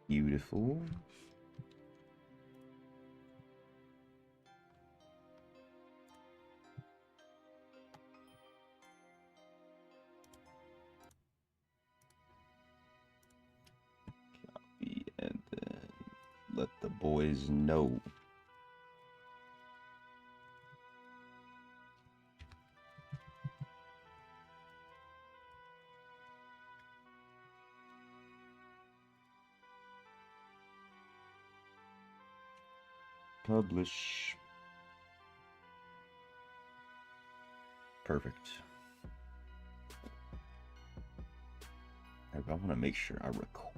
Beautiful. Copy and then let the boys know. Publish. Perfect. I want to make sure I record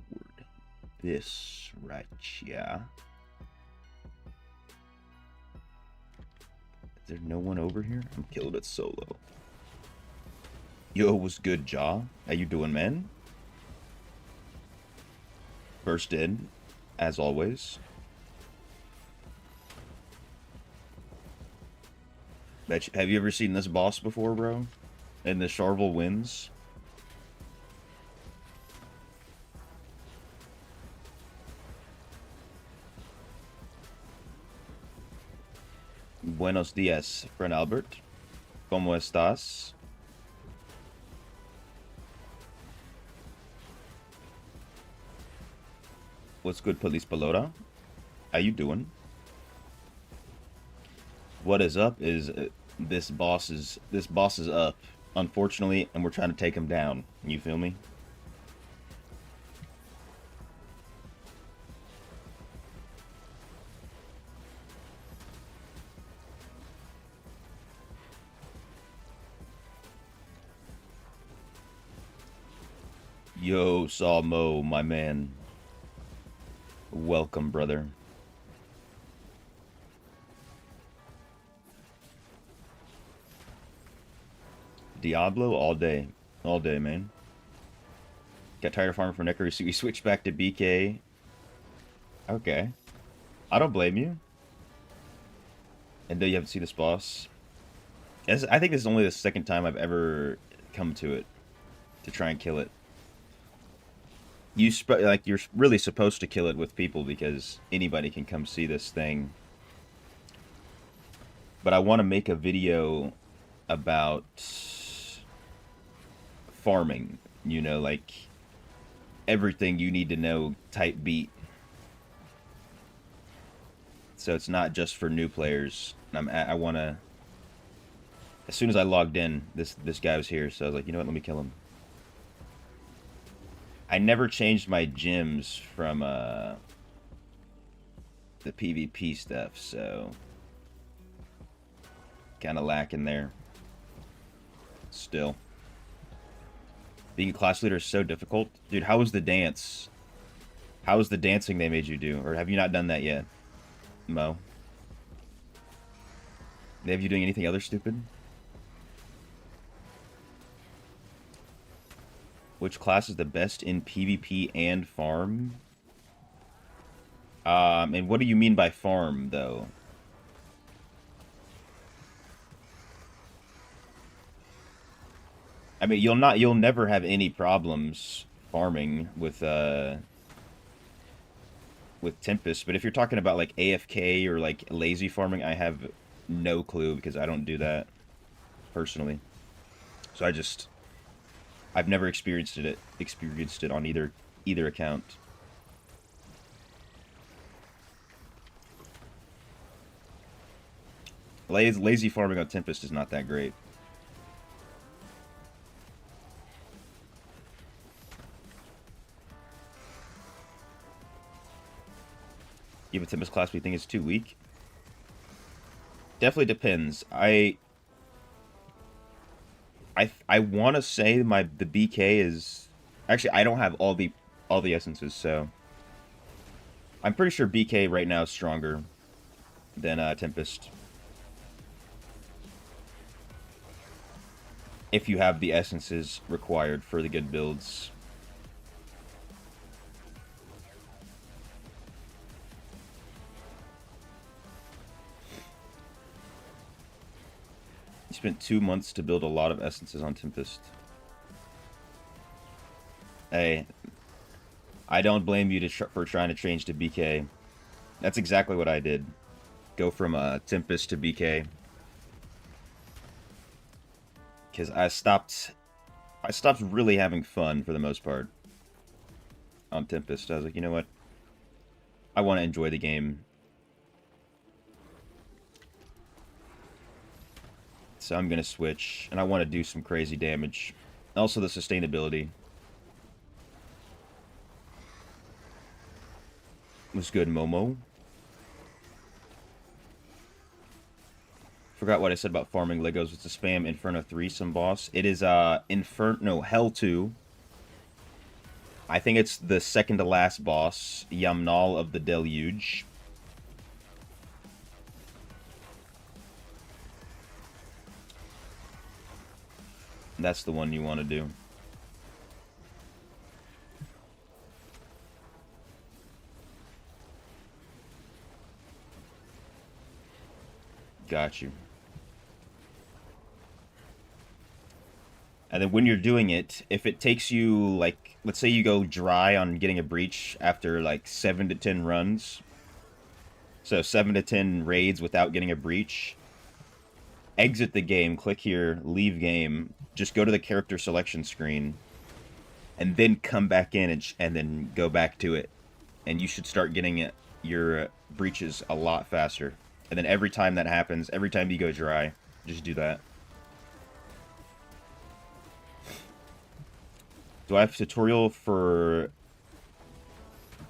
this right here. Is there no one over here? I'm killing it solo. Yo, what's good, Jaw? How you doing, man? First in, as always. Have you ever seen this boss before, bro? In the Charvel Winds? Buenos días, friend Albert. ¿Cómo estás? What's good, Police Pelota? How you doing? What is up is this boss is up, unfortunately, and we're trying to take him down. You feel me? Yo, Sawmo, my man. Welcome, brother. Diablo all day. All day, man. Got tired of farming for Necro, so we switched back to BK. Okay. I don't blame you. And though you haven't seen this boss. I think this is only the second time I've ever come to it. To try and kill it. You're really supposed to kill it with people because anybody can come see this thing. But I want to make a video about farming, you know, like everything you need to know type beat. So it's not just for new players. I want to. As soon as I logged in, this guy was here, so I was like, you know what? Let me kill him. I never changed my gems from the PvP stuff, so kind of lacking there. Still. Being a class leader is so difficult. Dude, how was the dance? How was the dancing they made you do? Or have you not done that yet, Mo? They have you doing anything other stupid? Which class is the best in PvP and farm? And what do you mean by farm, though? I mean, you'll never have any problems farming with Tempest, but if you're talking about like AFK or like lazy farming, I have no clue because I don't do that personally. So I've never experienced it on either account. Lazy farming on Tempest is not that great. You have a Tempest class, but you think it's too weak? Definitely depends. I want to say the BK is actually I don't have all the essences, so I'm pretty sure BK right now is stronger than Tempest. If you have the essences required for the good builds. You spent 2 months to build a lot of essences on Tempest. Hey, I don't blame you for trying to change to BK. That's exactly what I did. Go from Tempest to BK. Because I stopped really having fun for the most part on Tempest. I was like, you know what? I want to enjoy the game. So I'm going to switch, and I want to do some crazy damage. Also the sustainability was good, Momo. Forgot what I said about farming Legos. It's a spam Inferno 3 some boss. It is Inferno Hell 2. I think it's the second to last boss, Yamnal of the Deluge. That's the one you want to do. Got you. And then when you're doing it, if it takes you, like, let's say you go dry on getting a breach after, like, 7 to 10 runs. So 7 to 10 raids without getting a breach. Exit the game, click here, leave game. Just go to the character selection screen. And then come back in and then go back to it. And you should start getting your breaches a lot faster. And then every time that happens, every time you go dry, just do that. Do I have a tutorial for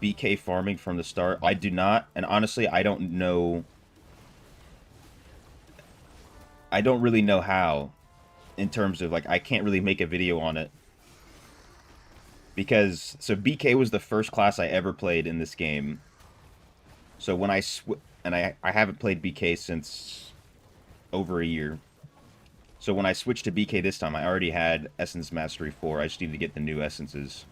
BK farming from the start? I do not, and honestly, I don't know. I don't really know how, in terms of, like, I can't really make a video on it. Because, so BK was the first class I ever played in this game. So when I haven't played BK since over a year. So when I switched to BK this time, I already had Essence Mastery 4. I just need to get the new essences.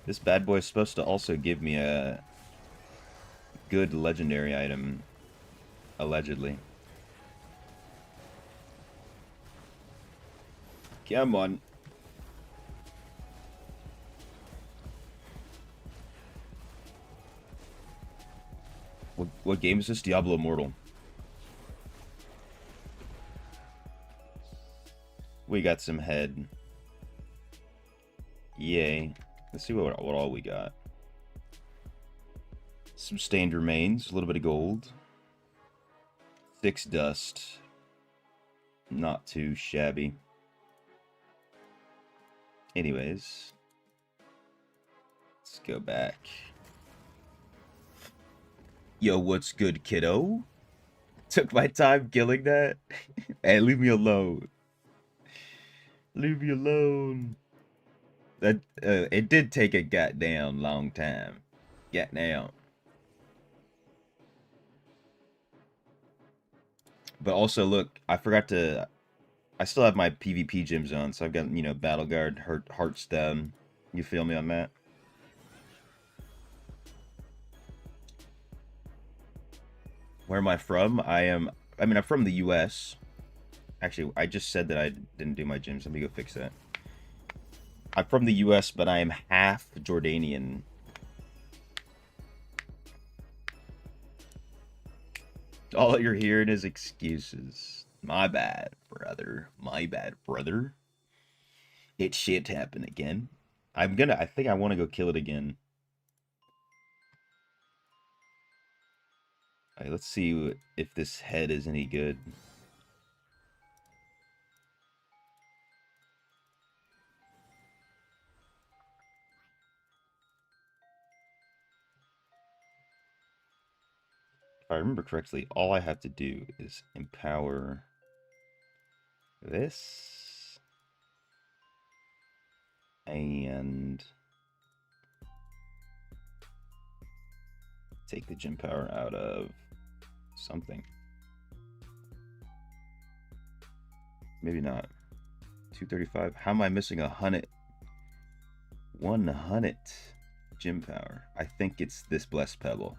This bad boy is supposed to also give me a good legendary item, allegedly. Come on. What game is this? Diablo Immortal. We got some head. Yay. Let's see what all we got. Some stained remains, a little bit of gold. 6 dust. Not too shabby. Anyways. Let's go back. Yo, what's good, kiddo? Took my time killing that. Hey, leave me alone. Leave me alone. That it did take a goddamn long time. Goddamn. But also, look, I forgot to. I still have my PvP gyms on, so I've got, you know, Battle Guard, Heartstone. You feel me on that? Where am I from? I mean, I'm from the U.S. Actually, I just said that I didn't do my gyms. Let me go fix that. I'm from the U.S., but I am half Jordanian. All you're hearing is excuses. My bad, brother. My bad, brother. It shit happened again. I think I want to go kill it again. Alright, let's see if this head is any good. If I remember correctly, all I have to do is empower this and take the gem power out of something. Maybe not. 235. How am I missing 100? 100 gym power. I think it's this blessed pebble.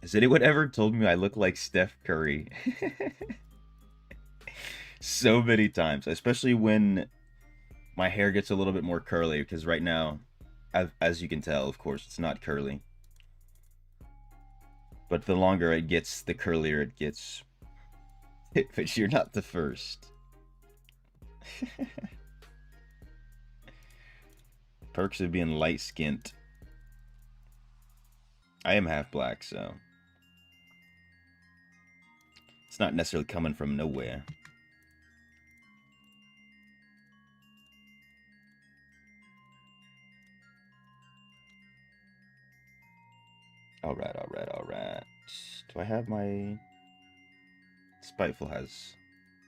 Has anyone ever told me I look like Steph Curry? So many times, especially when my hair gets a little bit more curly, because right now, as you can tell, of course, it's not curly. But the longer it gets, the curlier it gets. But you're not the first. Perks of being light-skinned. I am half black, so it's not necessarily coming from nowhere. Alright, alright, alright. Do I have my... Spiteful has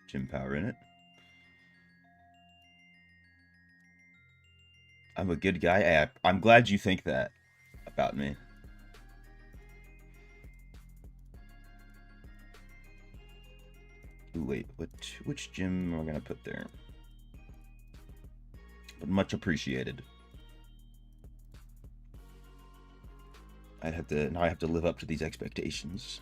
gym power in it. I'm a good guy. I'm glad you think that about me. Ooh, wait, which gym am I gonna put there? But much appreciated. Now I have to live up to these expectations.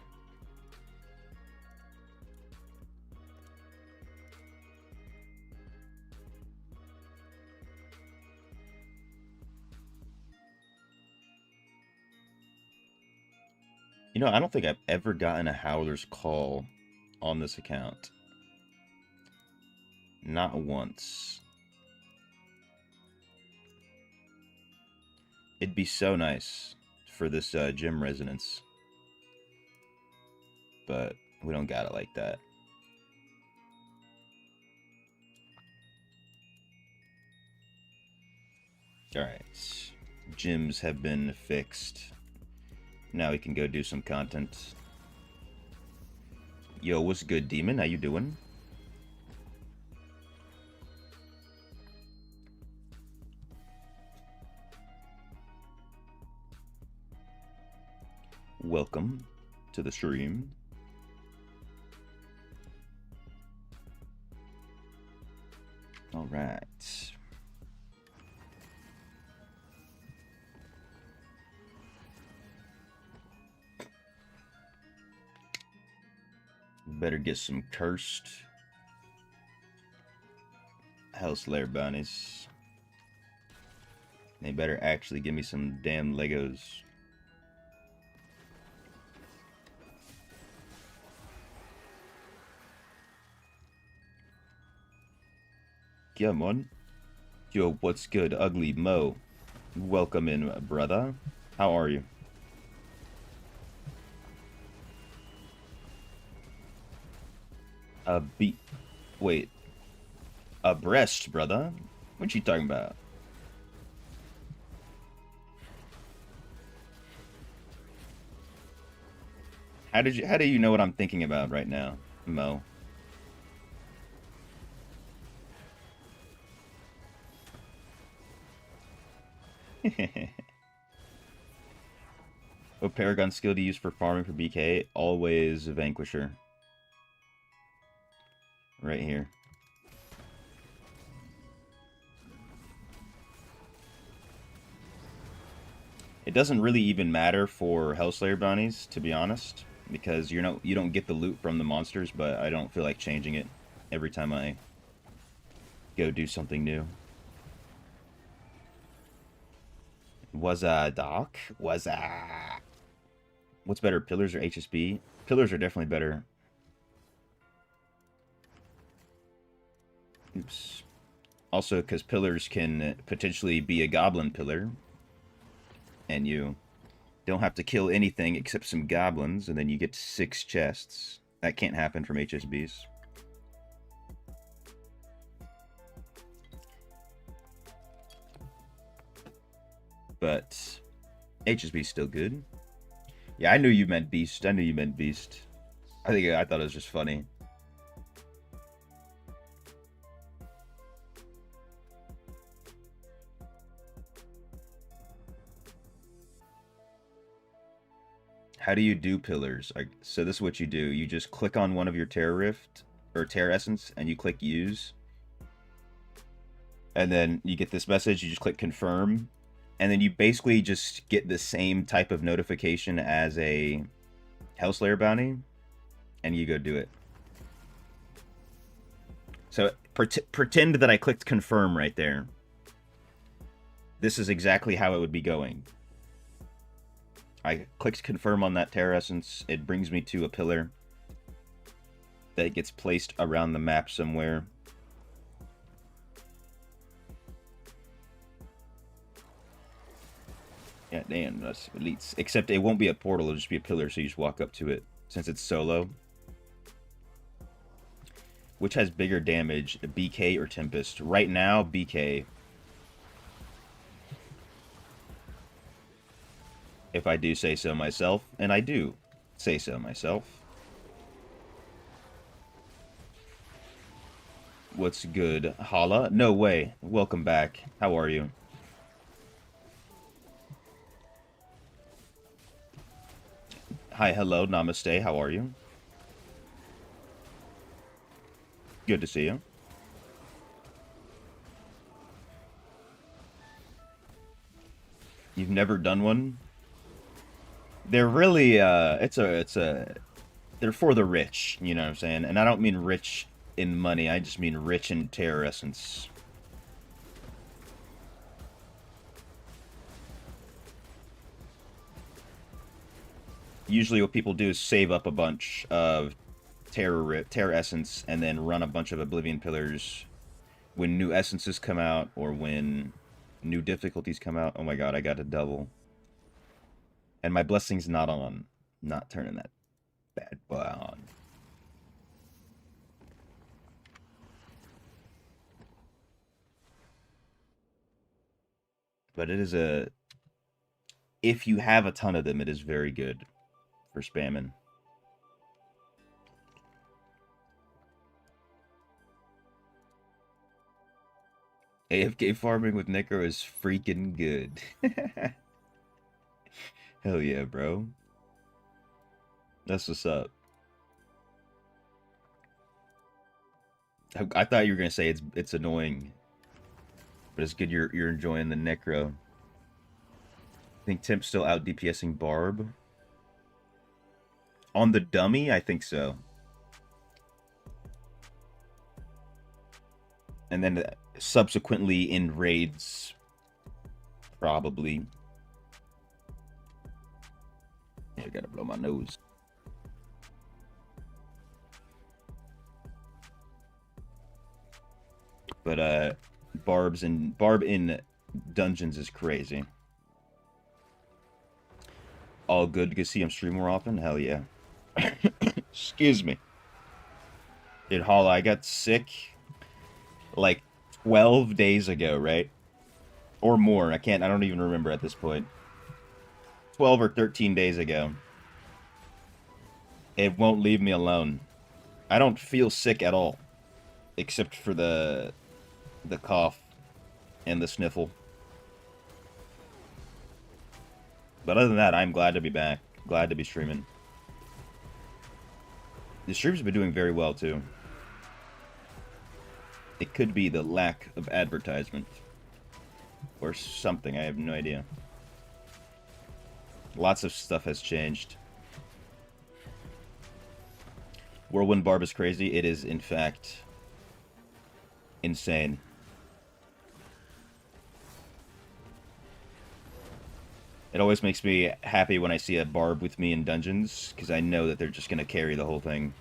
You know, I don't think I've ever gotten a Howler's Call on this account. Not once. It'd be so nice for this gym resonance. But we don't got it like that. Alright. Gyms have been fixed. Now we can go do some content. Yo, what's good, Demon? How you doing? Welcome to the stream. All right. Better get some cursed Hellslayer bounties. They better actually give me some damn Legos. Come on. Yo, what's good, Ugly Mo? Welcome in, brother. How are you? Wait. A breast, brother? What you talking about? How do you know what I'm thinking about right now, Mo? What Paragon skill to use for farming for BK? Always Vanquisher. Right here. It doesn't really even matter for Hellslayer bounties, to be honest, because you don't get the loot from the monsters, but I don't feel like changing it every time I go do something new. Was Doc? Was What's better, Pillars or HSB? Pillars are definitely better. Oops. Also, because Pillars can potentially be a Goblin Pillar. And you don't have to kill anything except some goblins, and then you get 6 chests. That can't happen from HSBs. But HSB's still good. Yeah, I knew you meant Beast. I knew you meant Beast. I thought it was just funny. How do you do pillars? So this is what you do. You just click on one of your Terra Rift or Terra Essence and you click use. And then you get this message, you just click confirm. And then you basically just get the same type of notification as a Hellslayer bounty. And you go do it. So pretend that I clicked confirm right there. This is exactly how it would be going. I clicked confirm on that Terra Essence. It brings me to a pillar that gets placed around the map somewhere. Yeah, damn, that's elites. Except it won't be a portal, it'll just be a pillar, so you just walk up to it. Since it's solo. Which has bigger damage, BK or Tempest? Right now, BK. If I do say so myself, and I do say so myself. What's good, Hala? No way. Welcome back. How are you? Hi, hello, namaste. How are you? Good to see you. You've never done one? They're really they're for the rich, you know what I'm saying? And I don't mean rich in money, I just mean rich in Terra Essence. Usually what people do is save up a bunch of Terra Essence and then run a bunch of Oblivion Pillars when new essences come out or when new difficulties come out. Oh my god, I got a double. And my blessing's not on. Not turning that bad boy on. But it is a... If you have a ton of them, it is very good for spamming. AFK farming with Necro is freaking good. Hell yeah, bro. That's what's up. I thought you were gonna say it's annoying, but it's good you're enjoying the Necro. I think Temp's still out DPSing Barb. On the dummy, I think so. And then subsequently in raids, probably. Yeah, I gotta blow my nose. But Barb in dungeons is crazy. All good to see him stream more often? Hell yeah. Excuse me. Dude, Holla, I got sick like 12 days ago, right? Or more. I don't even remember at this point. 12 or 13 days ago. It won't leave me alone. I don't feel sick at all. Except for the cough and the sniffle. But other than that, I'm glad to be back. Glad to be streaming. The stream's been doing very well, too. It could be the lack of advertisement. Or something, I have no idea. Lots of stuff has changed. Whirlwind Barb is crazy. It is, in fact, insane. It always makes me happy when I see a Barb with me in dungeons, because I know that they're just going to carry the whole thing.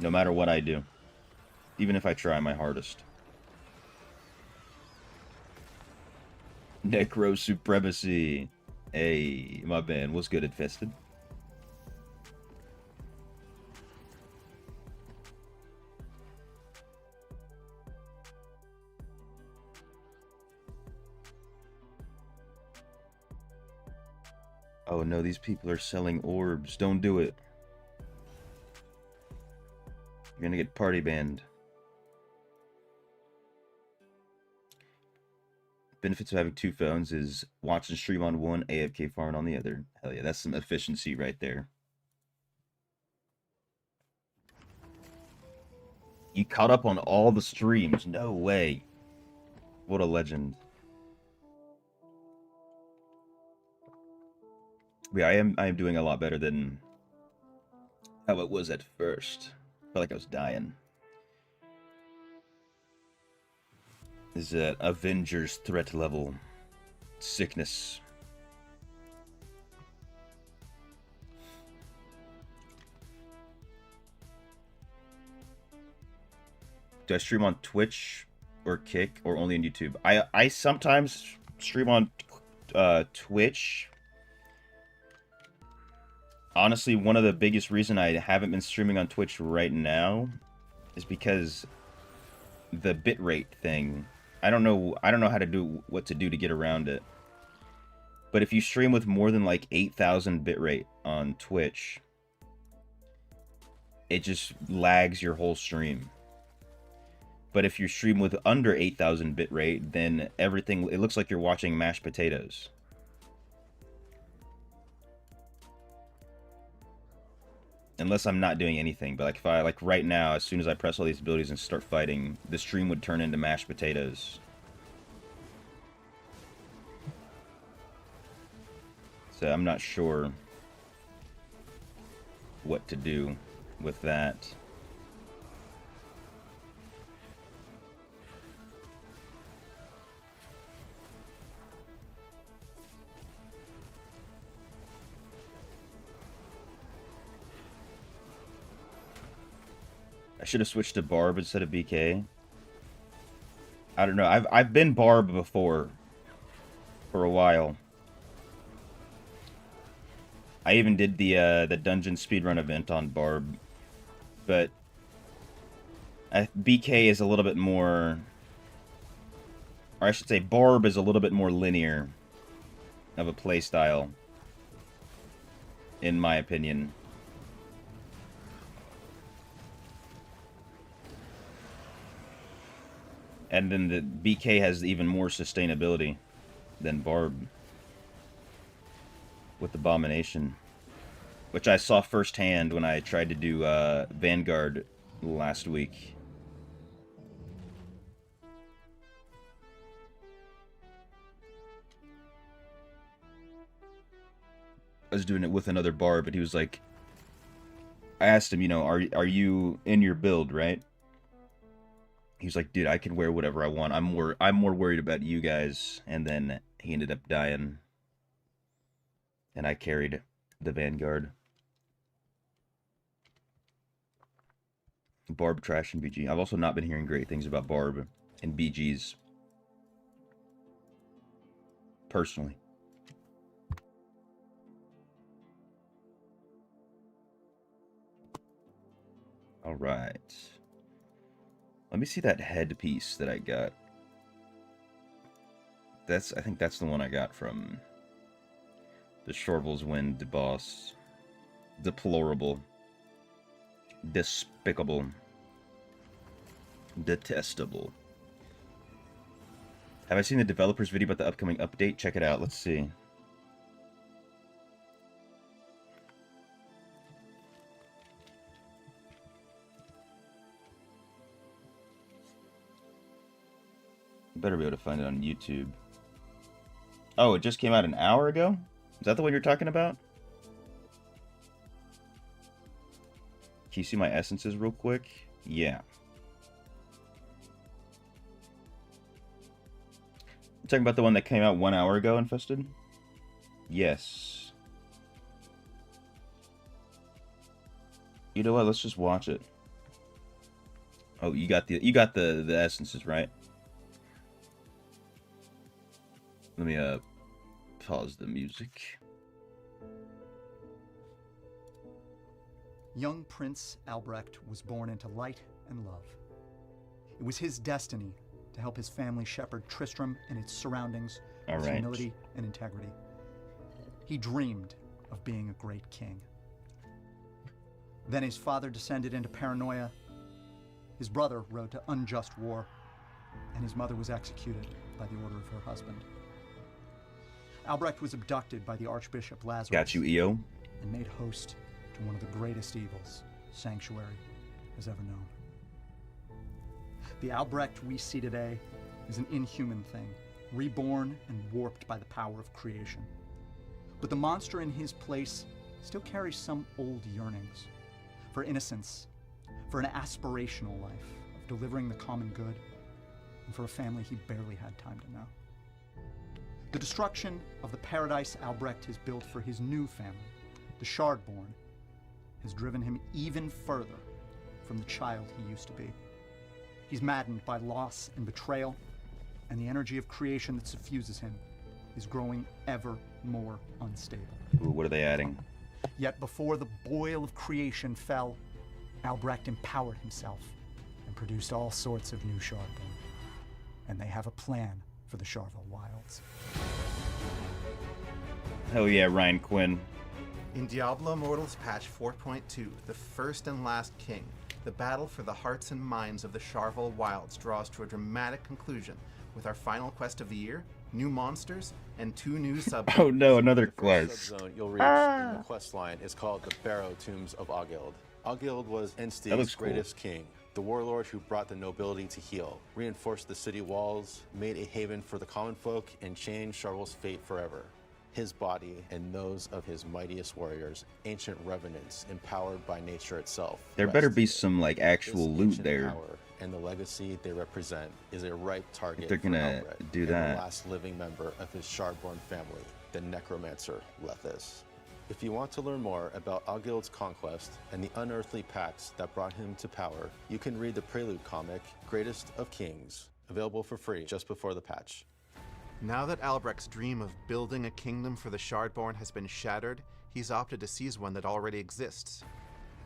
No matter what I do. Even if I try my hardest. Necro Supremacy. Hey, my man. What's good, Infested? Oh no, these people are selling orbs. Don't do it. You're gonna get party banned. Benefits of having two phones is watch and stream on one, AFK farming on the other. Hell yeah, that's some efficiency right there. You caught up on all the streams. No way. What a legend. Yeah, I am doing a lot better than how it was at first. Felt like I was dying. This is Avengers threat level. Sickness. Do I stream on Twitch or Kick or only on YouTube? I sometimes stream on Twitch. Honestly, one of the biggest reason I haven't been streaming on Twitch right now is because the bitrate thing. I don't know how to do what to do to get around it. But if you stream with more than like 8,000 bitrate on Twitch, it just lags your whole stream. But if you stream with under 8,000 bitrate, then everything, it looks like you're watching mashed potatoes. Unless I'm not doing anything, but like if I, like right now, as soon as I press all these abilities and start fighting, the stream would turn into mashed potatoes. So I'm not sure what to do with that. I should have switched to Barb instead of BK. I don't know. I've been Barb before for a while. I even did the dungeon speedrun event on Barb, but BK is a little bit more, or I should say Barb is a little bit more linear of a playstyle, in my opinion. And then the BK has even more sustainability than Barb with Abomination, which I saw firsthand when I tried to do Vanguard last week. I was doing it with another Barb, but he was like, I asked him, you know, are you in your build, right? He's like, dude, I can wear whatever I want. I'm more worried about you guys. And then he ended up dying. And I carried the Vanguard. Barb, trash, and BG. I've also not been hearing great things about Barb and BGs. Personally. Alright. Let me see that headpiece that I got. I think that's the one I got from the Shorvel's Wind boss. Deplorable. Despicable. Detestable. Have I seen the developer's video about the upcoming update? Check it out. Let's see. Better be able to find it on YouTube. Oh, it just came out an hour ago? Is that the one you're talking about? Can you see my essences real quick? Yeah. You're talking about the one that came out 1 hour ago, Infested? Yes. You know what? Let's just watch it. Oh, you got the essences, right? Let me pause the music. Young Prince Albrecht was born into light and love. It was his destiny to help his family shepherd Tristram and its surroundings with humility and integrity. He dreamed of being a great king. Then his father descended into paranoia, his brother rode to unjust war, and his mother was executed by the order of her husband. Albrecht was abducted by the Archbishop Lazarus. Got you, EO. And made host to one of the greatest evils Sanctuary has ever known. The Albrecht we see today is an inhuman thing, reborn and warped by the power of creation. But the monster in his place still carries some old yearnings for innocence, for an aspirational life of delivering the common good, and for a family he barely had time to know. The destruction of the paradise Albrecht has built for his new family, the Shardborn, has driven him even further from the child he used to be. He's maddened by loss and betrayal, and the energy of creation that suffuses him is growing ever more unstable. Ooh, what are they adding? Yet before the boil of creation fell, Albrecht empowered himself and produced all sorts of new Shardborn. And they have a plan for the Charvel Wilds. Hell yeah, Ryan Quinn. In Diablo Immortal's patch 4.2, the first and last king, the battle for the hearts and minds of the Charvel Wilds draws to a dramatic conclusion with our final quest of the year, new monsters, and 2 new sub. Oh no, another quest. The subzone you'll reach in the quest line is called the Barrow Tombs of Ogild. Ogild was Enstig's greatest king, the warlord who brought the nobility to heel, reinforced the city walls, made a haven for the common folk, and changed Charvel's fate forever. His body and those of his mightiest warriors, ancient revenants empowered by nature itself. There better be some like actual loot there. Power and the legacy they represent is a ripe target. If they're gonna do that. The last living member of his Shardborn family, the necromancer Lethis. If you want to learn more about Ogild's conquest and the unearthly pacts that brought him to power, you can read the prelude comic, Greatest of Kings, available for free just before the patch. Now that Albrecht's dream of building a kingdom for the Shardborn has been shattered, he's opted to seize one that already exists.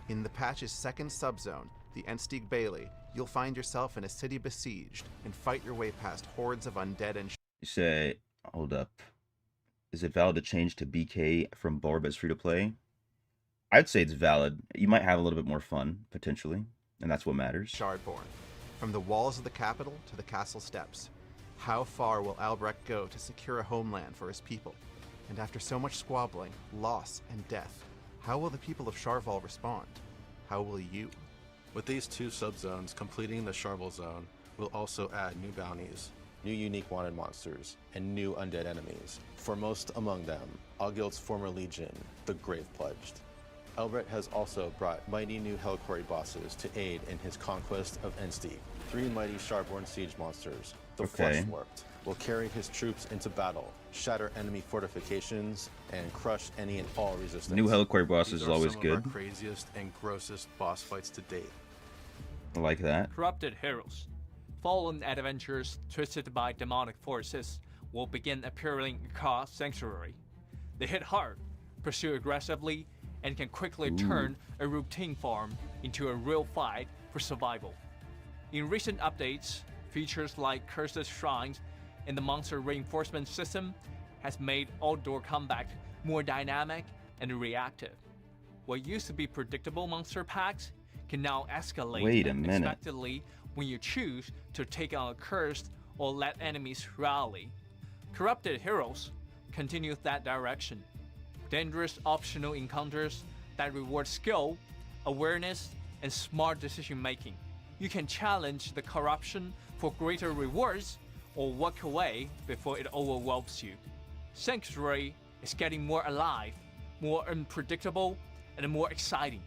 In the patch's second subzone, the Enstig Bailey, you'll find yourself in a city besieged and fight your way past hordes of undead and You say, hold up. Is it valid to change to BK from Borb as free to play? I'd say it's valid. You might have a little bit more fun, potentially, and that's what matters. Shardborn. From the walls of the capital to the castle steps. How far will Albrecht go to secure a homeland for his people? And after so much squabbling, loss, and death, how will the people of Charvel respond? How will you? With these 2 subzones completing the Charvel zone, we'll also add new bounties, new unique wanted monsters, and new undead enemies. Foremost among them, Ogild's former legion, the Grave Pledged. Albrecht has also brought mighty new Hellquarry bosses to aid in his conquest of Enstig. 3 mighty Shardborn siege monsters, the Flesh-Warped, will carry his troops into battle, shatter enemy fortifications, and crush any and all resistance. New Hellquarry bosses is always some good. Of our craziest and grossest boss fights to date. I like that. Corrupted heroes. Fallen adventurers twisted by demonic forces will begin appearing across Sanctuary. They hit hard, pursue aggressively, and can quickly turn a routine farm into a real fight for survival. In recent updates, features like Cursed Shrines and the monster reinforcement system has made outdoor combat more dynamic and reactive. What used to be predictable monster packs can now escalate unexpectedly when you choose to take on a cursed or let enemies rally. Corrupted heroes continue that direction. Dangerous optional encounters that reward skill, awareness, and smart decision making. You can challenge the corruption for greater rewards or walk away before it overwhelms you. Sanctuary is getting more alive, more unpredictable, and more exciting.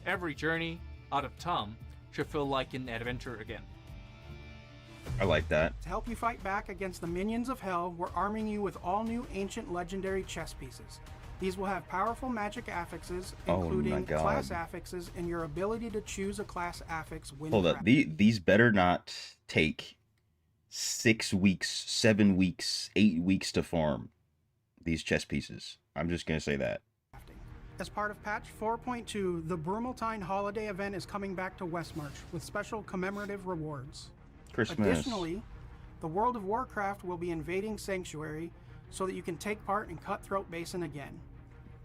Every journey out of town should feel like an adventure again. I like that. To help you fight back against the minions of hell, we're arming you with all new ancient legendary chess pieces. These will have powerful magic affixes, including class affixes, and your ability to choose a class affix when Hold up, these better not take 6 weeks, 7 weeks, 8 weeks to farm these chess pieces. I'm just gonna say that. As part of patch 4.2, the Brumaltine holiday event is coming back to Westmarch with special commemorative rewards. Christmas. Additionally, the World of Warcraft will be invading Sanctuary so that you can take part in Cutthroat Basin again.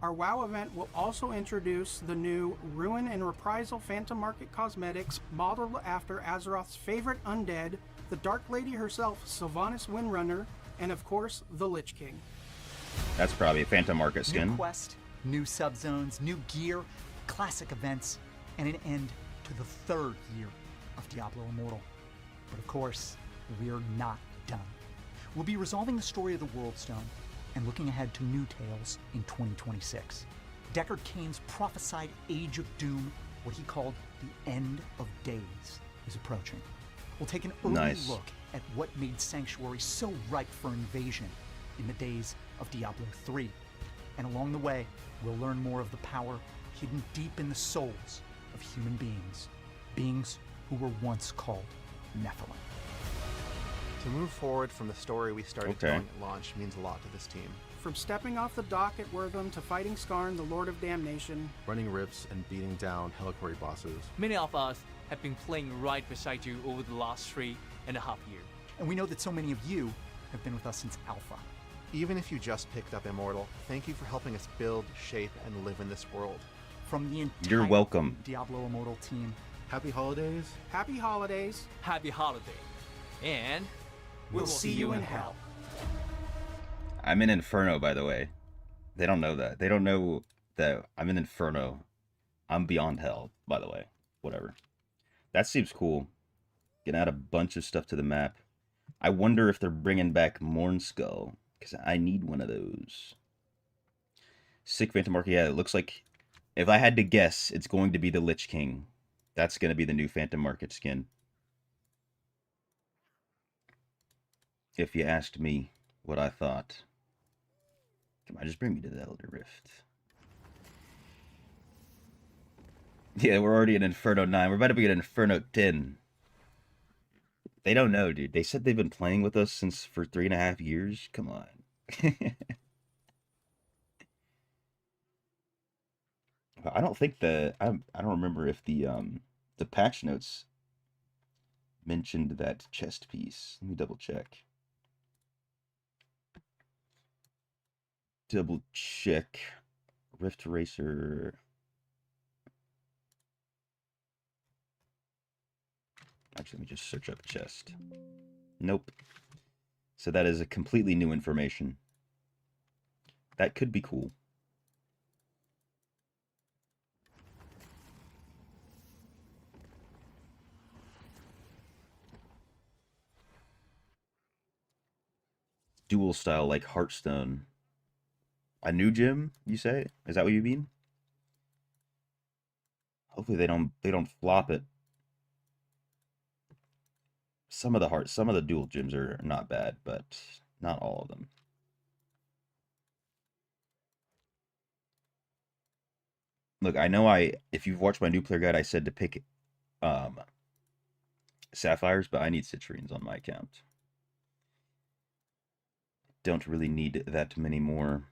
Our WoW event will also introduce the new Ruin and Reprisal Phantom Market cosmetics modeled after Azeroth's favorite undead, the Dark Lady herself, Sylvanas Windrunner, and of course, the Lich King. That's probably a Phantom Market skin. New quest, new subzones, new gear, classic events, and an end to the 3rd year of Diablo Immortal. But of course, we're not done. We'll be resolving the story of the World Stone and looking ahead to new tales in 2026. Deckard Cain's prophesied Age of Doom, what he called the End of Days, is approaching. We'll take an early look at what made Sanctuary so ripe for invasion in the days of Diablo 3. And along the way, we'll learn more of the power hidden deep in the souls of human beings. Beings who were once called Nephilim. To move forward from the story we started telling at launch means a lot to this team. From stepping off the dock at Wortham to fighting Skarn, the Lord of Damnation, running rifts and beating down Helliquary bosses. Many of us have been playing right beside you over the last 3.5 years. And we know that so many of you have been with us since Alpha. Even if you just picked up Immortal, thank you for helping us build, shape, and live in this world. From the entire You're welcome. Diablo Immortal team. Happy holidays. Happy holidays. Happy holiday. And we'll see you in hell. I'm in Inferno, by the way. They don't know that. They don't know that I'm in Inferno. I'm beyond hell, by the way. Whatever. That seems cool. Getting out a bunch of stuff to the map. I wonder if they're bringing back Mornskull, because I need one of those. Sick Phantom Market. Yeah, it looks like, if I had to guess, it's going to be the Lich King. That's going to be the new Phantom Market skin. If you asked me what I thought. Come on, just bring me to the Elder Rift. Yeah, we're already in Inferno 9. We're about to be in Inferno 10. They don't know, dude. They said they've been playing with us for 3.5 years. Come on. I don't think I don't remember if the patch notes mentioned that chest piece. Let me double check. Double check. Rift Racer. Actually, let me just search up chest. Nope. So that is a completely new information. That could be cool. Dual style like Hearthstone. A new gym, you say? Is that what you mean? Hopefully they don't flop it. Some of the dual gyms are not bad, but not all of them. Look, I know if you've watched my new player guide, I said to pick sapphires, but I need citrines on my account. Don't really need that many more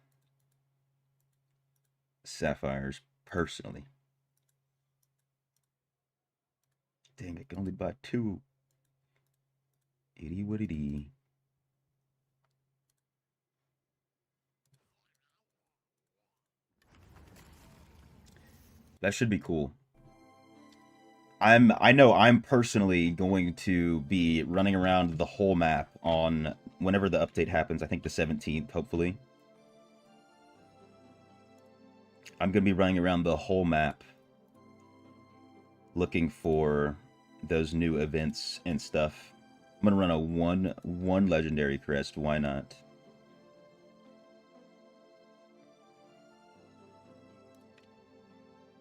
sapphires personally. Dang, I can only buy 2. Itty witty. That should be cool. I know I'm personally going to be running around the whole map on whenever the update happens. I think the 17th, hopefully. I'm going to be running around the whole map looking for those new events and stuff. I'm going to run a one legendary crest. Why not?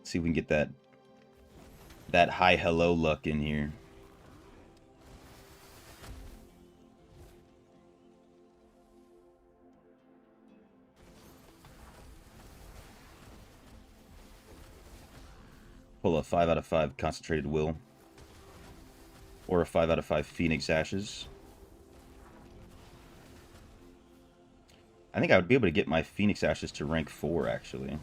See if we can get that high hello luck in here. Pull a 5 out of 5 concentrated will. Or a 5 out of 5 Phoenix Ashes. I think I would be able to get my Phoenix Ashes to rank 4, actually.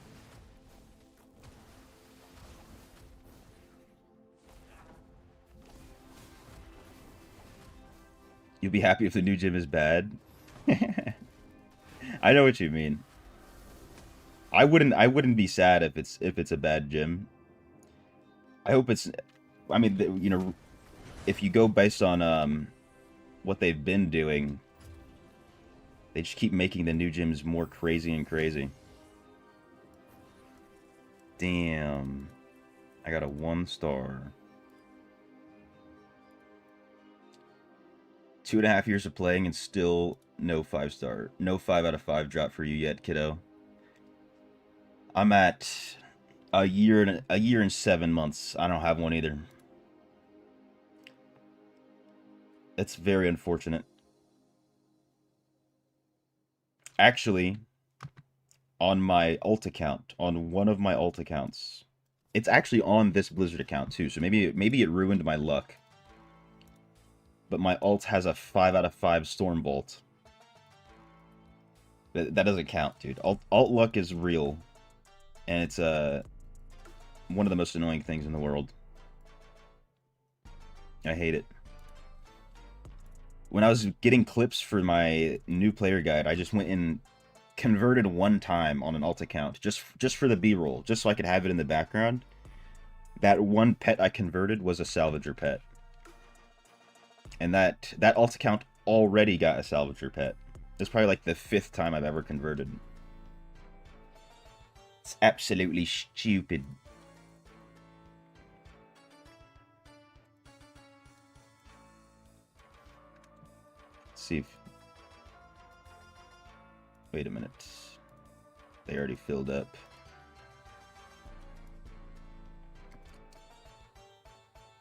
You'll be happy if the new gym is bad? I know what you mean. I wouldn't be sad if it's a bad gym. I hope it's... I mean, you know, if you go based on what they've been doing. They just keep making the new gyms more crazy and crazy. Damn. I got a 1 star. 2.5 years of playing and still no 5-star. No 5 out of 5 drop for you yet, kiddo. I'm at a year and 7 months. I don't have one either. It's very unfortunate. Actually, on my alt account, on one of my alt accounts, it's actually on this Blizzard account too, so maybe it ruined my luck. But my alt has a 5 out of 5 Stormbolt. That doesn't count, dude. Alt luck is real. And it's one of the most annoying things in the world. I hate it. When I was getting clips for my new player guide, I just went and converted 1 time on an alt account, just for the B-roll, just so I could have it in the background. That 1 pet I converted was a salvager pet. And that alt account already got a salvager pet. It's probably like the 5th time I've ever converted. It's absolutely stupid. Let's see if... Wait a minute. They already filled up.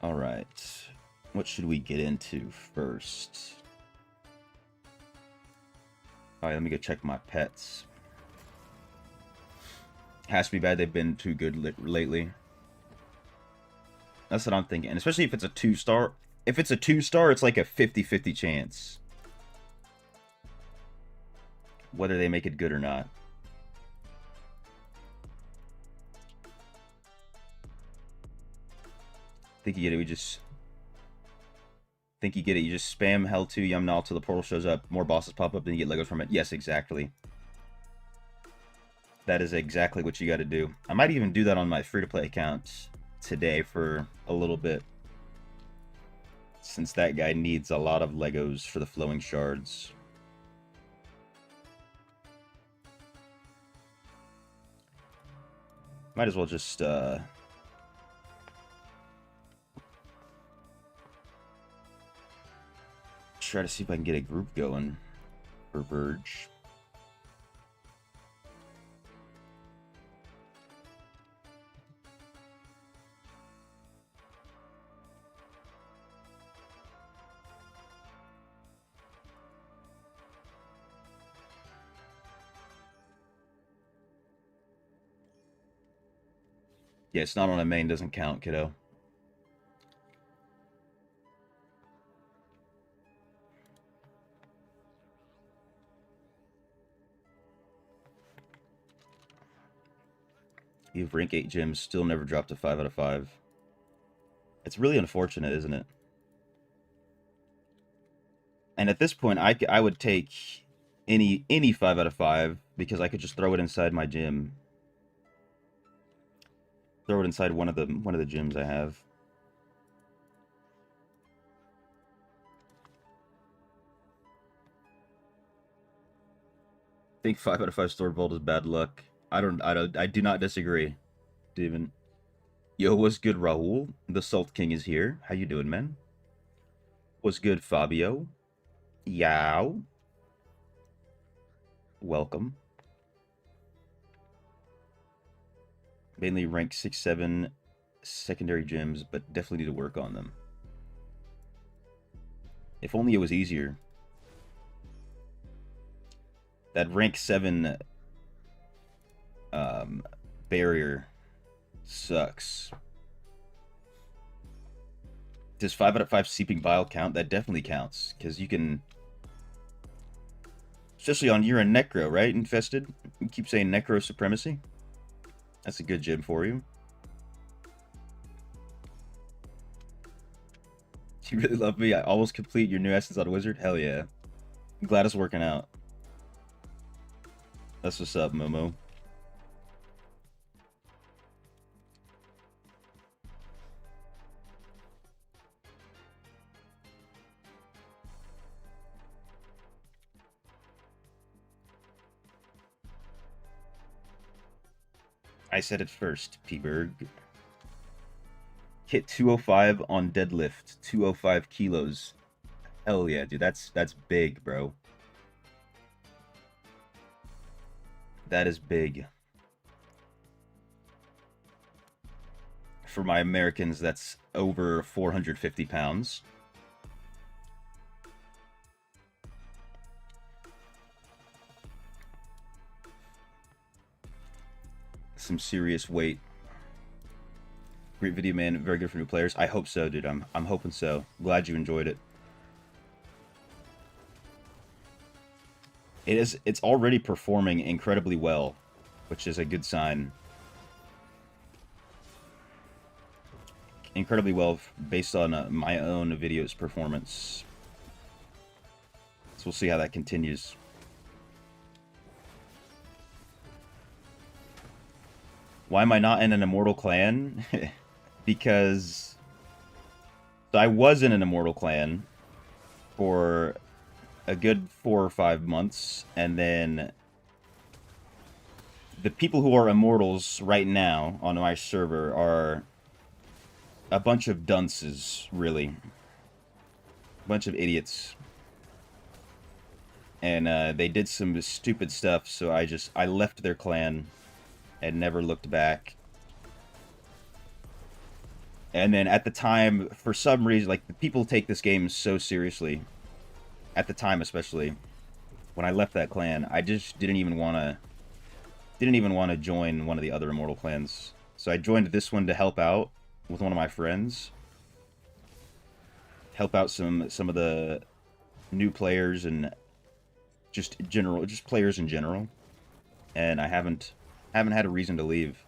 Alright. What should we get into first? Alright, let me go check my pets. Has to be bad they've been too good lately. That's what I'm thinking. And especially if it's a 2-star. If it's a 2-star, it's like a 50-50 chance. Whether they make it good or not. Think you get it, you just spam hell 2 Yum Null till the portal shows up, more bosses pop up, and you get Legos from it. Yes, exactly. That is exactly what you gotta do. I might even do that on my free-to-play account today for a little bit. Since that guy needs a lot of Legos for the flowing shards. Might as well just, try to see if I can get a group going for Verge. Yeah, it's not on a main, doesn't count, kiddo. You have rank 8 gyms, still never dropped a 5 out of 5. It's really unfortunate, isn't it? And at this point, I would take any 5 out of 5 because I could just throw it inside my gym. Throw it inside one of the gyms I have. I think 5 out of 5 Stormbolt is bad luck. I do not disagree, Steven. Yo, what's good, Raul? The Salt King is here. How you doing, man? What's good, Fabio? Yow. Welcome. Mainly rank 6-7 secondary gyms, but definitely need to work on them. If only it was easier. That rank 7 barrier sucks. Does 5 out of 5 seeping bile count? That definitely counts, because you can... Especially on you're a Necro, right? Infested? You keep saying Necro Supremacy? That's a good gym for you. You really love me? I almost complete your new Essence on Wizard? Hell yeah. I'm glad it's working out. That's what's up, Momo. I said it first, P-Berg. Hit 205 on deadlift. 205 kilos. Hell yeah, dude. That's big, bro. That is big. For my Americans, that's over 450 pounds. Some serious weight. Great video, man. Very good for new players. I hope so, dude. I'm hoping so. Glad you enjoyed it. It's already performing incredibly well, which is a good sign. Incredibly well based on my own video's performance. So we'll see how that continues. Why am I not in an Immortal clan? Because I was in an Immortal clan for a good 4 or 5 months, and then the people who are Immortals right now on my server are a bunch of dunces, really. A bunch of idiots. And they did some stupid stuff, so I left their clan and never looked back. And then at the time, for some reason, like, the people take this game so seriously. At the time, especially, when I left that clan, I just didn't even want to join one of the other Immortal clans. So I joined this one to help out with one of my friends. Help out some of the new players and just players in general. And I haven't had a reason to leave.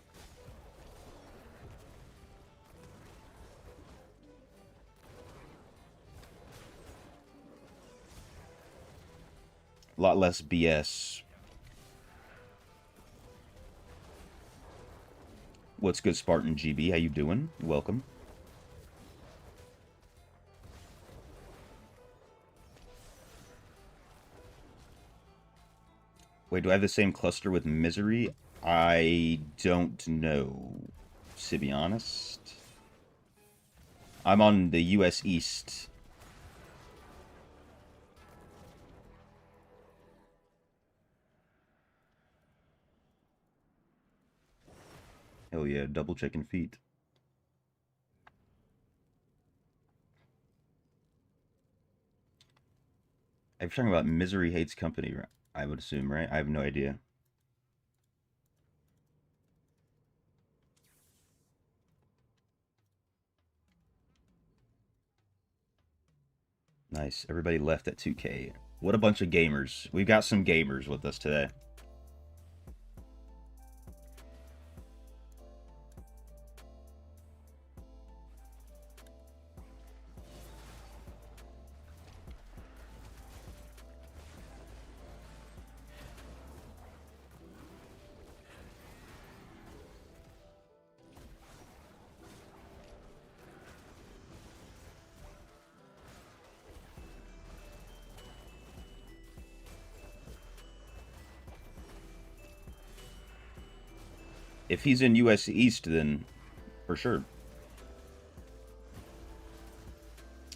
A lot less BS. What's good, Spartan GB? How you doing? Welcome. Wait, do I have the same cluster with Misery? I don't know, to be honest. I'm on the US East. Hell yeah, double checking feet. I'm talking about Misery Hates Company, I would assume, right? I have no idea. Nice. Everybody left at 2K. What a bunch of gamers. We've got some gamers with us today. If he's in US East, then for sure.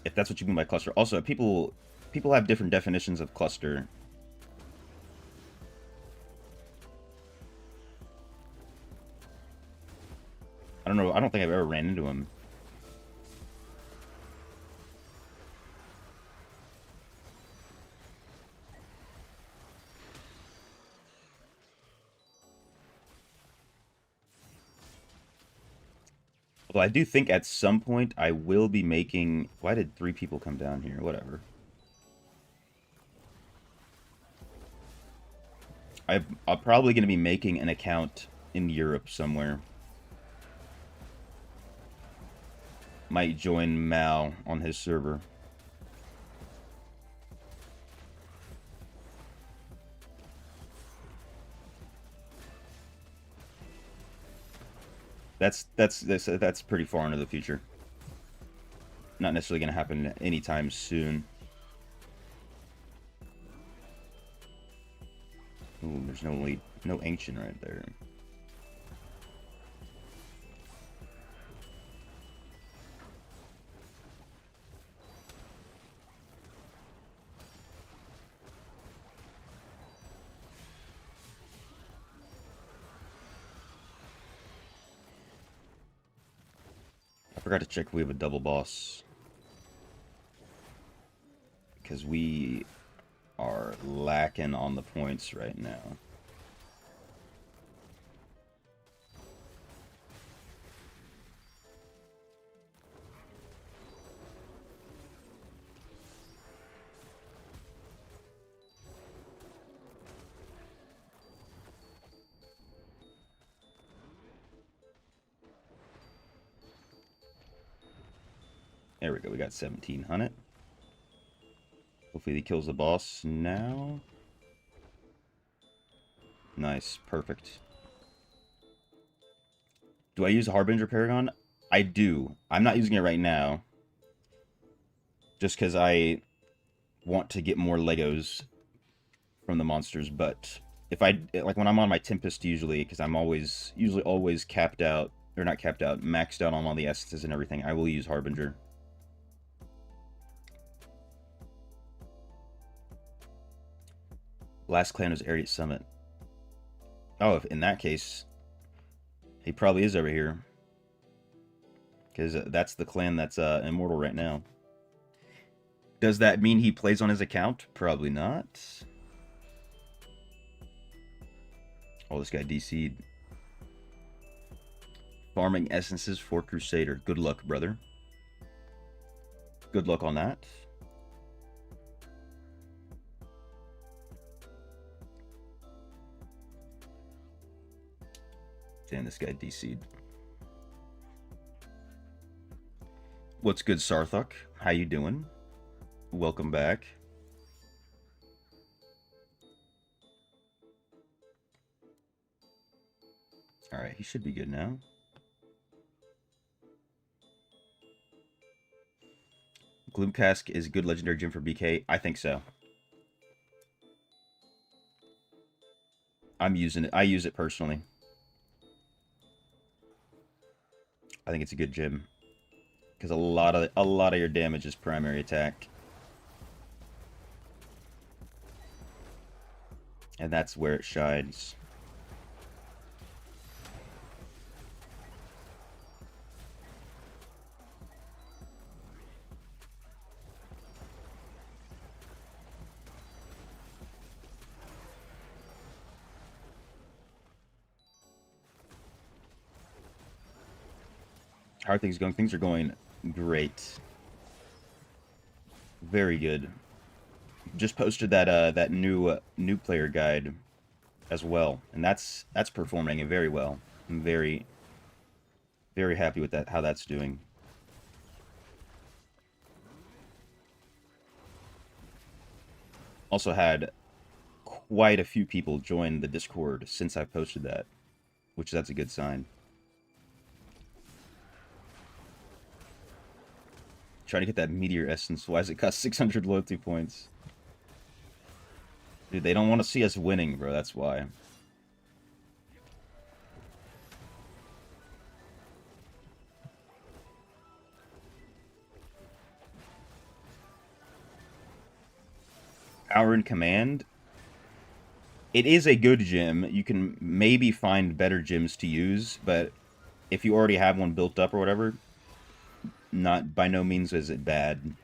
If that's what you mean by cluster. Also, people have different definitions of cluster. I don't know. I don't think I've ever ran into him. Well, I do think at some point I will be making... Why did 3 people come down here? Whatever. I'm probably going to be making an account in Europe somewhere. Might join Mal on his server. That's pretty far into the future. Not necessarily going to happen anytime soon. Ooh, there's no ancient right there. forgot to check if we have a double boss. Because we are lacking on the points right now. There we go, we got 1700. Hopefully he kills the boss now. Nice, perfect. Do I use a Harbinger Paragon? I do. I'm not using it right now. Just because I want to get more Legos from the monsters, but if I, like when I'm on my Tempest usually, because I'm usually always capped out, or not capped out, maxed out on all the essences and everything, I will use Harbinger. Last clan was Ariat Summit. Oh, in that case, he probably is over here. Because that's the clan that's immortal right now. Does that mean he plays on his account? Probably not. Oh, this guy DC'd. Farming essences for Crusader. Good luck, brother. Good luck on that. Damn, this guy DC'd. What's good, Sarthuk? How you doing? Welcome back. Alright, he should be good now. Gloomcask is a good legendary gem for BK. I think so. I'm using it. I use it personally. I think it's a good gem. Because a lot of your damage is primary attack. And that's where it shines. How are things going? Things are going great. Very good. Just posted that that new player guide as well, and that's performing very well. I'm very happy with that, how that's doing. Also had quite a few people join the Discord since I posted that, which that's a good sign. Trying to get that meteor essence. Why does it cost 600 loyalty points? Dude, they don't want to see us winning, bro. That's why. Power and Command. It is a good gem. You can maybe find better gems to use, but if you already have one built up or whatever, not by no means is it bad.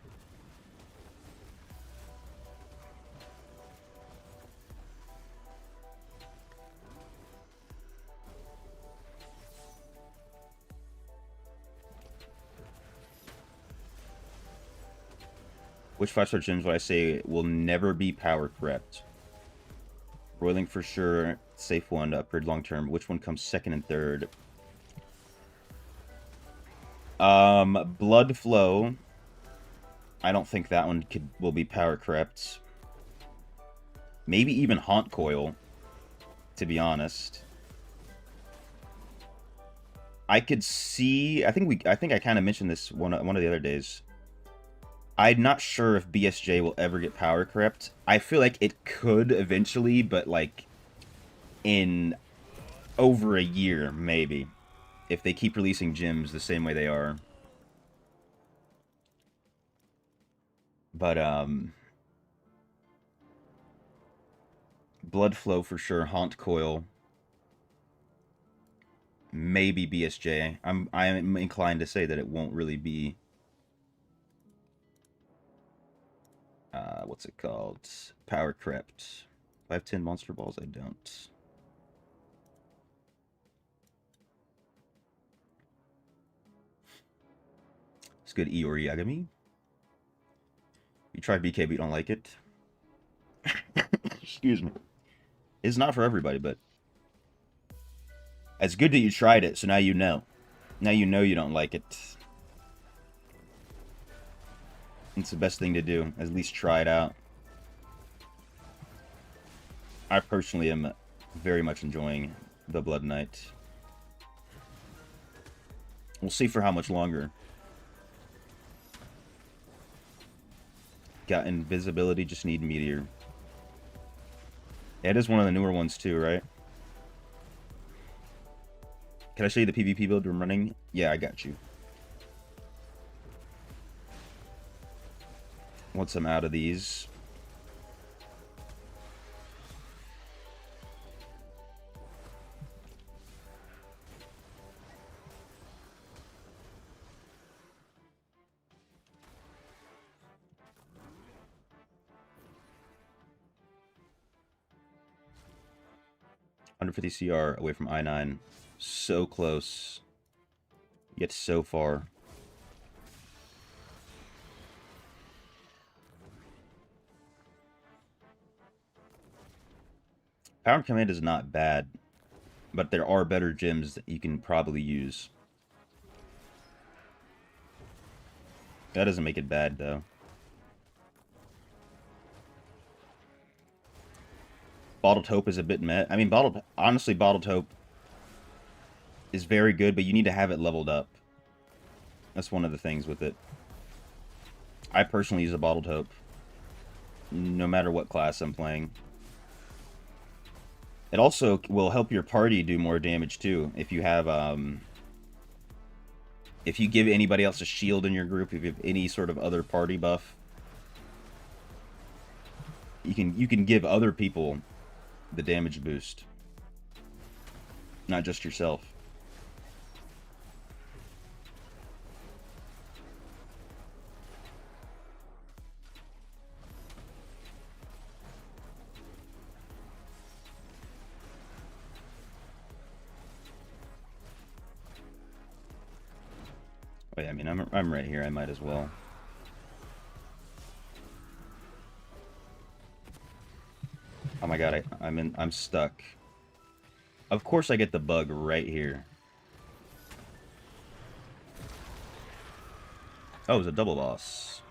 Which 5-star gems would I say will never be power corrupt? Roiling for sure, safe one to upgrade long term. Which one comes second and third? Blood Flow. I don't think that one will be power corrupt. Maybe even Haunt Coil, to be honest. I could see. I think I kind of mentioned this one of the other days. I'm not sure if BSJ will ever get power corrupt. I feel like it could eventually, but like in over a year, maybe. If they keep releasing gems the same way they are. But, Blood Flow for sure. Haunt Coil. maybe BSJ. I'm inclined to say that it won't really be what's it called? Power crept. I have 10 monster balls, I don't. It's good Eeyore Yagami. You tried BK but you don't like it. Excuse me. It's not for everybody, but it's good that you tried it, so now you know. Now you know you don't like it. It's the best thing to do. At least try it out. I personally am very much enjoying the Blood Knight. We'll see for how much longer. Got invisibility, just need meteor. Yeah, it is one of the newer ones too, right? Can I show you the PvP build I'm running? Yeah, I got you. Once I'm out of these. Under 50 CR away from I-9. So close. Yet so far. Power Command is not bad, but there are better gems that you can probably use. That doesn't make it bad, though. Bottled Hope is a bit meh. I mean, honestly, Bottled Hope is very good, but you need to have it leveled up. That's one of the things with it. I personally use a Bottled Hope, no matter what class I'm playing. It also will help your party do more damage, too. If you have, if you give anybody else a shield in your group, if you have any sort of other party buff, you can give other people the damage boost, not just yourself. Oh yeah, I mean I'm right here. I might as well. Oh my god, I'm stuck. Of course I get the bug right here. Oh, it was a double boss.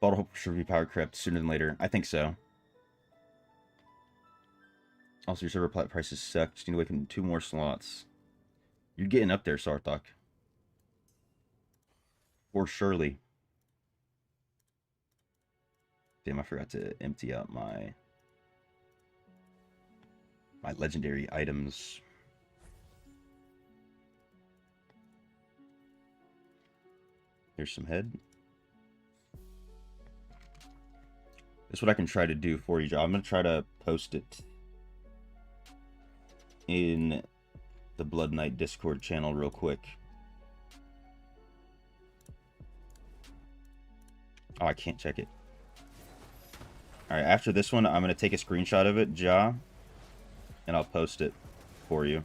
Bottle Hope should be power crept sooner than later. I think so. Also, your server prices suck. Just need to wait for 2 more slots. You're getting up there, Sarthok. Or surely. Damn, I forgot to empty out my legendary items. Here's some head. That's what I can try to do for you, Joe. I'm going to try to post it in the Blood Knight Discord channel real quick. Oh, I can't check it. Alright, after this one, I'm going to take a screenshot of it, Ja, and I'll post it for you.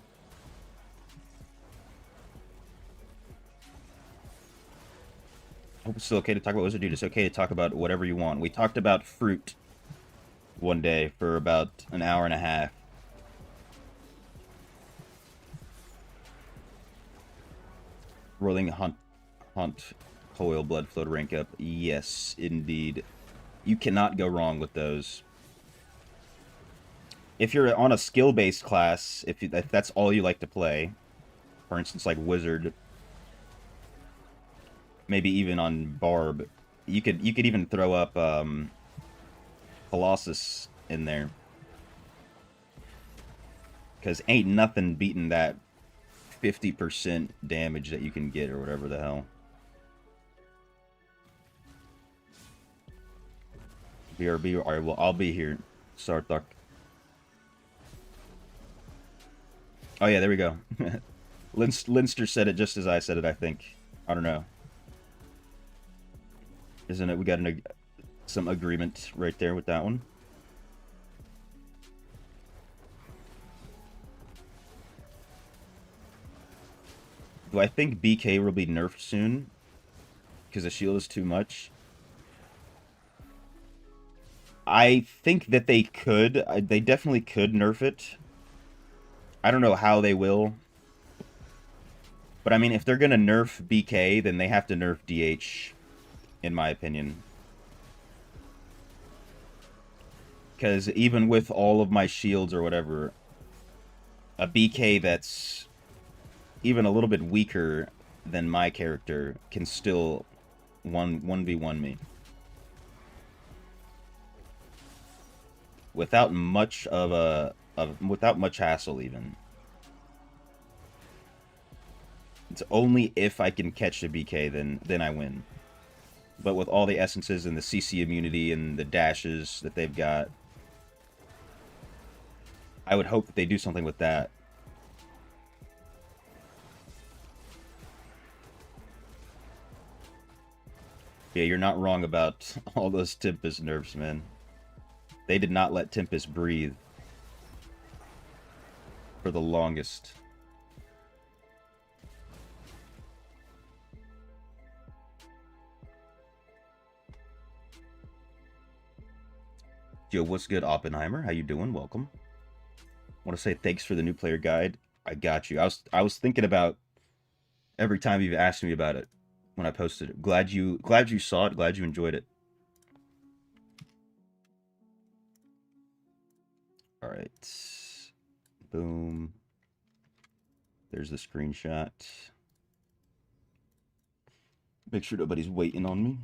I hope it's still okay to talk about Wizard Dude. It's okay to talk about whatever you want. We talked about fruit one day for about an hour and a half. Rolling Hunt Coil Blood Flow to rank up. Yes, indeed. You cannot go wrong with those. If you're on a skill-based class, if that's all you like to play, for instance, like Wizard, maybe even on Barb, you could even throw up Colossus in there, because ain't nothing beating that 50% damage that you can get, or whatever the hell. BRB, alright, well, I'll be here, Sarthok. Oh yeah, there we go. Linster said it just as I said it, I think. I don't know. Isn't it? We got some agreement right there with that one. Do I think BK will be nerfed soon? Because the shield is too much? I think that they could. They definitely could nerf it. I don't know how they will. But I mean, if they're going to nerf BK, then they have to nerf DH, in my opinion. Because even with all of my shields or whatever, a BK that's even a little bit weaker than my character can still 1v1 me. Without much without much hassle even. It's only if I can catch the BK then I win. But with all the essences and the CC immunity and the dashes that they've got, I would hope that they do something with that. Yeah, you're not wrong about all those Tempest nerfs, man. They did not let Tempest breathe for the longest. Yo, what's good, Oppenheimer? How you doing? Welcome. Want to say thanks for the new player guide. I got you. I was thinking about every time you've asked me about it when I posted it. Glad you saw it. Glad you enjoyed it. All right. Boom. There's the screenshot. Make sure nobody's waiting on me.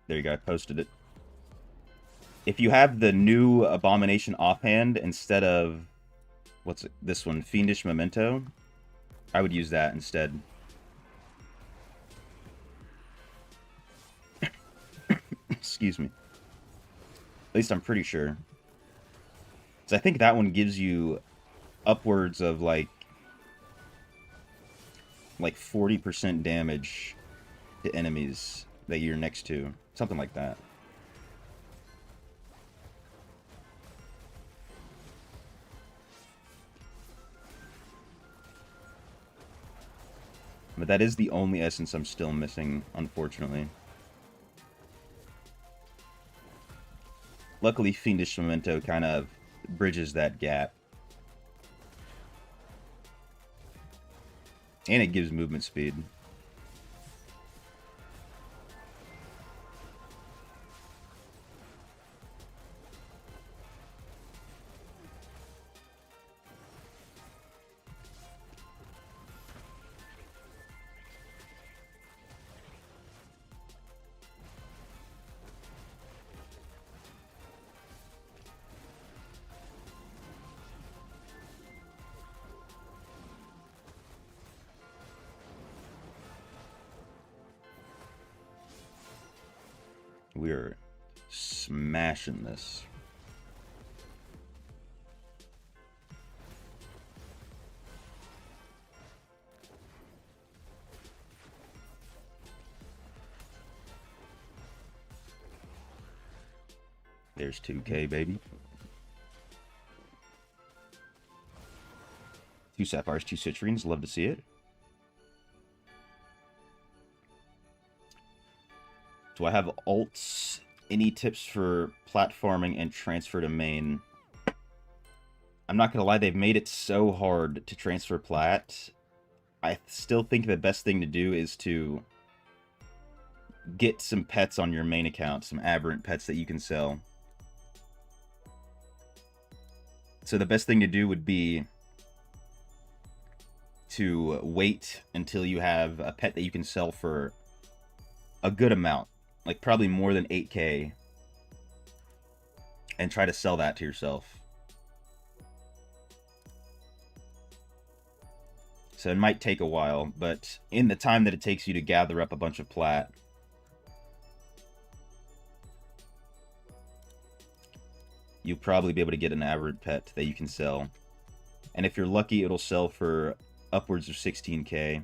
There you go, I posted it. If you have the new Abomination offhand instead of... What's it? This one? Fiendish Memento? I would use that instead. Excuse me. At least I'm pretty sure. So I think that one gives you upwards of like 40% damage to enemies that you're next to. Something like that. But that is the only essence I'm still missing, unfortunately. Luckily, Fiendish Memento kind of bridges that gap. And it gives movement speed. We're smashing this. There's 2K, baby. 2 Sapphires, 2 Citrines. Love to see it. Do I have alts? Any tips for platforming and transfer to main? I'm not gonna lie, they've made it so hard to transfer plat. I still think the best thing to do is to get some pets on your main account, some aberrant pets that you can sell. So the best thing to do would be to wait until you have a pet that you can sell for a good amount. Like, probably more than 8K. and try to sell that to yourself. So it might take a while, but in the time that it takes you to gather up a bunch of plat, you'll probably be able to get an average pet that you can sell. And if you're lucky, it'll sell for upwards of 16k.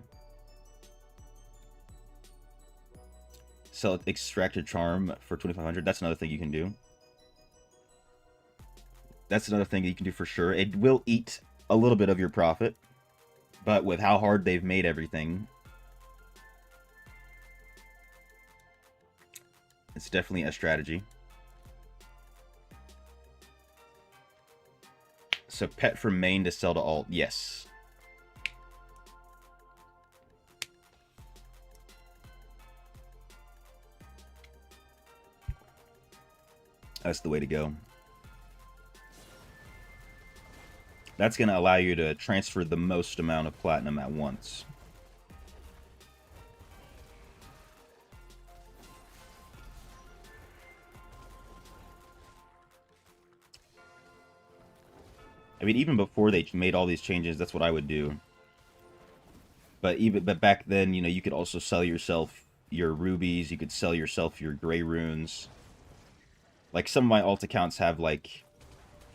Sell extracted charm for 2500. That's another thing you can do. That's another thing you can do for sure. It will eat a little bit of your profit, but with how hard they've made everything, it's definitely a strategy. So pet from main to sell to alt, yes. That's the way to go. That's going to allow you to transfer the most amount of platinum at once. I mean, even before they made all these changes, that's what I would do. But back then, you know, you could also sell yourself your rubies. You could sell yourself your gray runes. Like, some of my alt accounts have, like,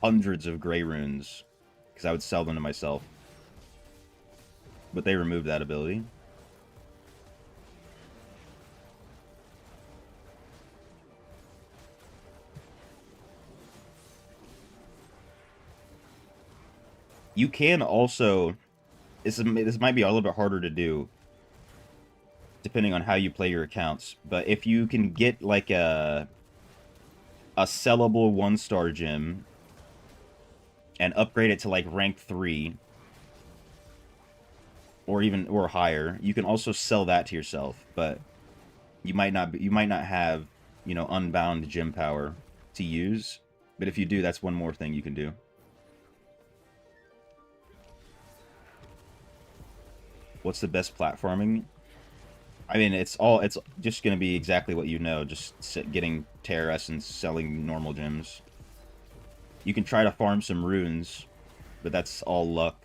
hundreds of gray runes, because I would sell them to myself. But they removed that ability. You can also... This might be a little bit harder to do, depending on how you play your accounts. But if you can get, like, a sellable 1-star gem and upgrade it to like rank 3 or higher, you can also sell that to yourself, but you might not have, you know, unbound gem power to use. But if you do, that's one more thing you can do. What's the best platforming? I mean, it's just going to be exactly what you know, just getting Terra Essence, selling normal gems. You can try to farm some runes, but that's all luck.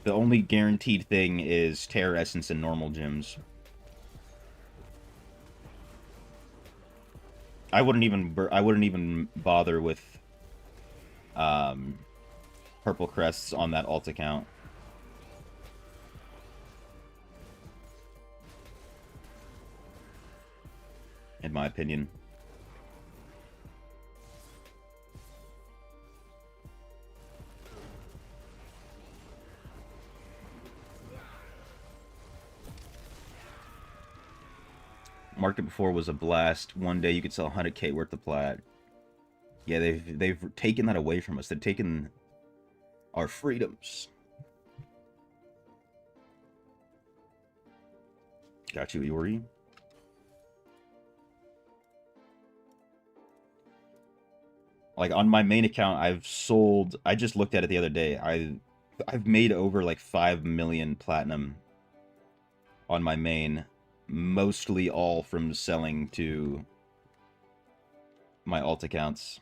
The only guaranteed thing is Terra Essence and normal gems. I wouldn't even bother with purple crests on that alt account. In my opinion. Market before was a blast. One day you could sell 100k worth of plat. Yeah, they've taken that away from us. They've taken our freedoms. Got you, Iori. Like, on my main account, I've sold... I just looked at it the other day. I've made over, like, 5 million platinum on my main. Mostly all from selling to my alt accounts.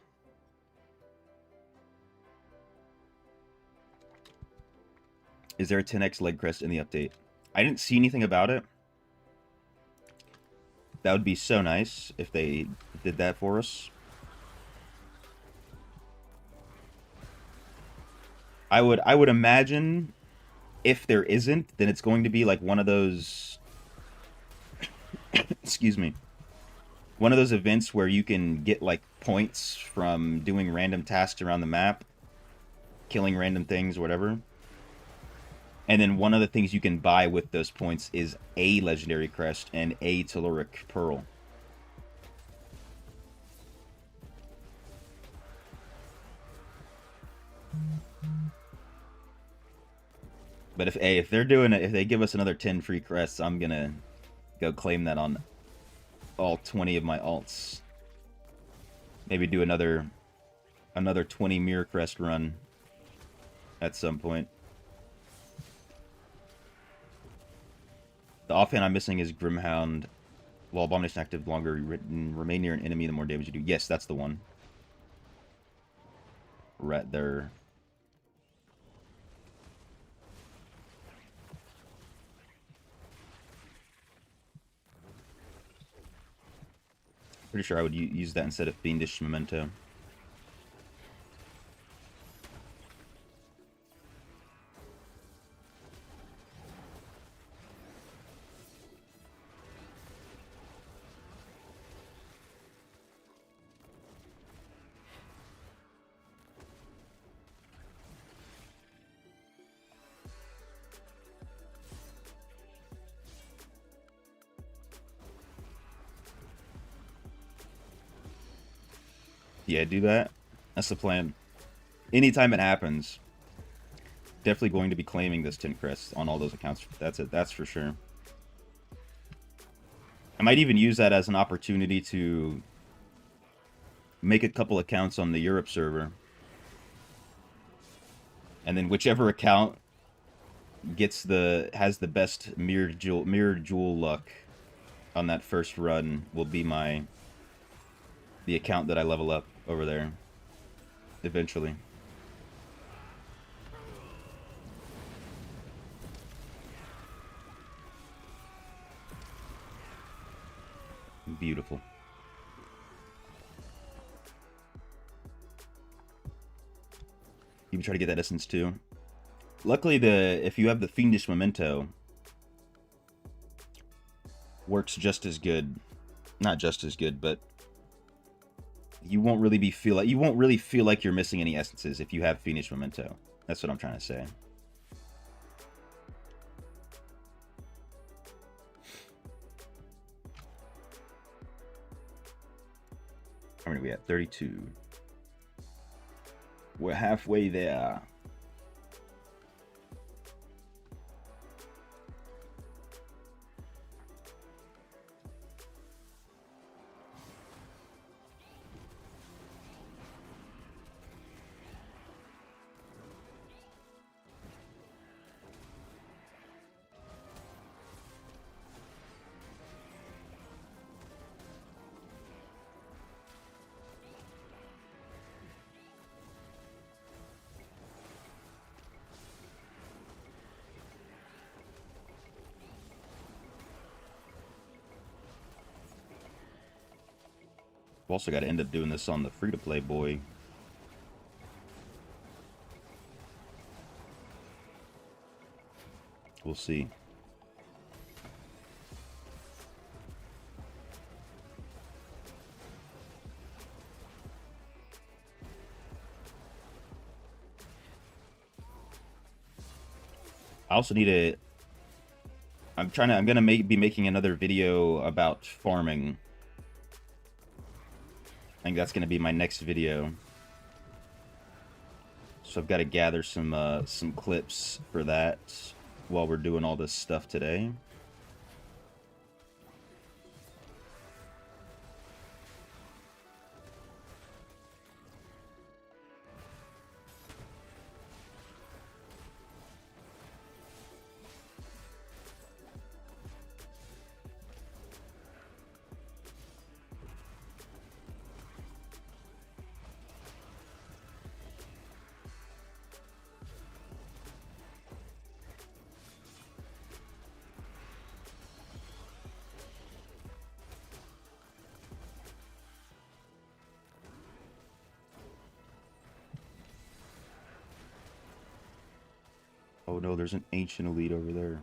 Is there a 10x leg crest in the update? I didn't see anything about it. That would be so nice if they did that for us. I would imagine if there isn't, then it's going to be like one of those excuse me. One of those events where you can get like points from doing random tasks around the map, killing random things, whatever. And then one of the things you can buy with those points is a legendary crest and a telluric pearl. But if they're doing it, if they give us another 10 free crests, I'm gonna go claim that on all 20 of my alts. Maybe do another 20 mirror crest run at some point. The offhand I'm missing is Grimhound. While Abomination active longer, remain near an enemy, the more damage you do. Yes, that's the one. Right there. Pretty sure I would use that instead of Fiendish Memento. Yeah, do that. That's the plan. Anytime it happens, definitely going to be claiming this 10 crests on all those accounts. That's it. That's for sure. I might even use that as an opportunity to make a couple accounts on the Europe server. And then whichever account has the best mirror jewel luck on that first run will be the account that I level up over there eventually. Beautiful. You can try to get that essence too. Luckily, if you have the Fiendish Memento, works just as good. Not just as good, but you won't really feel like you're missing any essences if you have Fiendish Memento. That's what I'm trying to say. How many are we at? 32. We're halfway there. We've also got to end up doing this on the free-to-play boy. We'll see. I also need a... I'm gonna be making another video about farming. I think that's going to be my next video. So I've got to gather some clips for that while we're doing all this stuff today. Oh no, there's an ancient elite over there.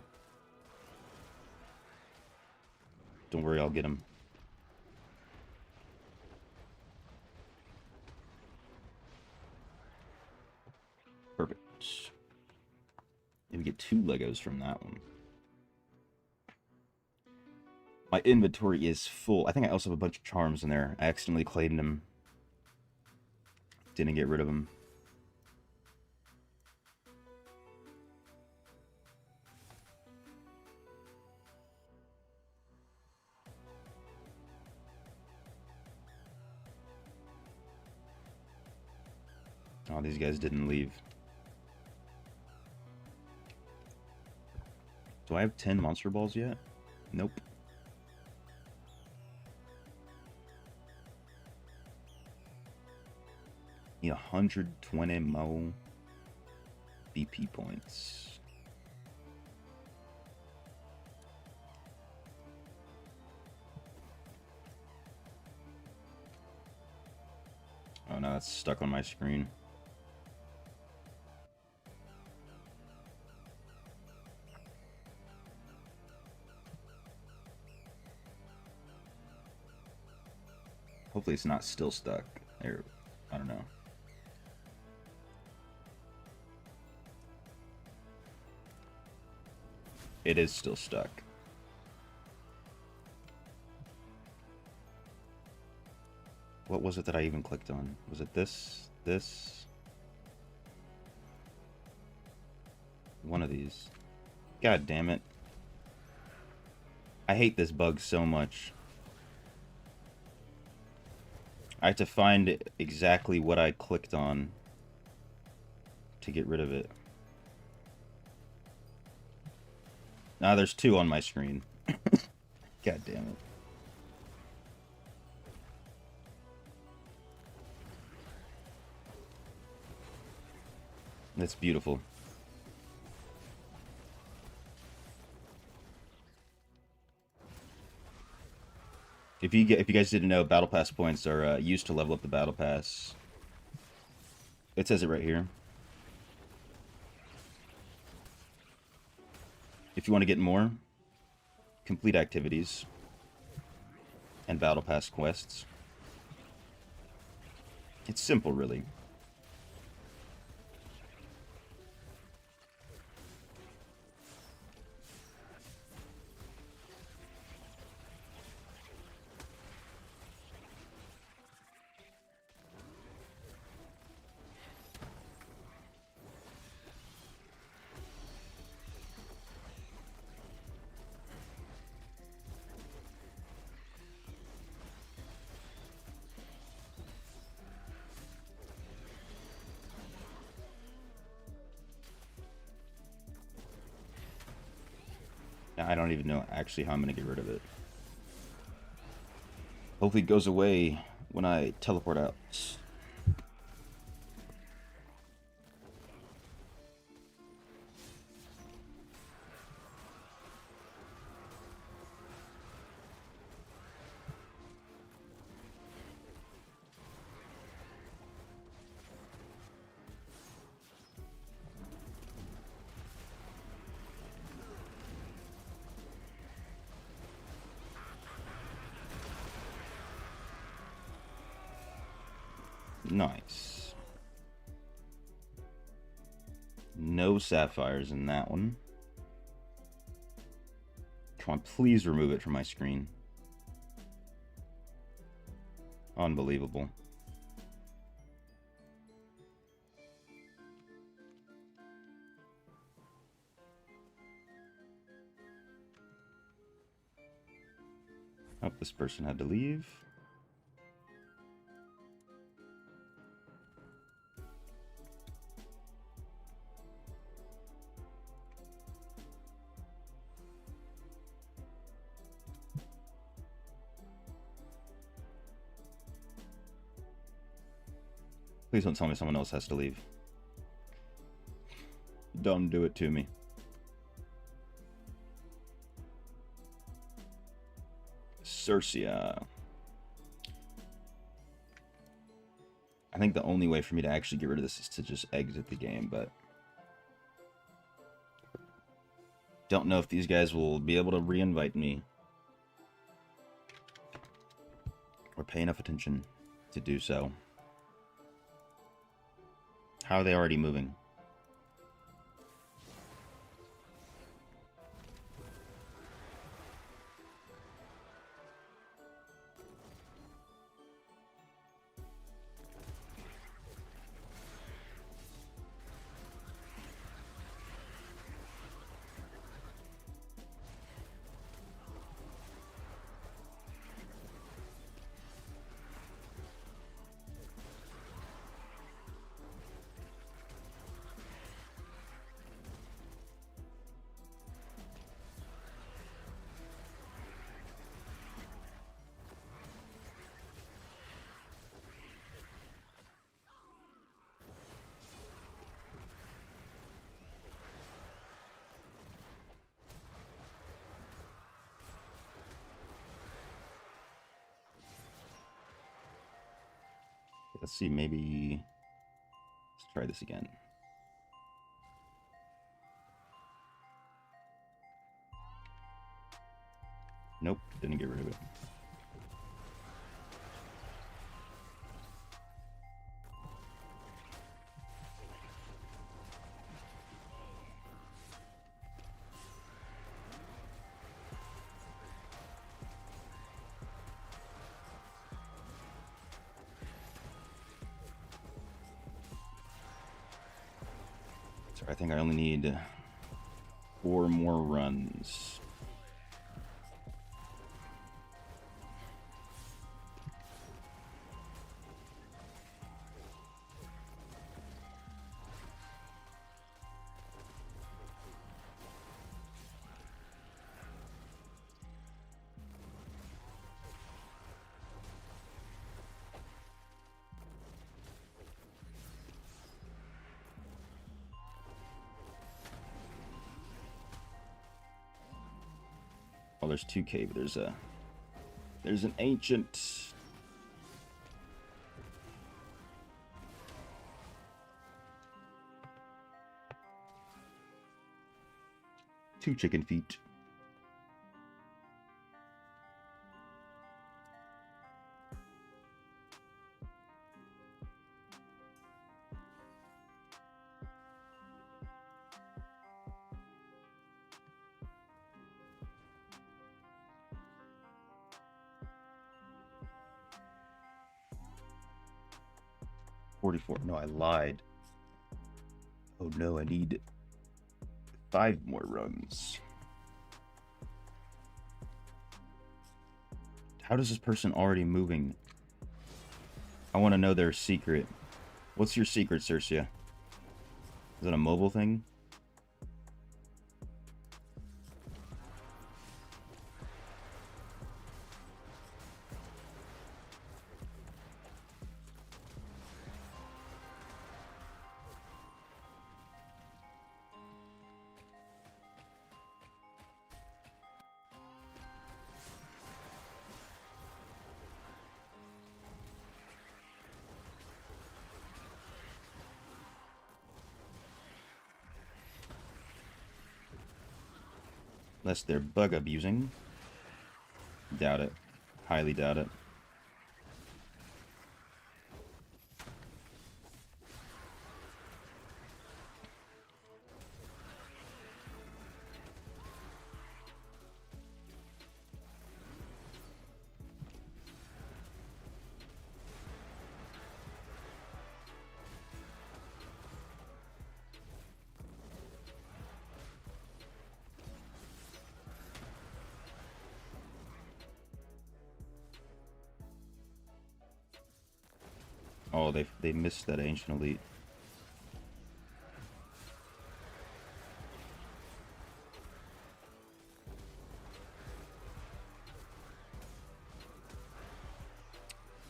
Don't worry, I'll get him. Perfect. And we get 2 Legos from that one. My inventory is full. I think I also have a bunch of charms in there. I accidentally claimed them. Didn't get rid of them. Oh, these guys didn't leave. Do I have 10 monster balls yet? Nope. Need 120 more BP points. Oh no, that's stuck on my screen. Hopefully it's not still stuck. Or, I don't know. It is still stuck. What was it that I even clicked on? Was it this? This? One of these. God damn it. I hate this bug so much. I have to find exactly what I clicked on to get rid of it. Now there's two on my screen. God damn it. That's beautiful. If you guys didn't know, battle pass points are used to level up the battle pass. It says it right here. If you want to get more, complete activities and battle pass quests. It's simple, really. I don't even know actually how I'm going to get rid of it. Hopefully it goes away when I teleport out. Nice. No sapphires in that one. Come on, please remove it from my screen. Unbelievable. Oh, this person had to leave. Please don't tell me someone else has to leave. Don't do it to me. Cercia. I think the only way for me to actually get rid of this is to just exit the game, but don't know if these guys will be able to re-invite me or pay enough attention to do so. How are they already moving? Let's see, maybe... Let's try this again. Nope, didn't get rid of it. So I think I only need 4 more runs. Oh, there's 2K, but there's an ancient. Two chicken feet. No, I lied. Oh no, I need 5 more runs. How does this person already moving? I want to know their secret. What's your secret, Circia? Is it a mobile thing? Unless they're bug abusing. Doubt it. Highly doubt it. Oh, they missed that ancient elite.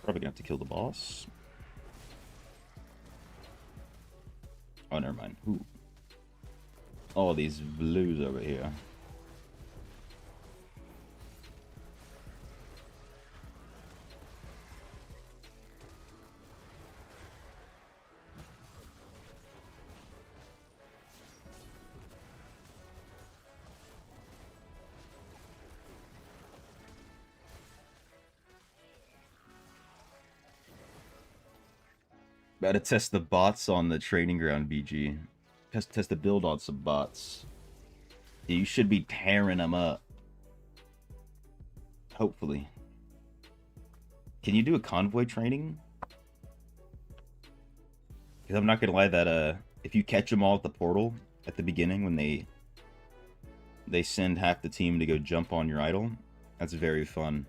Probably gonna have to kill the boss. Oh, never mind. Ooh. All these blues over here. Gotta test the bots on the training ground, BG. Test the build on some bots. You should be tearing them up. Hopefully. Can you do a convoy training? Because I'm not gonna lie, that if you catch them all at the portal at the beginning when they send half the team to go jump on your idol, that's very fun.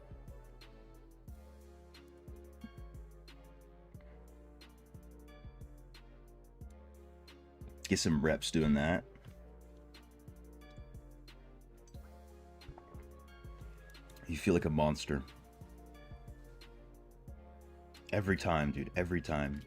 Get some reps doing that. You feel like a monster. Every time, dude. Every time.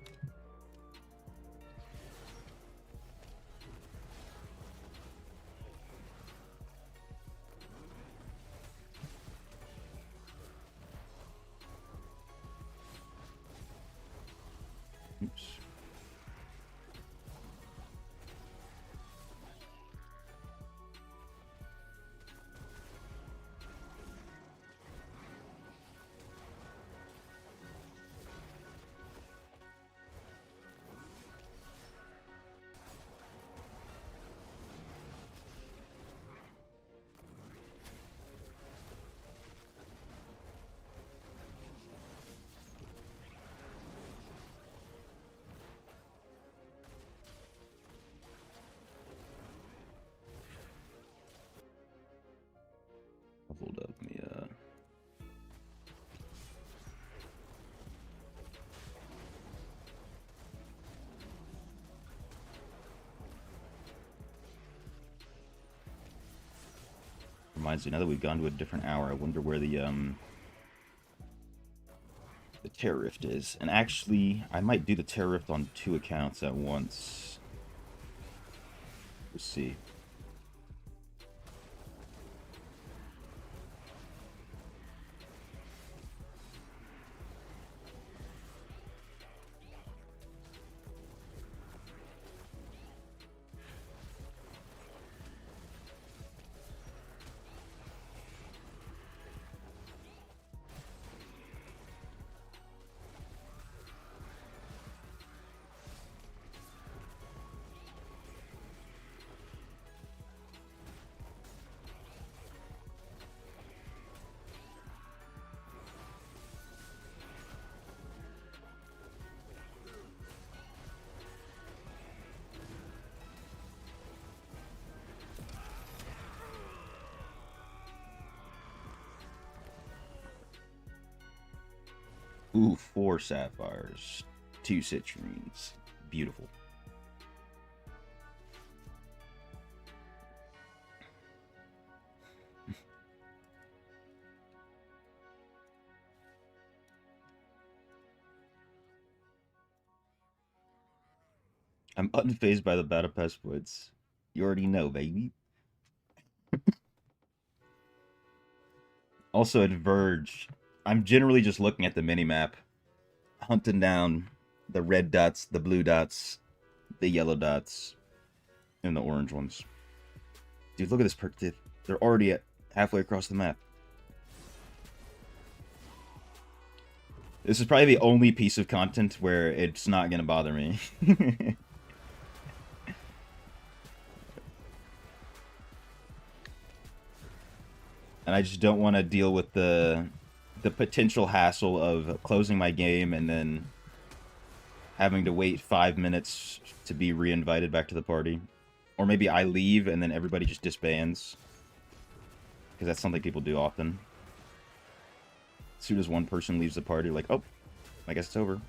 Hold up, let me reminds me, now that we've gone to a different hour, I wonder where the Terror Rift is. And actually, I might do the Terror Rift on 2 accounts at once. Let's see. Ooh, 4 sapphires, 2 citrines. Beautiful. I'm unfazed by the battle pass points. You already know, baby. Also, at Verge, I'm generally just looking at the minimap, hunting down the red dots, the blue dots, the yellow dots, and the orange ones. Dude, look at this perk. They're already at halfway across the map. This is probably the only piece of content where it's not going to bother me. And I just don't want to deal with the potential hassle of closing my game and then having to wait 5 minutes to be re-invited back to the party. Or maybe I leave and then everybody just disbands. Because that's something people do often. As soon as one person leaves the party, like, oh, I guess it's over.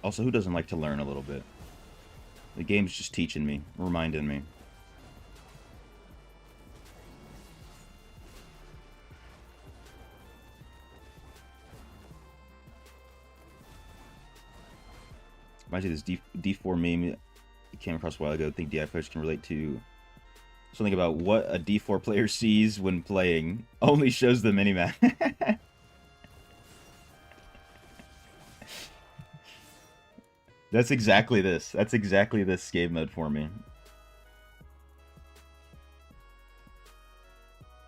Also, who doesn't like to learn a little bit? The game's just teaching me, reminding me. Reminds me of this D4 meme I came across a while ago. I think DI players can relate to. Something about what a D4 player sees when playing only shows the minimap. That's exactly this. That's exactly this game mode for me.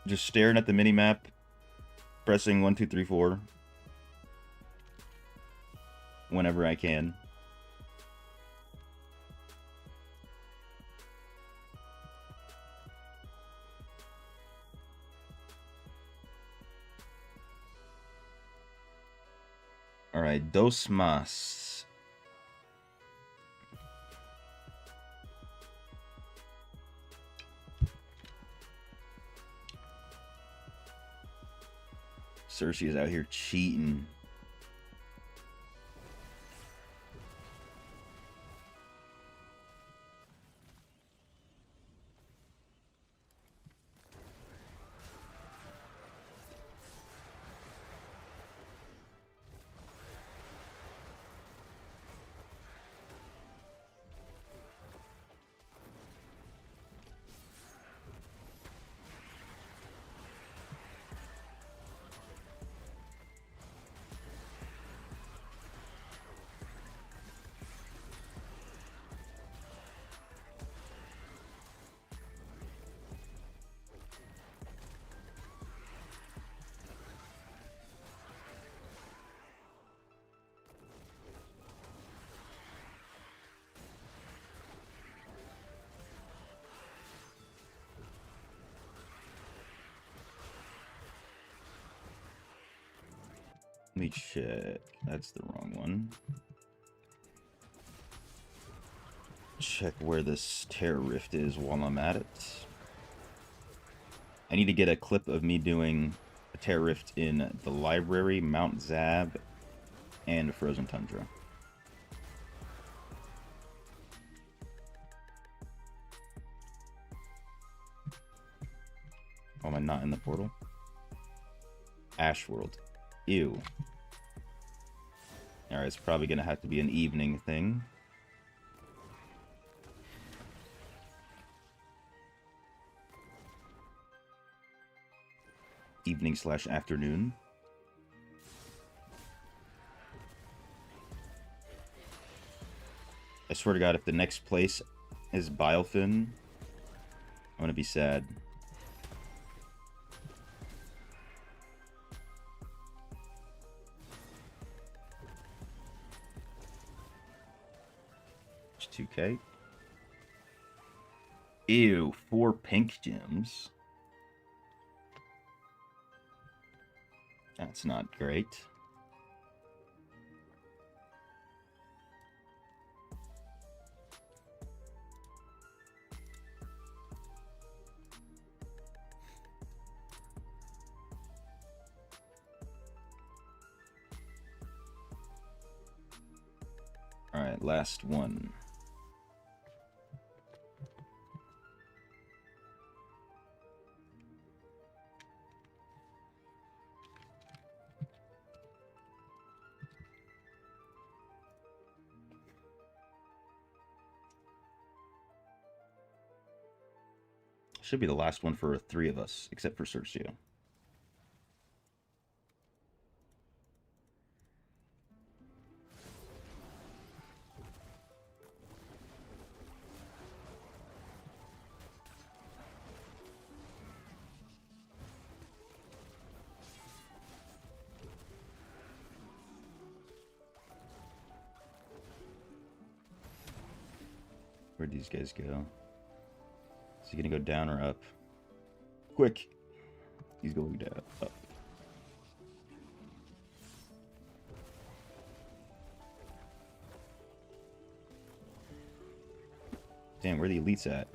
Just staring at the minimap, pressing 1, 2, 3, 4 whenever I can. Alright, dos más. Cersei is out here cheating. Let me check. That's the wrong one. Check where this Terror Rift is while I'm at it. I need to get a clip of me doing a Terror Rift in the library, Mount Zab, and Frozen Tundra. Oh, am I not in the portal? Ash World. Ew. Alright, it's probably gonna have to be an evening thing. Evening/afternoon. I swear to God, if the next place is Bilefin, I'm gonna be sad. It's 2K. Ew, 4 pink gems. That's not great. Alright, last one. Should be the last one for 3 of us, except for Sergio. Where'd these guys go? Is he gonna go down or up? Quick! He's going down. Up. Damn, where are the elites at?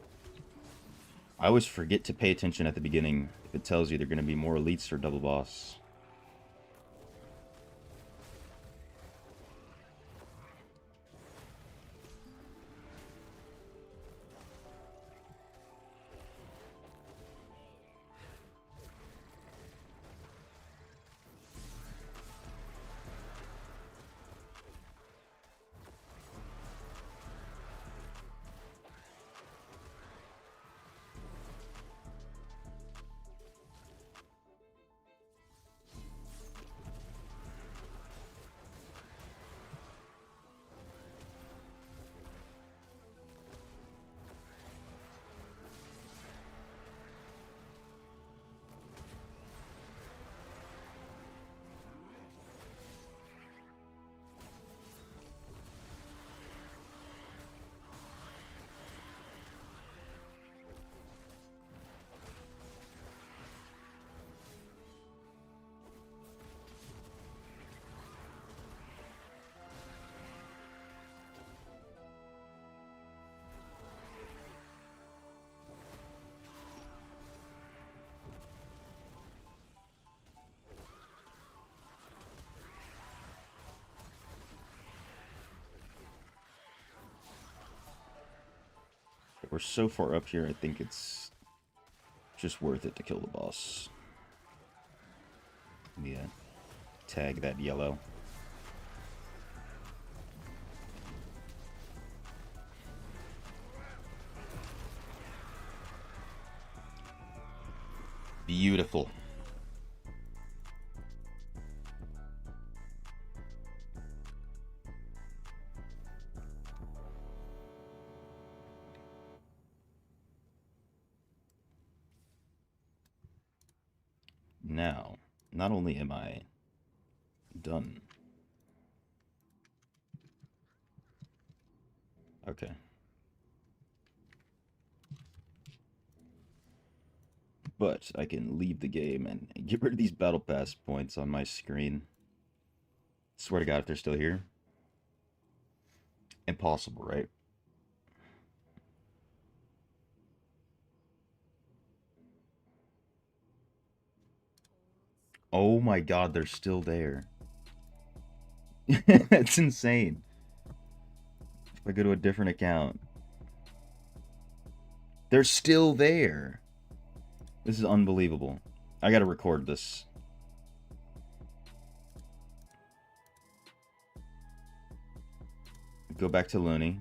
I always forget to pay attention at the beginning if it tells you they're gonna be more elites or double boss. We're so far up here, I think it's just worth it to kill the boss. Yeah. Tag that yellow. Beautiful. Now, not only am I done. Okay. But I can leave the game and get rid of these battle pass points on my screen. Swear to God, if they're still here. Impossible, right? Oh my God, they're still there. That's insane. If I go to a different account. They're still there. This is unbelievable. I gotta record this. Go back to Looney.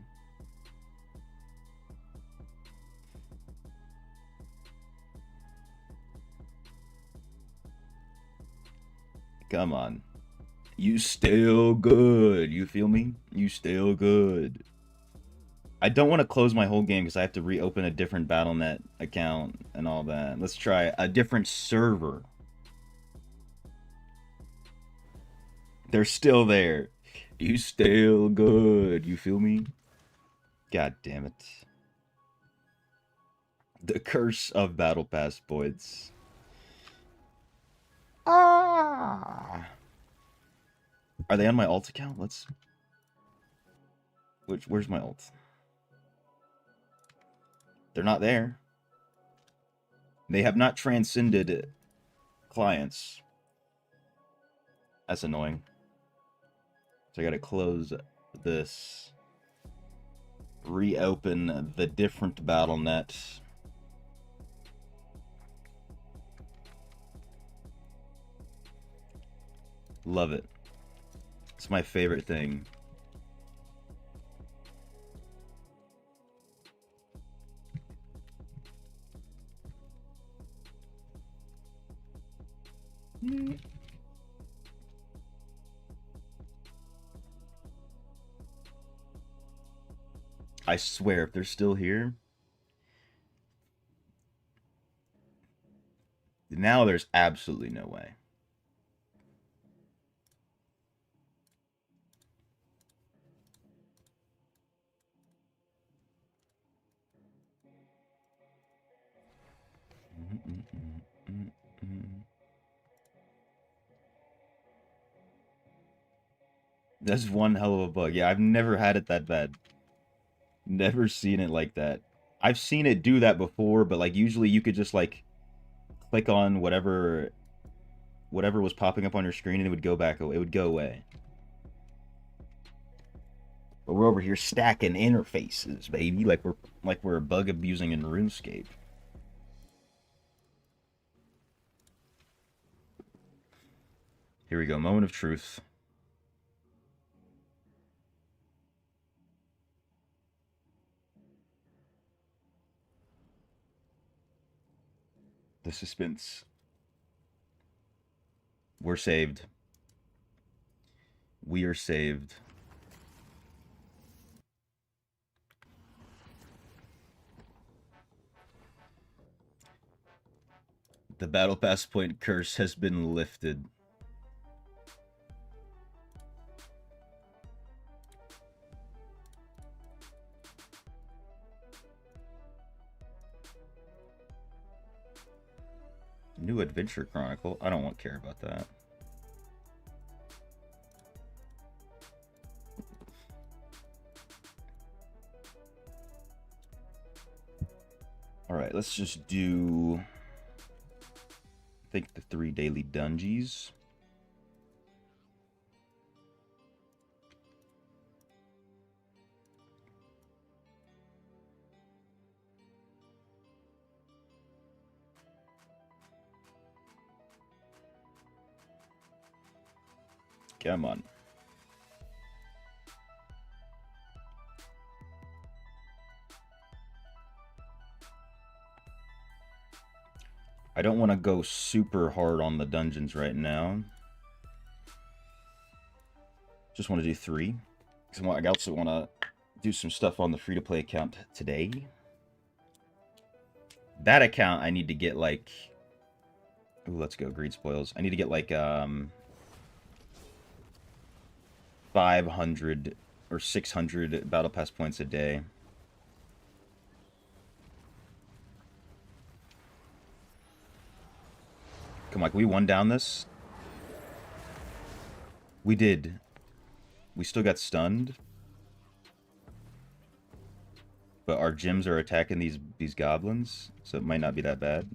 Come on. You still good. You feel me? You still good. I don't want to close my whole game because I have to reopen a different Battle.net account and all that. Let's try a different server. They're still there. You still good. You feel me? God damn it. The curse of Battle Pass points. Ah. Are they on my alt account? Let's... Where's my alt? They're not there. They have not transcended clients. That's annoying. So I gotta close this. Reopen the different Battle.net. Love it. It's my favorite thing. I swear, if they're still here, now there's absolutely no way. That's one hell of a bug. Yeah, I've never had it that bad. Never seen it like that. I've seen it do that before, but like usually you could just like click on whatever was popping up on your screen and it would go back. It would go away. But we're over here stacking interfaces, baby, like we're bug abusing in RuneScape. Here we go, moment of truth. The suspense. We're saved. We are saved. The Battle Pass point curse has been lifted. New Adventure Chronicle? I don't care about that. Alright, let's just do... I think the 3 daily dungeons. Come on. I don't want to go super hard on the dungeons right now. Just want to do 3. Because I also want to do some stuff on the free-to-play account today. That account, I need to get, like... Ooh, let's go, Greed Spoils. I need to get, like, 500 or 600 Battle Pass points a day. Come on, can we one down this? We did. We still got stunned. But our gyms are attacking these goblins, so it might not be that bad.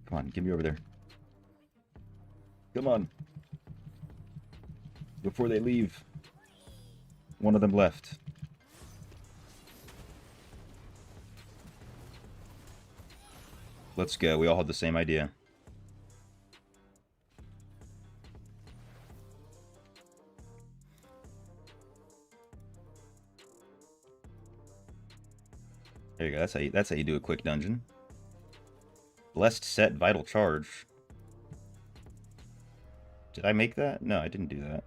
Come on, get me over there. Come on. Before they leave. One of them left. Let's go. We all had the same idea. There you go. That's how you do a quick dungeon. Blessed set vital charge. Did I make that? No, I didn't do that.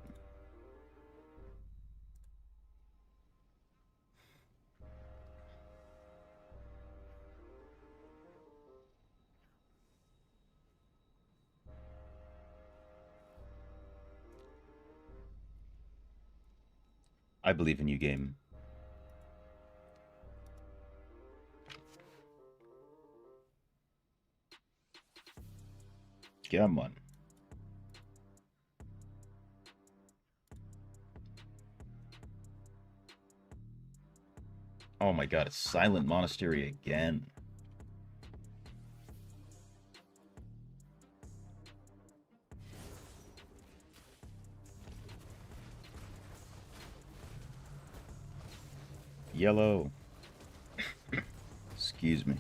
I believe in you, game. Come on. Oh my god, it's Silent Monastery again. Yellow. Excuse me.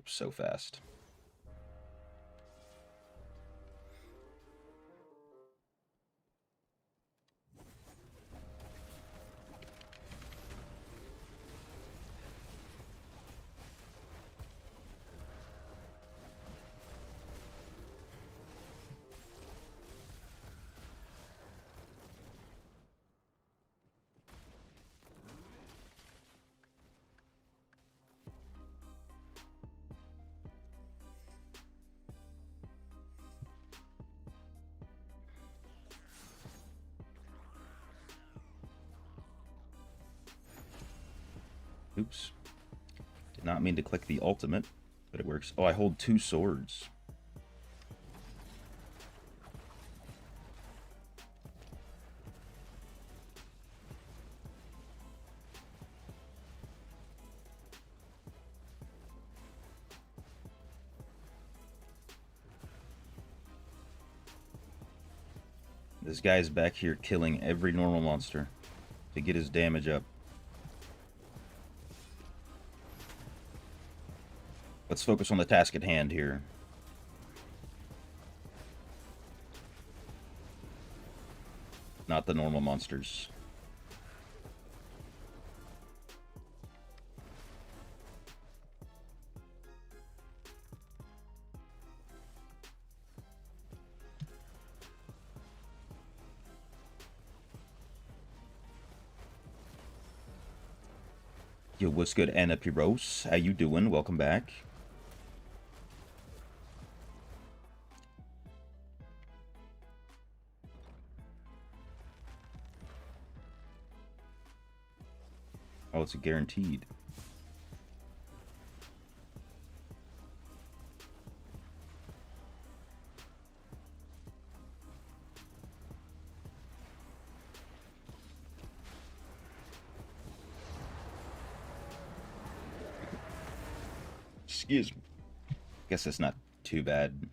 So fast. Oops. Did not mean to click the ultimate, but it works. Oh, I hold 2 swords. This guy's back here killing every normal monster to get his damage up. Let's focus on the task at hand here. Not the normal monsters. Yo, what's good, Anna Piros? How you doing? Welcome back. Oh, it's a guaranteed. Excuse me. Guess that's not too bad.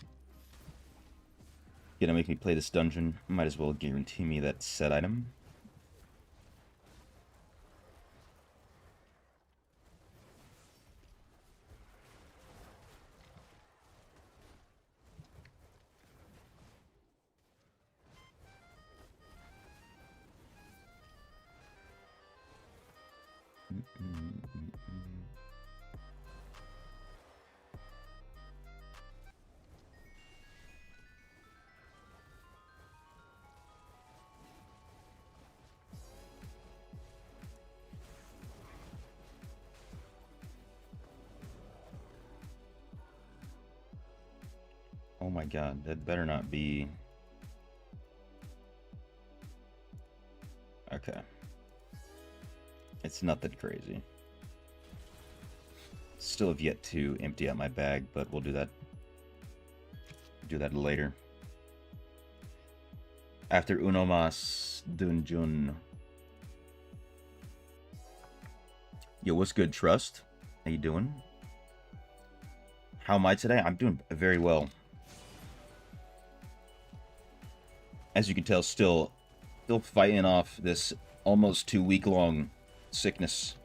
Gonna make me play this dungeon. Might as well guarantee me that set item. my god, that better not be... Okay. It's nothing crazy. Still have yet to empty out my bag, but we'll do that. Do that later. After uno mas dunjun. Yo, what's good, Trust? How you doing? How am I today? I'm doing very well. As you can tell, still fighting off this almost 2-week-long sickness.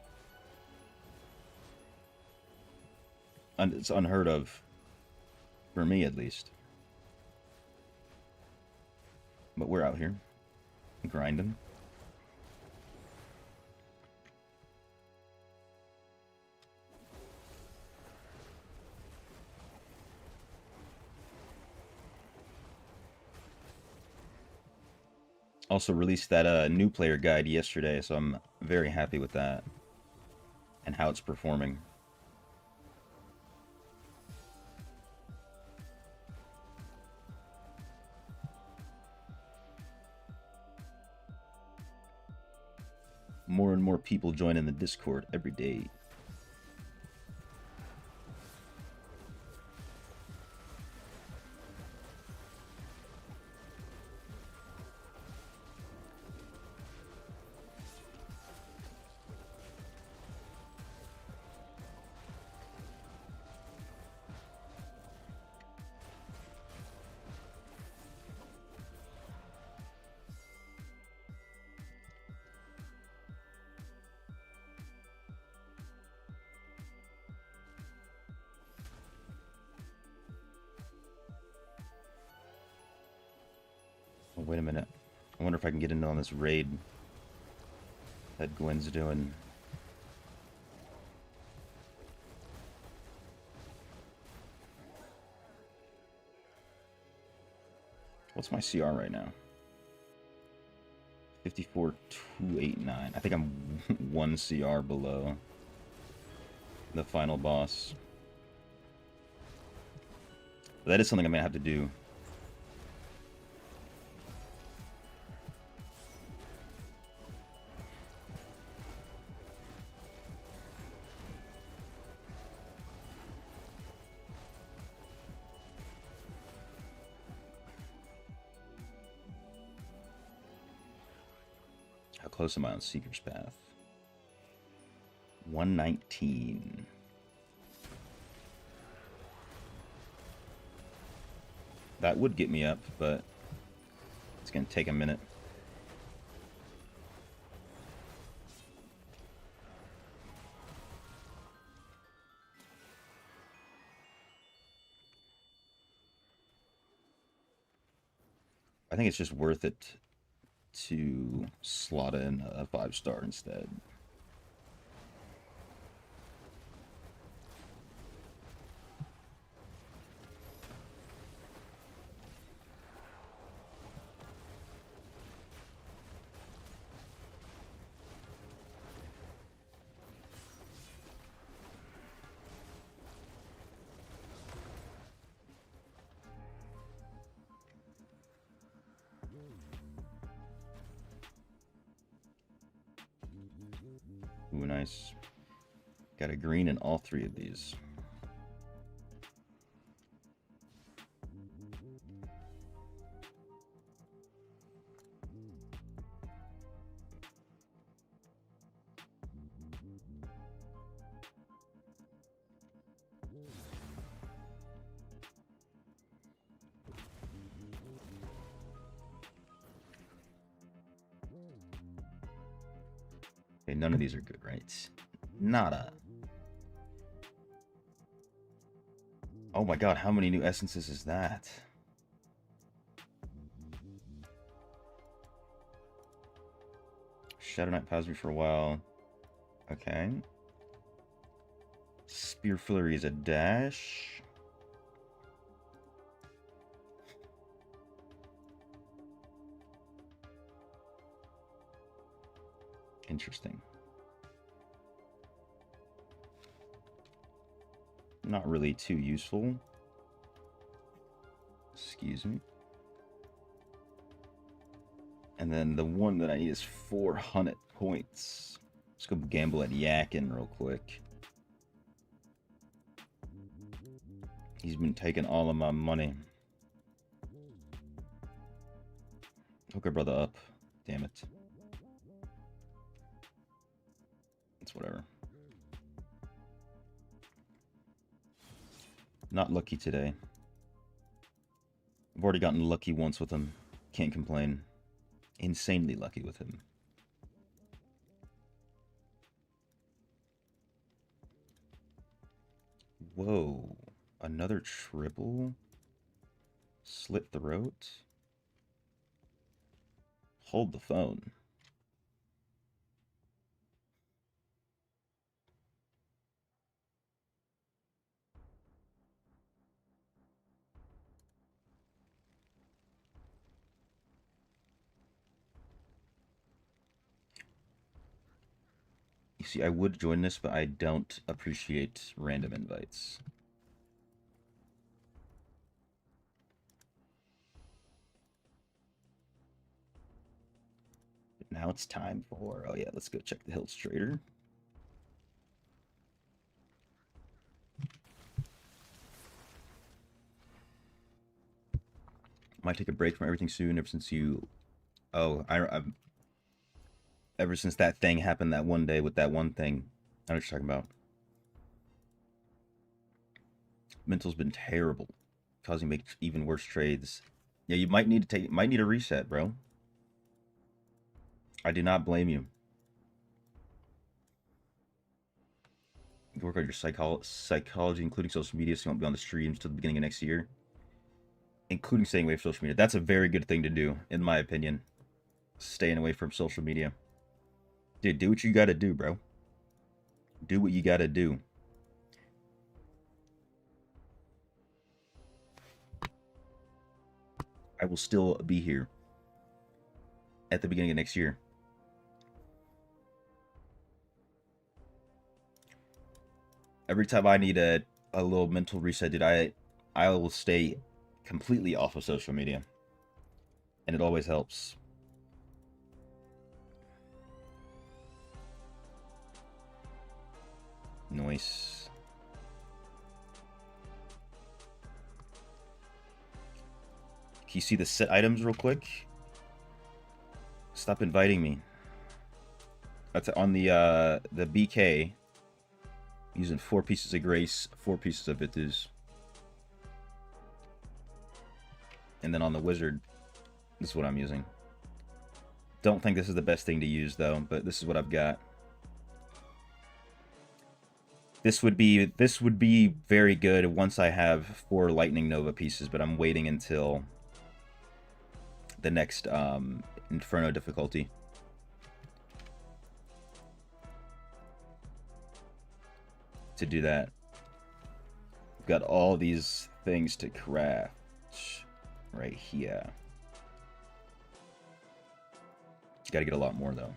And it's unheard of. For me, at least. But we're out here. Grinding. Also released that new player guide yesterday, so I'm very happy with that. And how it's performing. More and more people join in the Discord every day. Oh, wait a minute. I wonder if I can get in on this raid that Gwen's doing. What's my CR right now? 54,289. I think I'm 1 CR below the final boss. But that is something I'm gonna have to do. How close am I on Seeker's Path? 119. That would get me up, but it's gonna take a minute. I think it's just worth it to slot in a 5-star instead. Ooh, nice. Got a green in all 3 of these. Okay, none of these are good, right? Nada. Oh my god, how many new essences is that? Shadow Knight paused me for a while. Okay. Spear Fillery is a dash. Interesting. Not really too useful. Excuse me. And then the one that I need is 400 points. Let's go gamble at Yakin real quick. He's been taking all of my money. Hook our brother up. Damn it. It's whatever. Not lucky today. I've already gotten lucky once with him. Can't complain. Insanely lucky with him. Whoa. Another triple? Slit throat? Hold the phone. You see, I would join this, but I don't appreciate random invites. Now it's time for, oh yeah, let's go check the Hills Trader. Might take a break from everything soon ever since you, ever since that thing happened that one day with that one thing. I know what you're talking about. Mental's been terrible, causing me to make even worse trades. Yeah, you might need a reset, bro. I do not blame you. You work on your psychology, including social media, so you won't be on the streams till the beginning of next year. Including staying away from social media. That's a very good thing to do, in my opinion. Staying away from social media. Dude, do what you gotta do, bro. Do what you gotta do. I will still be here at the beginning of next year. Every time I need a little mental reset, dude, I will stay completely off of social media. And it always helps. Nice. Can you see the set items real quick? Stop inviting me. That's on the BK. Using 4 pieces of Grace, 4 pieces of Vitus. And then on the Wizard, this is what I'm using. Don't think this is the best thing to use though, but this is what I've got. This would be very good once I have 4 Lightning Nova pieces, but I'm waiting until the next Inferno difficulty. To do that. We've got all these things to craft right here. Got to get a lot more though.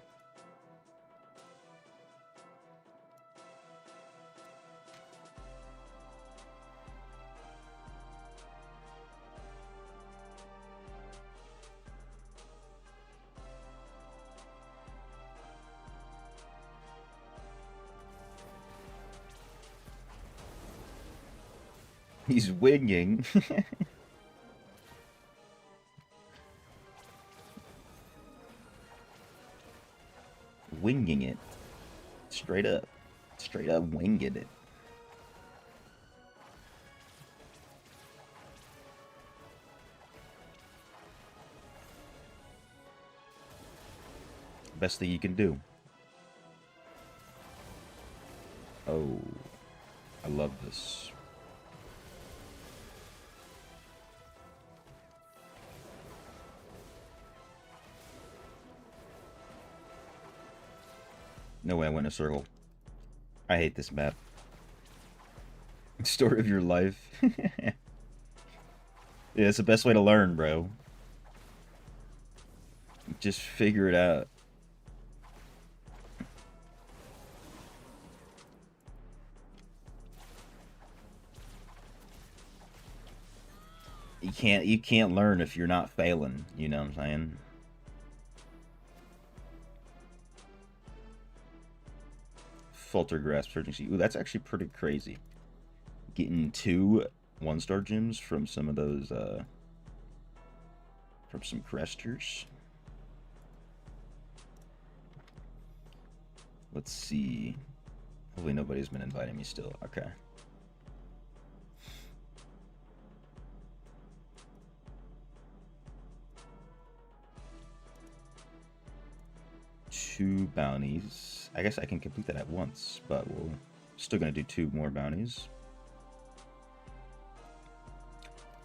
He's winging. Winging it. Straight up. Straight up winging it. Best thing you can do. Oh, I love this. No way I went in a circle. I hate this map. Story of your life. Yeah, it's the best way to learn, bro. Just figure it out. You can't learn if you're not failing, you know what I'm saying? Falter Grasp Urgency. Ooh, that's actually pretty crazy. Getting 2 1-star gems from some of those from some cresters. Let's see. Hopefully nobody's been inviting me still. Okay. Two bounties. I guess I can complete that at once, but we're still gonna do 2 more bounties.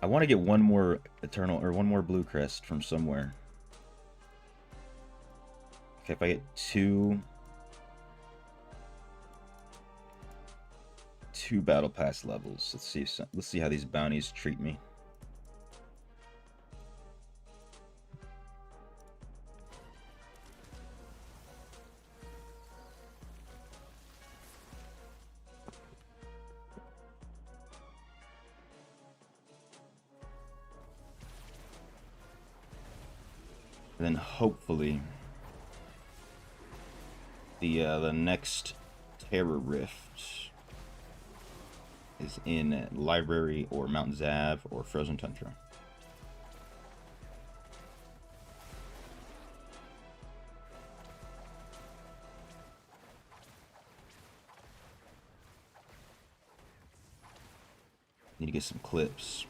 I want to get 1 more eternal or 1 more blue crest from somewhere. Okay, if I get 2 battle pass levels, let's see how these bounties treat me. Then hopefully the next Terror Rift is in Library or Mount Zav or Frozen Tundra. Need to get some clips.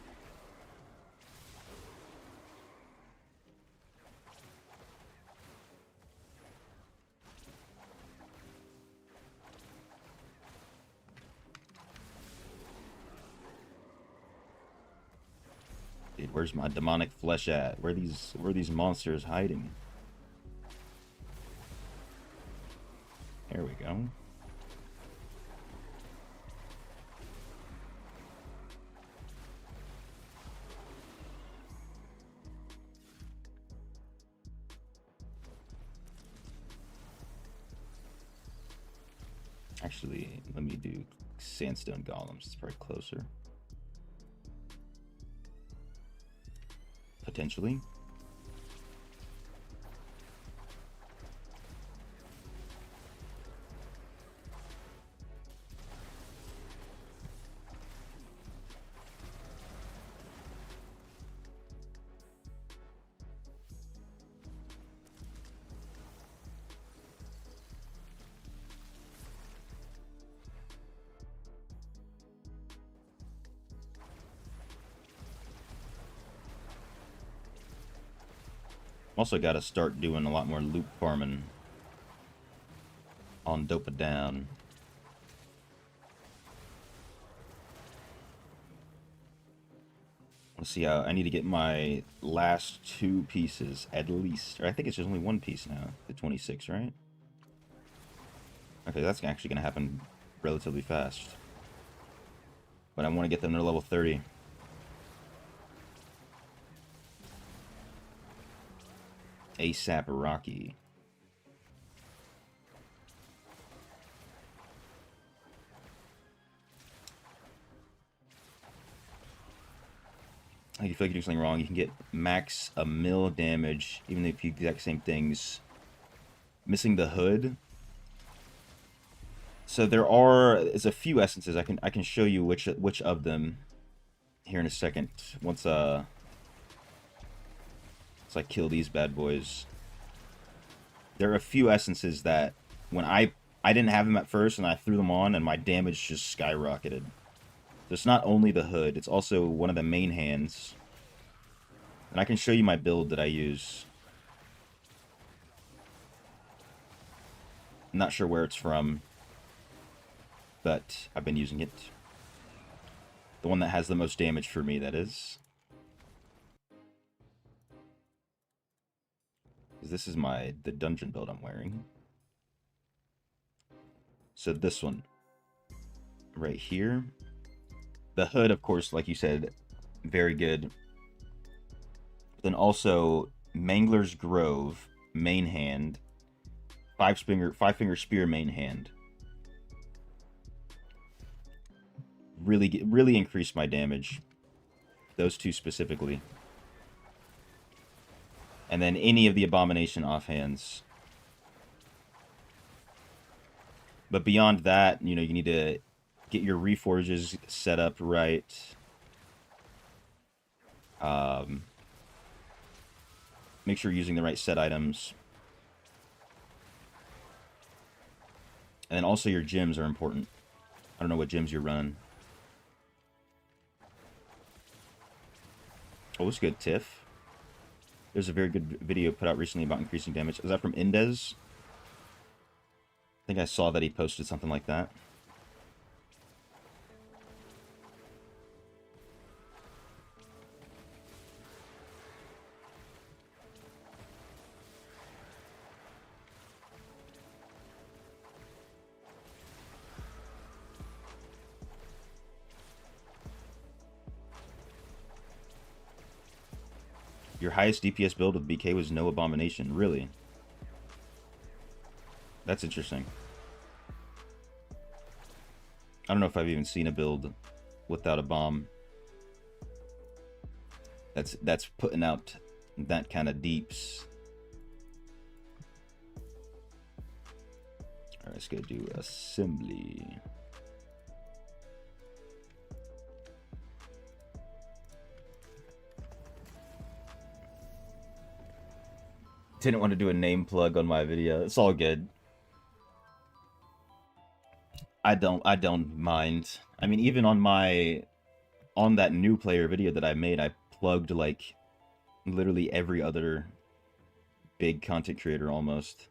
Dude, where's my demonic flesh at? Where are these monsters hiding? There we go. Actually, let me do sandstone golems. It's probably closer. Potentially. Also got to start doing a lot more loot farming on Dopa Down. Let's see how I need to get my last 2 pieces at least. Or I think it's just only 1 piece now. The 26, right? Okay, that's actually going to happen relatively fast. But I want to get them to level 30. ASAP Rocky. If you feel like you're doing something wrong, you can get max a mil damage, even if you do the exact same things. Missing the hood. So there's a few essences. I can show you which of them here in a second. Once I kill these bad boys. There are a few essences that when I didn't have them at first and I threw them on and my damage just skyrocketed. So it's not only the hood, it's also one of the main hands. And I can show you my build that I use. I'm not sure where it's from, but I've been using it. The one that has the most damage for me, that is. This is the dungeon build I'm wearing. So this one right here. The hood, of course, like you said, very good. Then also Mangler's Grove, main hand. Five finger spear, main hand. Really increased my damage. Those two specifically. And then any of the Abomination offhands. But beyond that, you know, you need to get your reforges set up right. Make sure you're using the right set items. And then also your gems are important. I don't know what gems you're running. Oh, it's good, Tiff. There's a very good video put out recently about increasing damage. Is that from Indez? I think I saw that he posted something like that. Your highest DPS build with BK was no Abomination. Really? That's interesting. I don't know if I've even seen a build without a bomb. That's putting out that kind of deeps. Alright, let's go do assembly. Didn't want to do a name plug on my video. It's all good. I don't mind. I mean, even on that new player video that I made, I plugged like literally every other big content creator almost.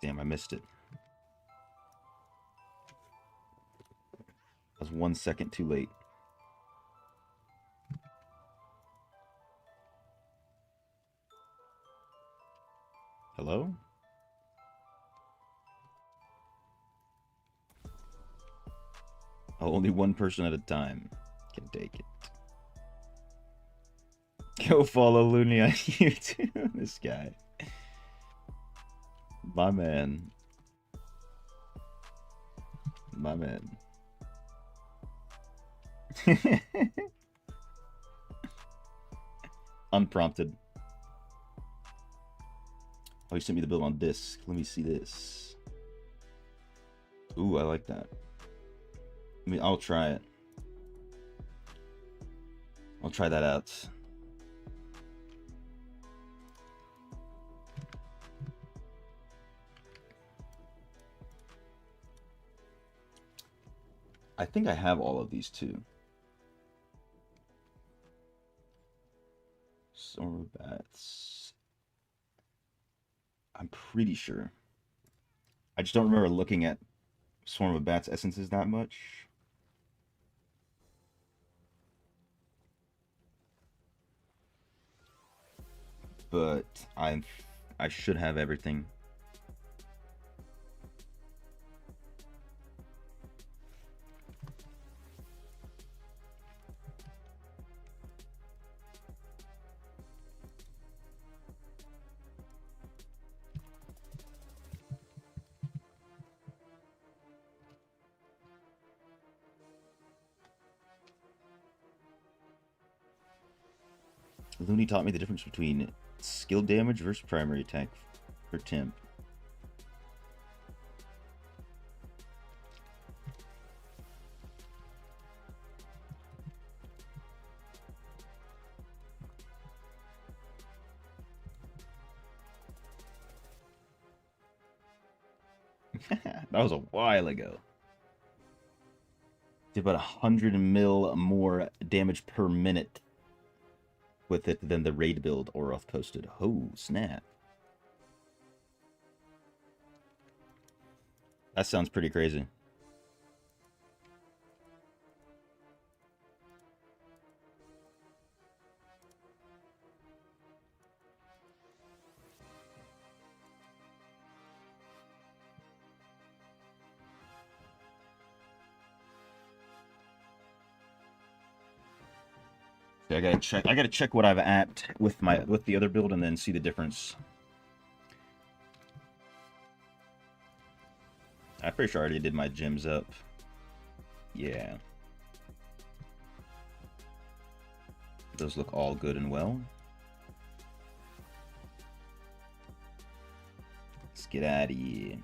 Damn, I missed it. I was 1 second too late. Hello? Oh, only one person at a time can take it. Go follow Looney on YouTube. This guy. My man. My man. Unprompted. Oh, you sent me the build on disc. Let me see this. Ooh, I like that. I mean, I'll try it. I'll try that out. I think I have all of these too. Summer Bats. I'm pretty sure. I just don't remember looking at Swarm of Bats essences that much. But I should have everything. Looney taught me the difference between skill damage versus primary attack for temp. That was a while ago. Did about 100 mil more damage per minute with it than the raid build Oroth posted. Oh, snap. That sounds pretty crazy. I gotta check what I've at with the other build and then see the difference. I'm pretty sure I already did my gems up. Yeah. Those look all good and well. Let's get out of here.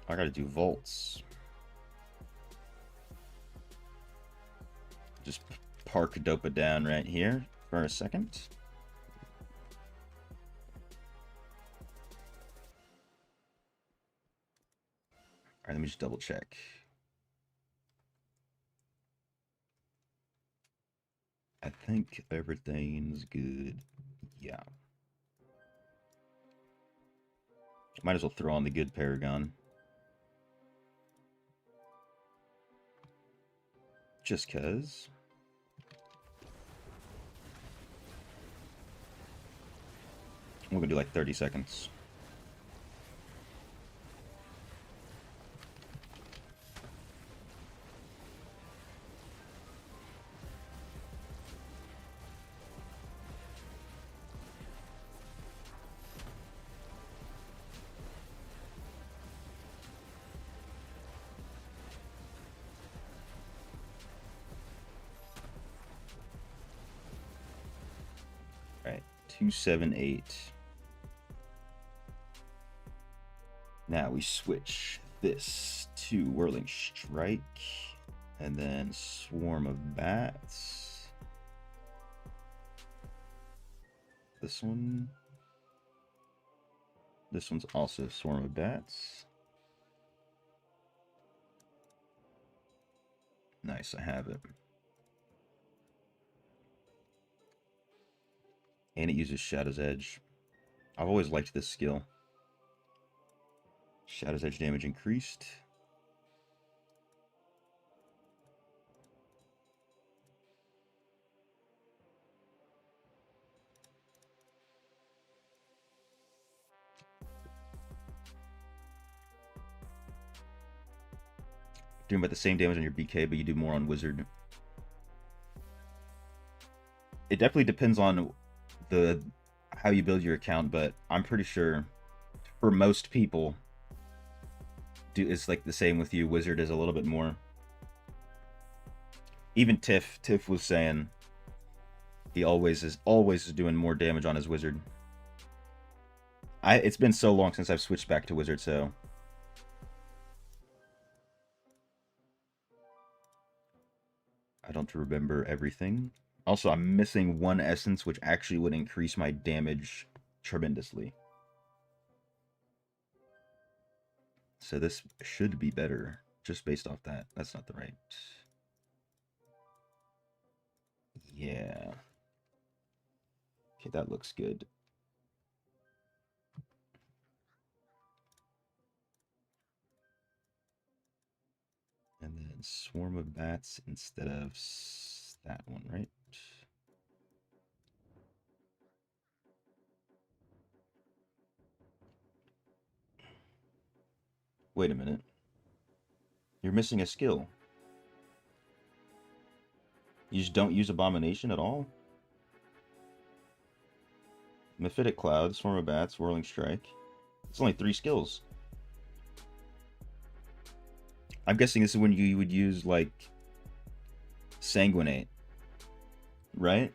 I gotta do volts. Just park Dopa down right here for a second. Alright, let me just double check. I think everything's good. Yeah. Might as well throw on the good Paragon. Just cuz. We're gonna do like 30 seconds. Alright, 278. Now we switch this to Whirling Strike, and then Swarm of Bats. This one. This one's also Swarm of Bats. Nice, I have it. And it uses Shadow's Edge. I've always liked this skill. Shadow's Edge damage increased. Doing about the same damage on your BK, but you do more on Wizard. It definitely depends on how you build your account, but I'm pretty sure for most people, it's like the same with you. Wizard is a little bit more. Even Tiff was saying he always is doing more damage on his Wizard. It's been so long since I've switched back to Wizard, so I don't remember everything. Also, I'm missing one essence, which actually would increase my damage tremendously. So this should be better, just based off that. That's not the right. Yeah. Okay, that looks good. And then Swarm of Bats instead of that one, right? Wait a minute. You're missing a skill. You just don't use Abomination at all? Mephitic Cloud, Swarm of Bats, Whirling Strike. It's only 3 skills. I'm guessing this is when you would use, like, Sanguinate. Right?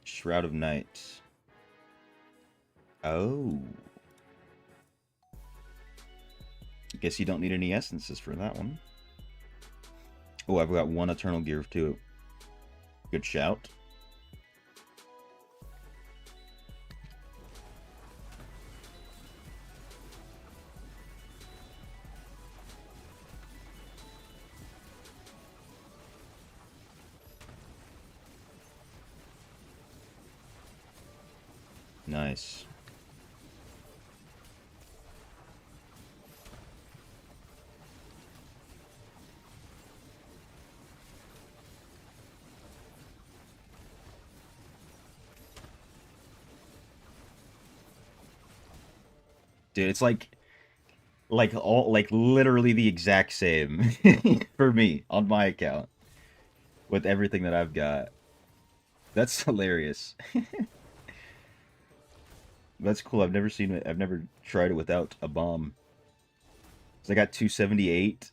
Shroud of Night. Oh. Guess you don't need any essences for that one. Oh, I've got 1 Eternal Gear too. Good shout. Nice. Dude, it's like literally the exact same for me on my account with everything that I've got. That's hilarious. That's cool. I've never seen it. I've never tried it without a bomb. So I got 278.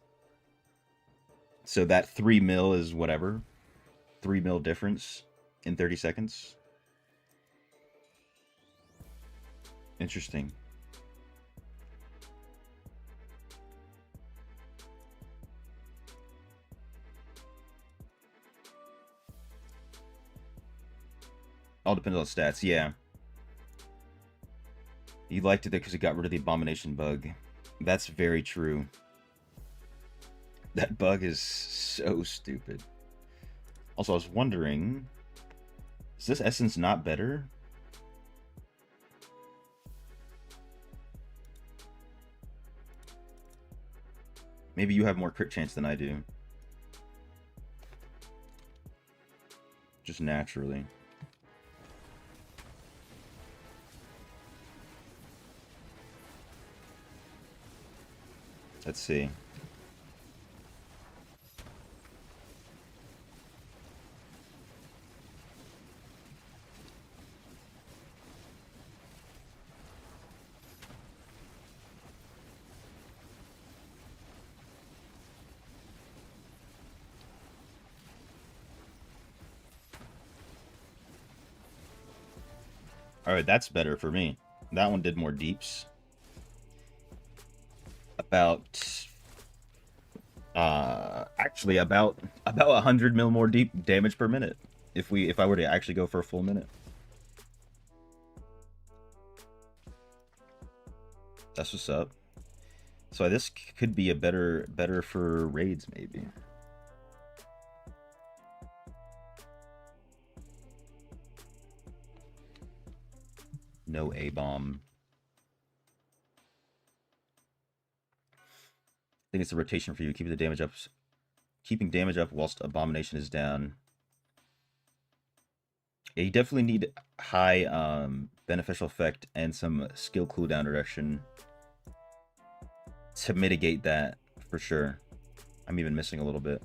So that 3 mil is whatever. 3 mil difference in 30 seconds. Interesting. All depends on stats, yeah. You liked it because it got rid of the abomination bug. That's very true. That bug is so stupid. Also, I was wondering, is this essence not better? Maybe you have more crit chance than I do. Just naturally. Let's see. Alright, that's better for me. That one did more deeps. Actually about 100 mil more deep damage per minute if I were to actually go for a full minute. That's what's up. So this could be a better for raids maybe. No A-bomb. I think it's a rotation for you. Keeping the damage up. Keeping damage up whilst abomination is down. Yeah, you definitely need high beneficial effect and some skill cooldown reduction to mitigate that for sure. I'm even missing a little bit.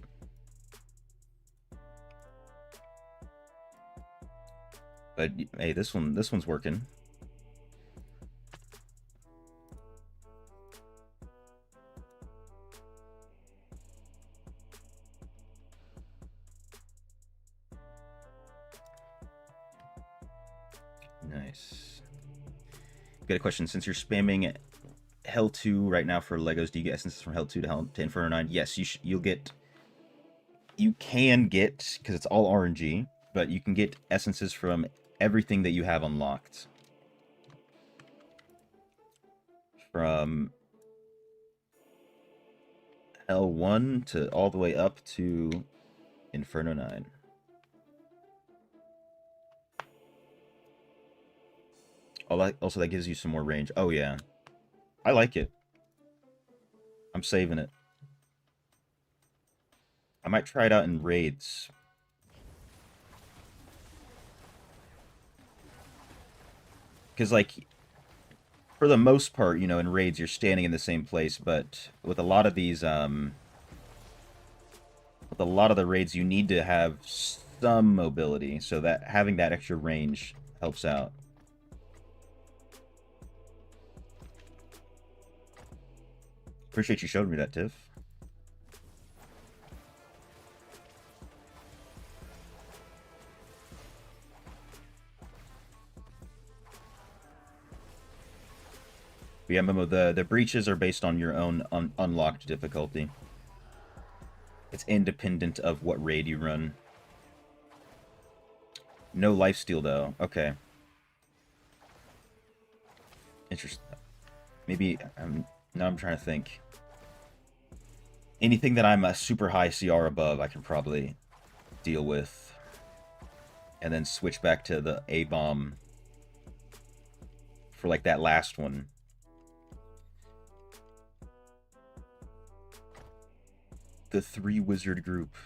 But hey, this one's working. Nice. Got a question. Since you're spamming Hell 2 right now for Legos, do you get essences from Hell 2 to Inferno 9? Yes, you'll get... You can get, because it's all RNG, but you can get essences from everything that you have unlocked. From Hell 1 to all the way up to Inferno 9. Also, that gives you some more range. Oh, yeah. I like it. I'm saving it. I might try it out in raids. Because, like, for the most part, you know, in raids, you're standing in the same place. But with a lot of these, with a lot of the raids, you need to have some mobility. So that having that extra range helps out. Appreciate you showing me that, Tiff. But yeah, Momo, the breaches are based on your own unlocked difficulty. It's independent of what raid you run. No lifesteal, though. Okay. Interesting. Maybe... now I'm trying to think. Anything that I'm a super high CR above, I can probably deal with. And then switch back to the A-bomb for, like, that last one. The 3 wizard group.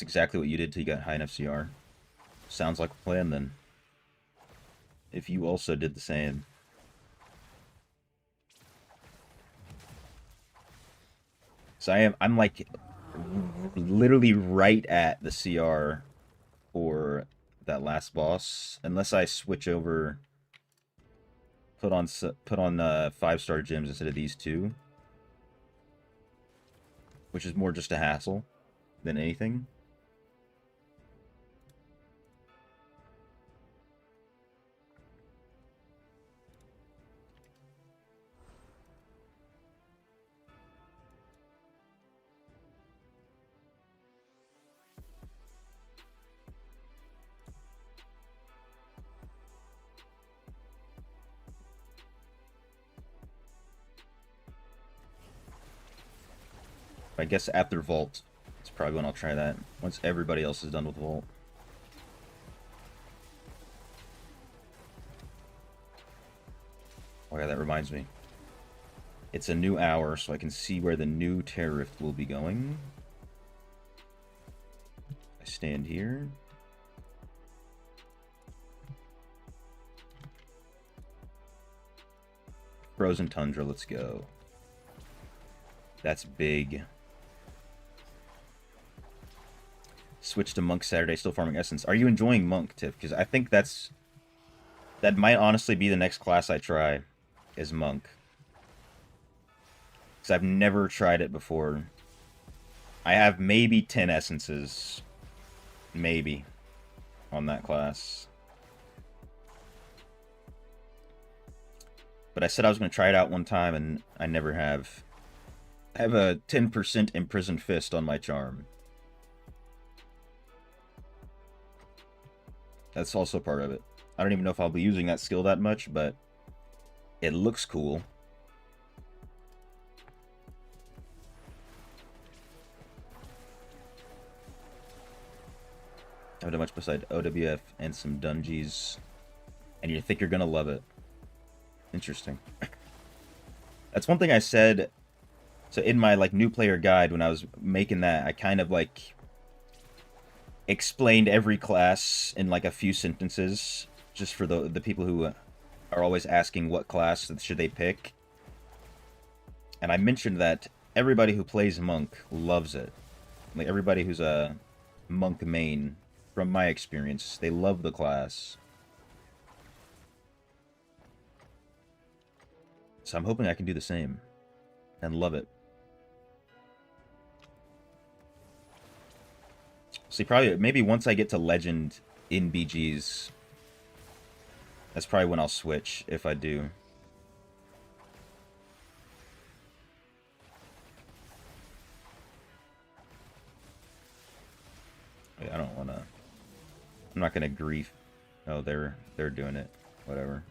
That's exactly what you did till you got high enough CR. Sounds like a plan then. If you also did the same. So I'm like literally right at the CR for that last boss, unless I switch over, put on 5-star gyms instead of these two, which is more just a hassle than anything. I guess after Vault, it's probably when I'll try that. Once everybody else is done with Vault. Oh yeah, that reminds me. It's a new hour, so I can see where the new Terror Rift will be going. I stand here. Frozen Tundra, let's go. That's big. Switch to Monk Saturday, still farming Essence. Are you enjoying Monk, Tiff? Because I think that might honestly be the next class I try, is Monk. Because I've never tried it before. I have maybe 10 Essences. Maybe. On that class. But I said I was going to try it out one time, and I never have. I have a 10% Imprisoned Fist on my charm. That's also part of it. I don't even know if I'll be using that skill that much, but it looks cool. I haven't done much beside OWF and some dungeons, and you think you're gonna love it. Interesting. That's one thing I said. So in my new player guide, when I was making that, I kind of explained every class in a few sentences, just for the people who are always asking what class should they pick. And I mentioned that everybody who plays Monk loves it. Everybody who's a Monk main, from my experience, they love the class. So I'm hoping I can do the same and love it. See, maybe once I get to Legend in BGs, that's probably when I'll switch, if I do. I don't want to... I'm not going to grief. Oh, they're doing it. Whatever.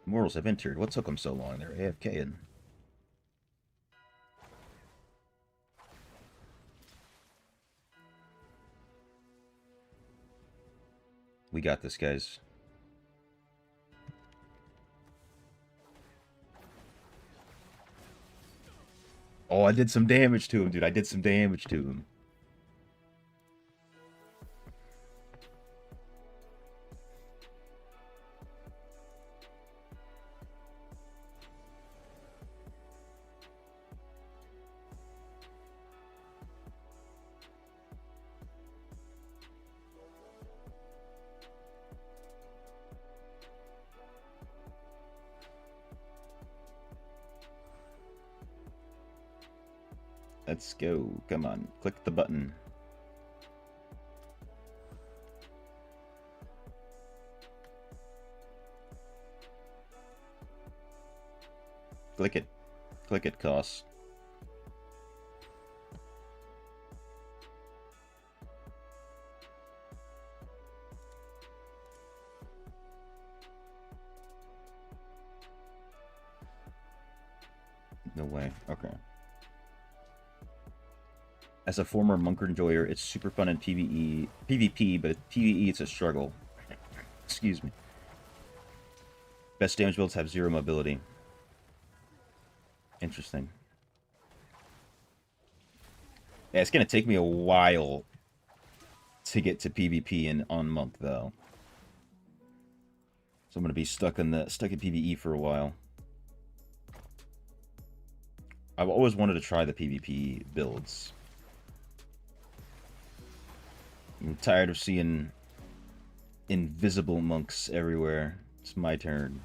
Mortals have entered. What took them so long? They're AFKing. We got this, guys. Oh, I did some damage to him, dude. I did some damage to him. Let's go. Come on. Click the button. Click it. Click it, Cost. No way. Okay. As a former Monk enjoyer, it's super fun in PvP, but PvE it's a struggle. Excuse me. Best damage builds have 0 mobility. Interesting. Yeah, it's gonna take me a while to get to PvP on monk though. So I'm gonna be stuck in PvE for a while. I've always wanted to try the PvP builds. I'm tired of seeing invisible monks everywhere. It's my turn.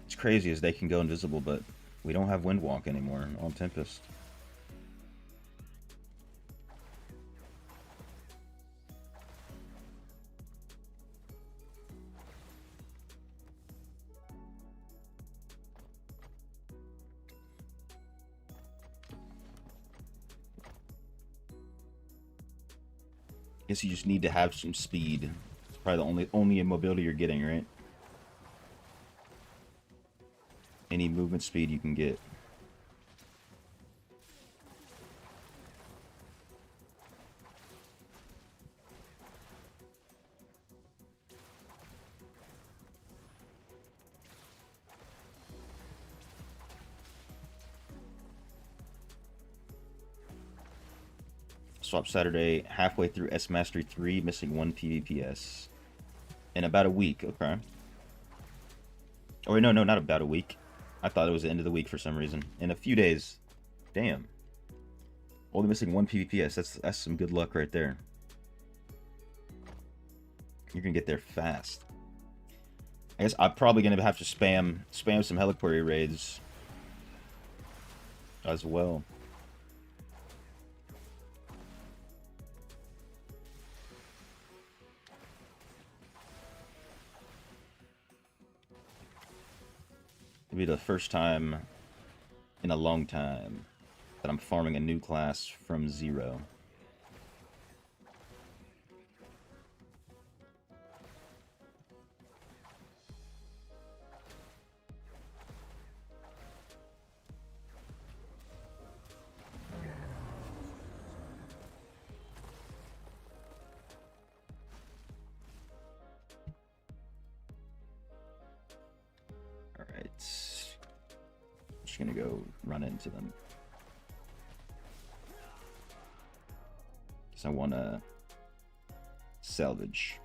It's crazy as they can go invisible, but we don't have Windwalk anymore on Tempest. Guess you just need to have some speed. It's probably the only mobility you're getting, right? Any movement speed you can get. Swap Saturday, halfway through S Mastery 3, missing 1 PvPS. In about a week, okay. Oh wait, no, not about a week. I thought it was the end of the week for some reason. In a few days. Damn. Only missing 1 PvPS, that's some good luck right there. You're gonna get there fast. I guess I'm probably gonna have to spam some Heliquary raids as well. It'll be the first time in a long time that I'm farming a new class from 0. Gonna go run into them. Because I want to salvage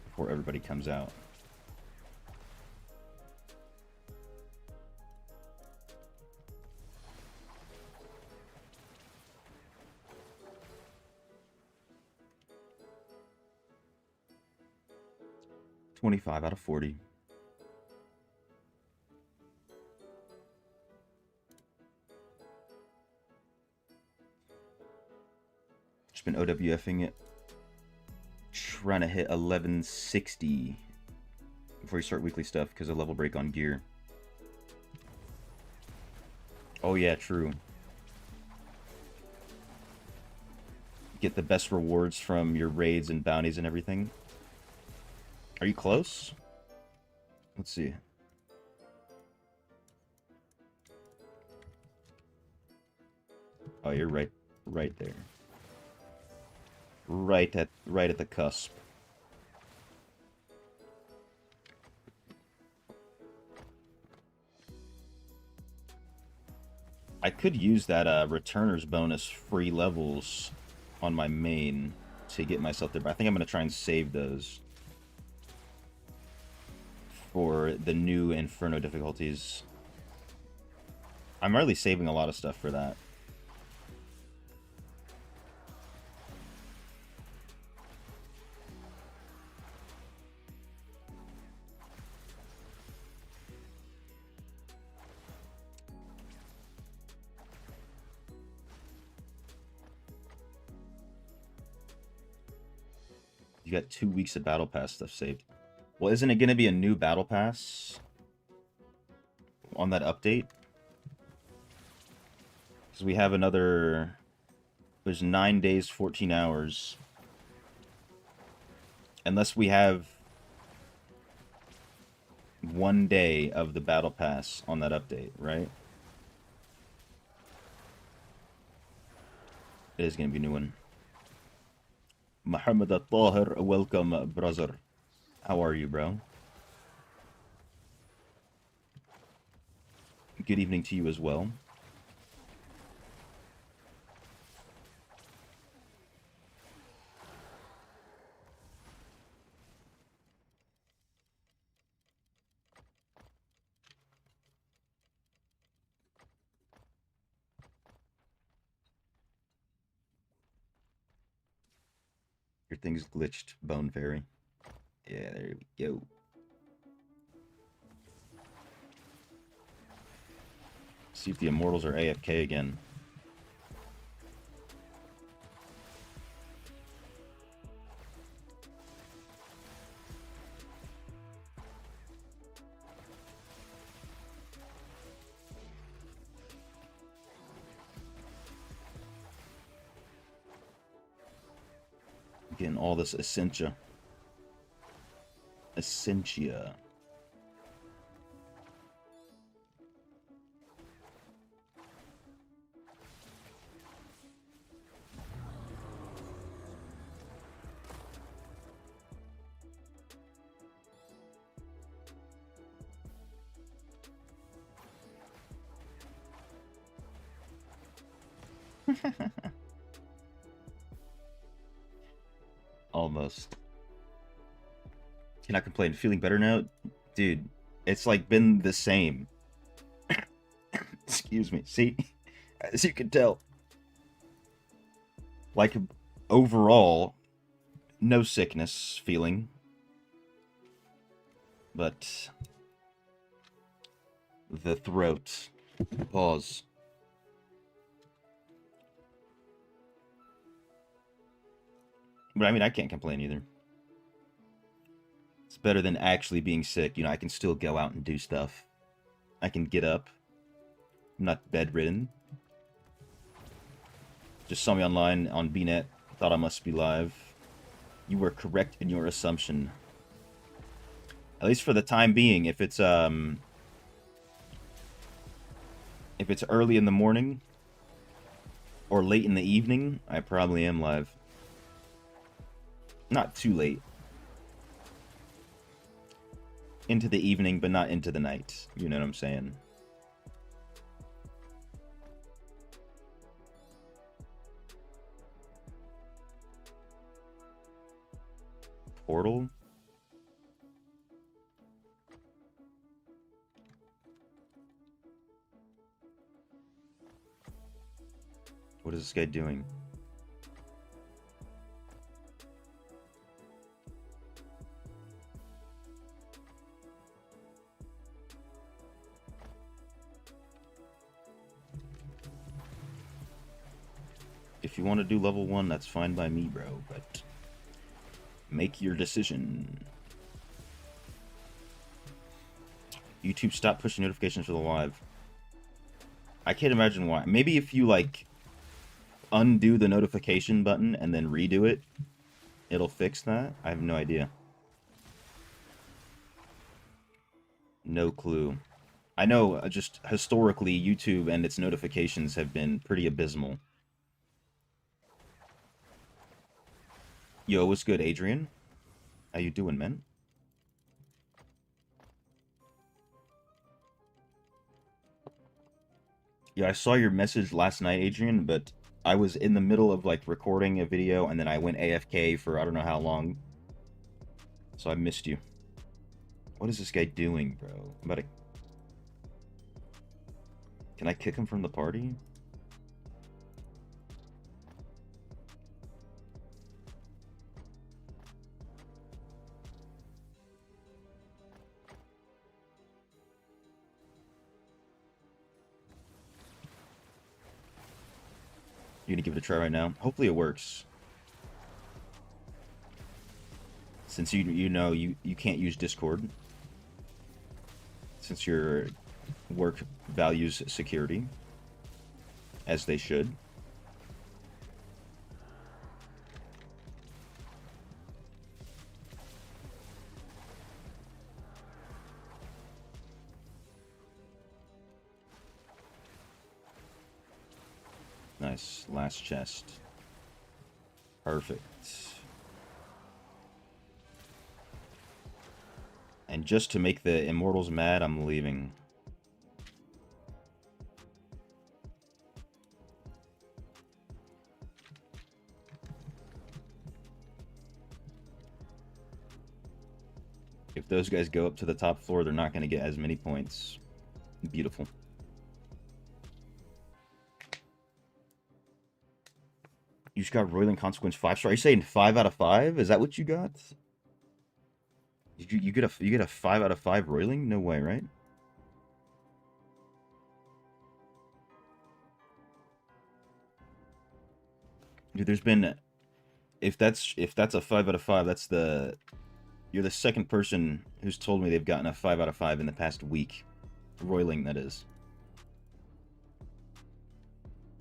before everybody comes out. $25 out of $40. Been OWFing it, trying to hit 1160 before you start weekly stuff because of level break on gear. Oh yeah, true. Get the best rewards from your raids and bounties and everything. Are you close? Let's see. Oh, you're right there. Right at the cusp. I could use that returners bonus free levels on my main to get myself there, but I think I'm gonna try and save those for the new Inferno difficulties. I'm really saving a lot of stuff for that. You got 2 weeks of Battle Pass stuff saved. Well, isn't it going to be a new Battle Pass on that update? Because we have another... There's 9 days, 14 hours. Unless we have 1 day of the Battle Pass on that update, right? It is going to be a new one. Muhammad Al-Tahir, welcome, brother. How are you, bro? Good evening to you as well. Your thing's glitched, Bone Fairy. Yeah, there we go. See if the Immortals are AFK again. Getting all this Essentia. Essentia. Almost. Cannot complain. Feeling better now? Dude, it's like been the same. Excuse me. See? As you can tell. Like, overall, no sickness feeling. But the throat. Pause. But I mean, I can't complain either. It's better than actually being sick. You know, I can still go out and do stuff. I can get up. I'm not bedridden. Just saw me online on BNet. Thought I must be live. You were correct in your assumption. At least for the time being. If it's early in the morning or late in the evening, I probably am live. Not too late. Into the evening, but not into the night. You know what I'm saying? Portal? What is this guy doing? If you want to do level 1, that's fine by me, bro, but make your decision. YouTube, stop pushing notifications for the live. I can't imagine why. Maybe if you, like, undo the notification button and then redo it, it'll fix that? I have no idea. No clue. I know, just historically, YouTube and its notifications have been pretty abysmal. Yo, what's good, Adrian? How you doing, man? Yeah, I saw your message last night, Adrian, but I was in the middle of, like, recording a video, and then I went AFK for I don't know how long. So I missed you. What is this guy doing, bro? I'm about to... Can I kick him from the party? You're gonna give it a try right now? Hopefully it works. Since you know you can't use Discord. Since your work values security. As they should. Nice. Last chest. Perfect. And just to make the immortals mad, I'm leaving. If those guys go up to the top floor, they're not going to get as many points. Beautiful. You just got Roiling Consequence 5-star. Are you saying 5 out of 5? Is that what you got? You get a 5 out of 5 Roiling? No way, right? Dude, there's been, if that's a 5 out of 5, that's the, you're the second person who's told me they've gotten a 5 out of 5 in the past week. Roiling, that is.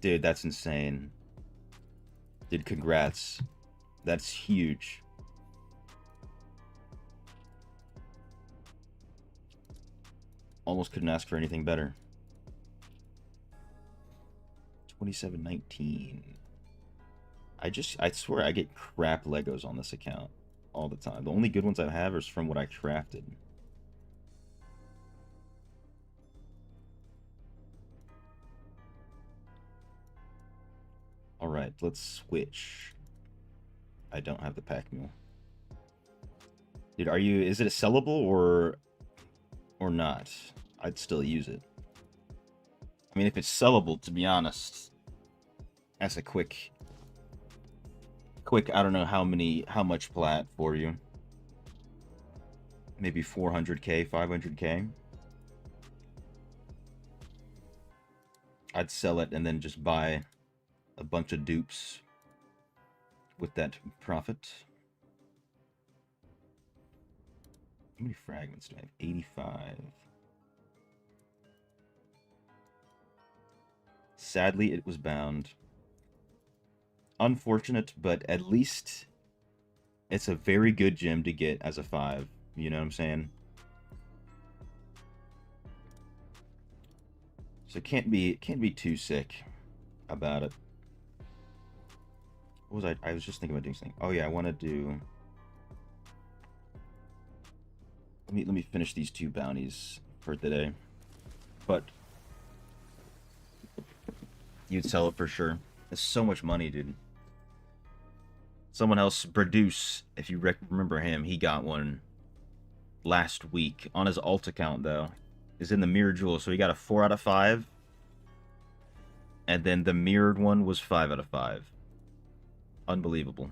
Dude, that's insane. Dude, congrats. That's huge. Almost couldn't ask for anything better. 2719. I swear I get crap Legos on this account all the time. The only good ones I have is from what I crafted. Alright, let's switch. I don't have the pack mule. Dude, is it a sellable or not? I'd still use it. I mean, if it's sellable, to be honest, that's a quick, I don't know how much plat for you. Maybe 400k, 500k. I'd sell it and then just buy a bunch of dupes with that profit. How many fragments do I have? 85. Sadly, it was bound. Unfortunate, but at least it's a very good gem to get as a 5. You know what I'm saying? So can't be too sick about it. What was I was just thinking about doing something. Oh yeah, I want to do. Let me finish these 2 bounties for today. But you'd sell it for sure. It's so much money, dude. Someone else, Produce, if you remember him, he got one last week on his alt account though. Is in the mirror jewel, so he got a 4 out of 5. And then the mirrored one was 5 out of 5. Unbelievable.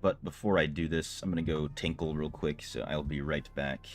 But before I do this, I'm gonna go tinkle real quick, so I'll be right back.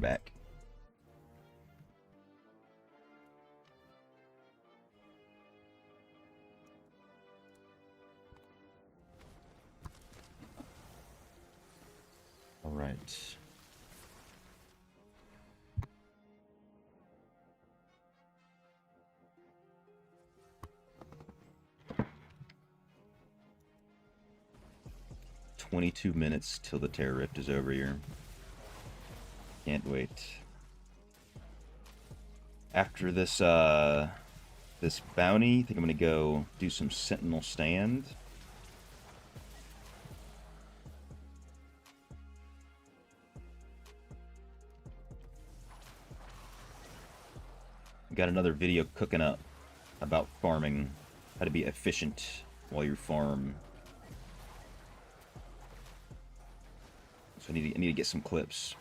back. All right. "22 minutes till the Terror Rift is over here. Can't wait. After this this bounty, I think I'm gonna go do some Sentinel Stand. Got another video cooking up about farming, how to be efficient while you farm. So I need to get some clips.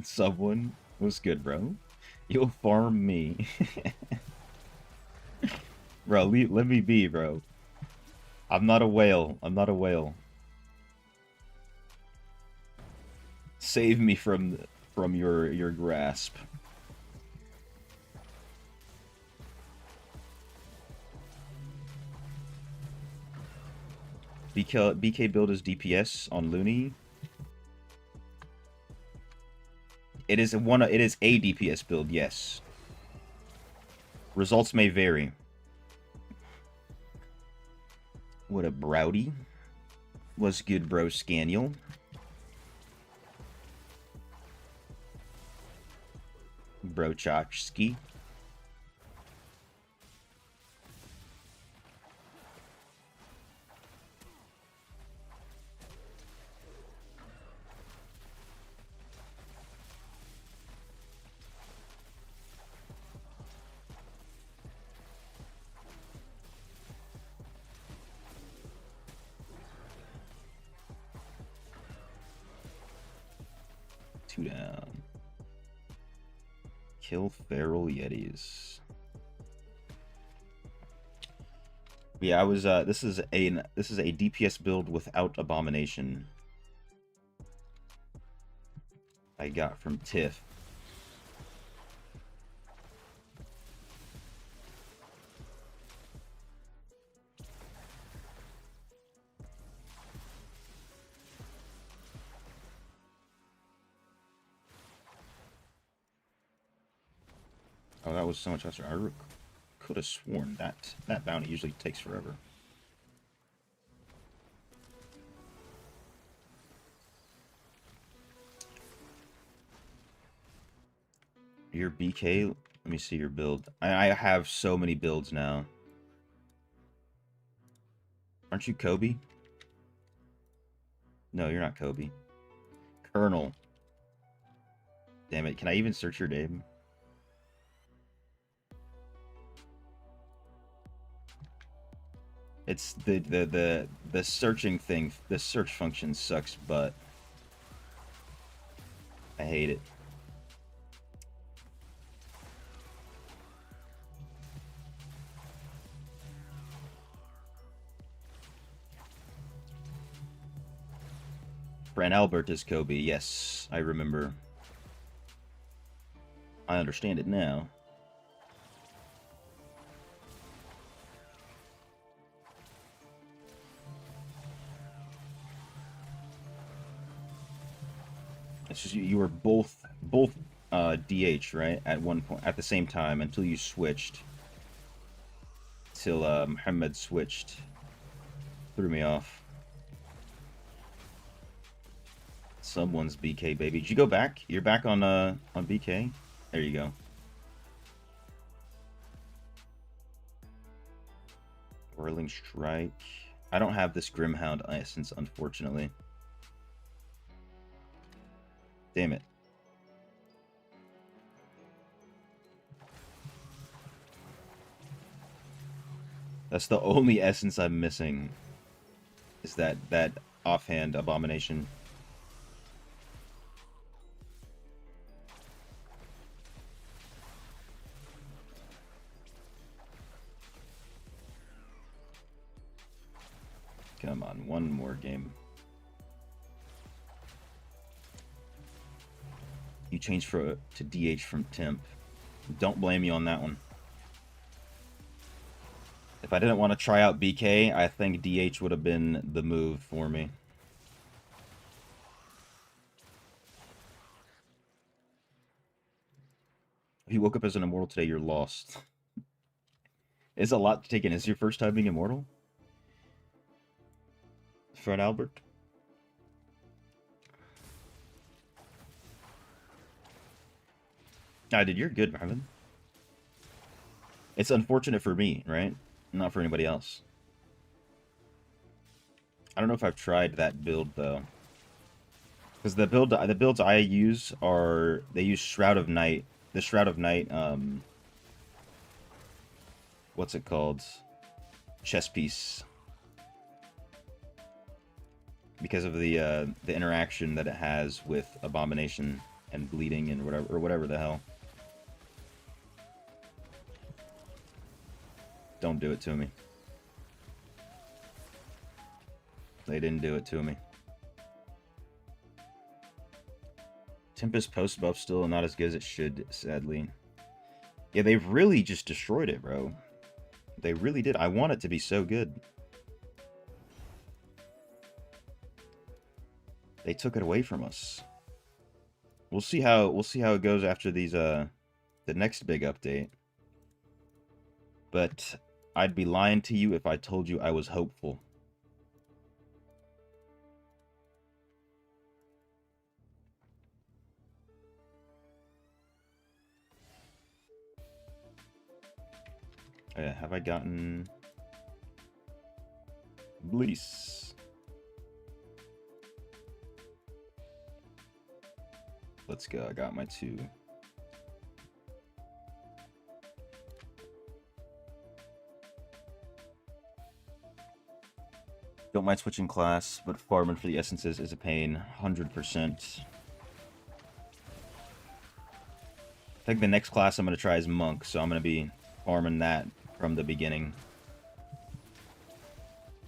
Someone was good, bro. You'll farm me. Bro, let me be, bro. I'm not a whale. I'm not a whale. Save me from your grasp. BK build is DPS on Looney. It is a DPS build, yes. Results may vary. What a browdy. Was good, bro, Scaniel. Brochowski. Two down. Kill feral yetis. Yeah, I was this is a DPS build without abomination. I got from Tiff. Oh, that was so much faster. I could have sworn that bounty usually takes forever. Your BK? Let me see your build. I have so many builds now. Aren't you Kobe? No, you're not Kobe. Colonel. Damn it, can I even search your name? It's the searching thing, the search function sucks, but I hate it. Fran Albert is Kobe, yes, I remember. I understand it now. It's just you were both DH, right? At one point, at the same time, until you switched. Till Muhammad switched. Threw me off. Someone's BK, baby. Did you go back? You're back on BK? There you go. Whirling Strike. I don't have this Grimhound essence, unfortunately. Damn it. That's the only essence I'm missing. Is that offhand abomination. Come on, one more game. You changed to DH from temp. Don't blame me on that one. If I didn't want to try out BK, I think DH would have been the move for me. If you woke up as an immortal today, you're lost. It's a lot to take in. Is this your first time being immortal? Fred Albert? Dude, you're good, Marvin. It's unfortunate for me, right? Not for anybody else. I don't know if I've tried that build, though. Because the builds I use are... They use Shroud of Night. The Shroud of Night, what's it called? Chess piece. Because of the interaction that it has with Abomination and Bleeding and whatever the hell. Don't do it to me. They didn't do it to me. Tempest post buff still not as good as it should, sadly. Yeah, they've really just destroyed it, bro. They really did. I want it to be so good. They took it away from us. We'll see how it goes after these the next big update. But I'd be lying to you if I told you I was hopeful. Have I gotten Bleace? Let's go. I got my 2. Don't mind switching class, but farming for the essences is a pain. 100%. I think the next class I'm going to try is Monk, so I'm going to be farming that from the beginning.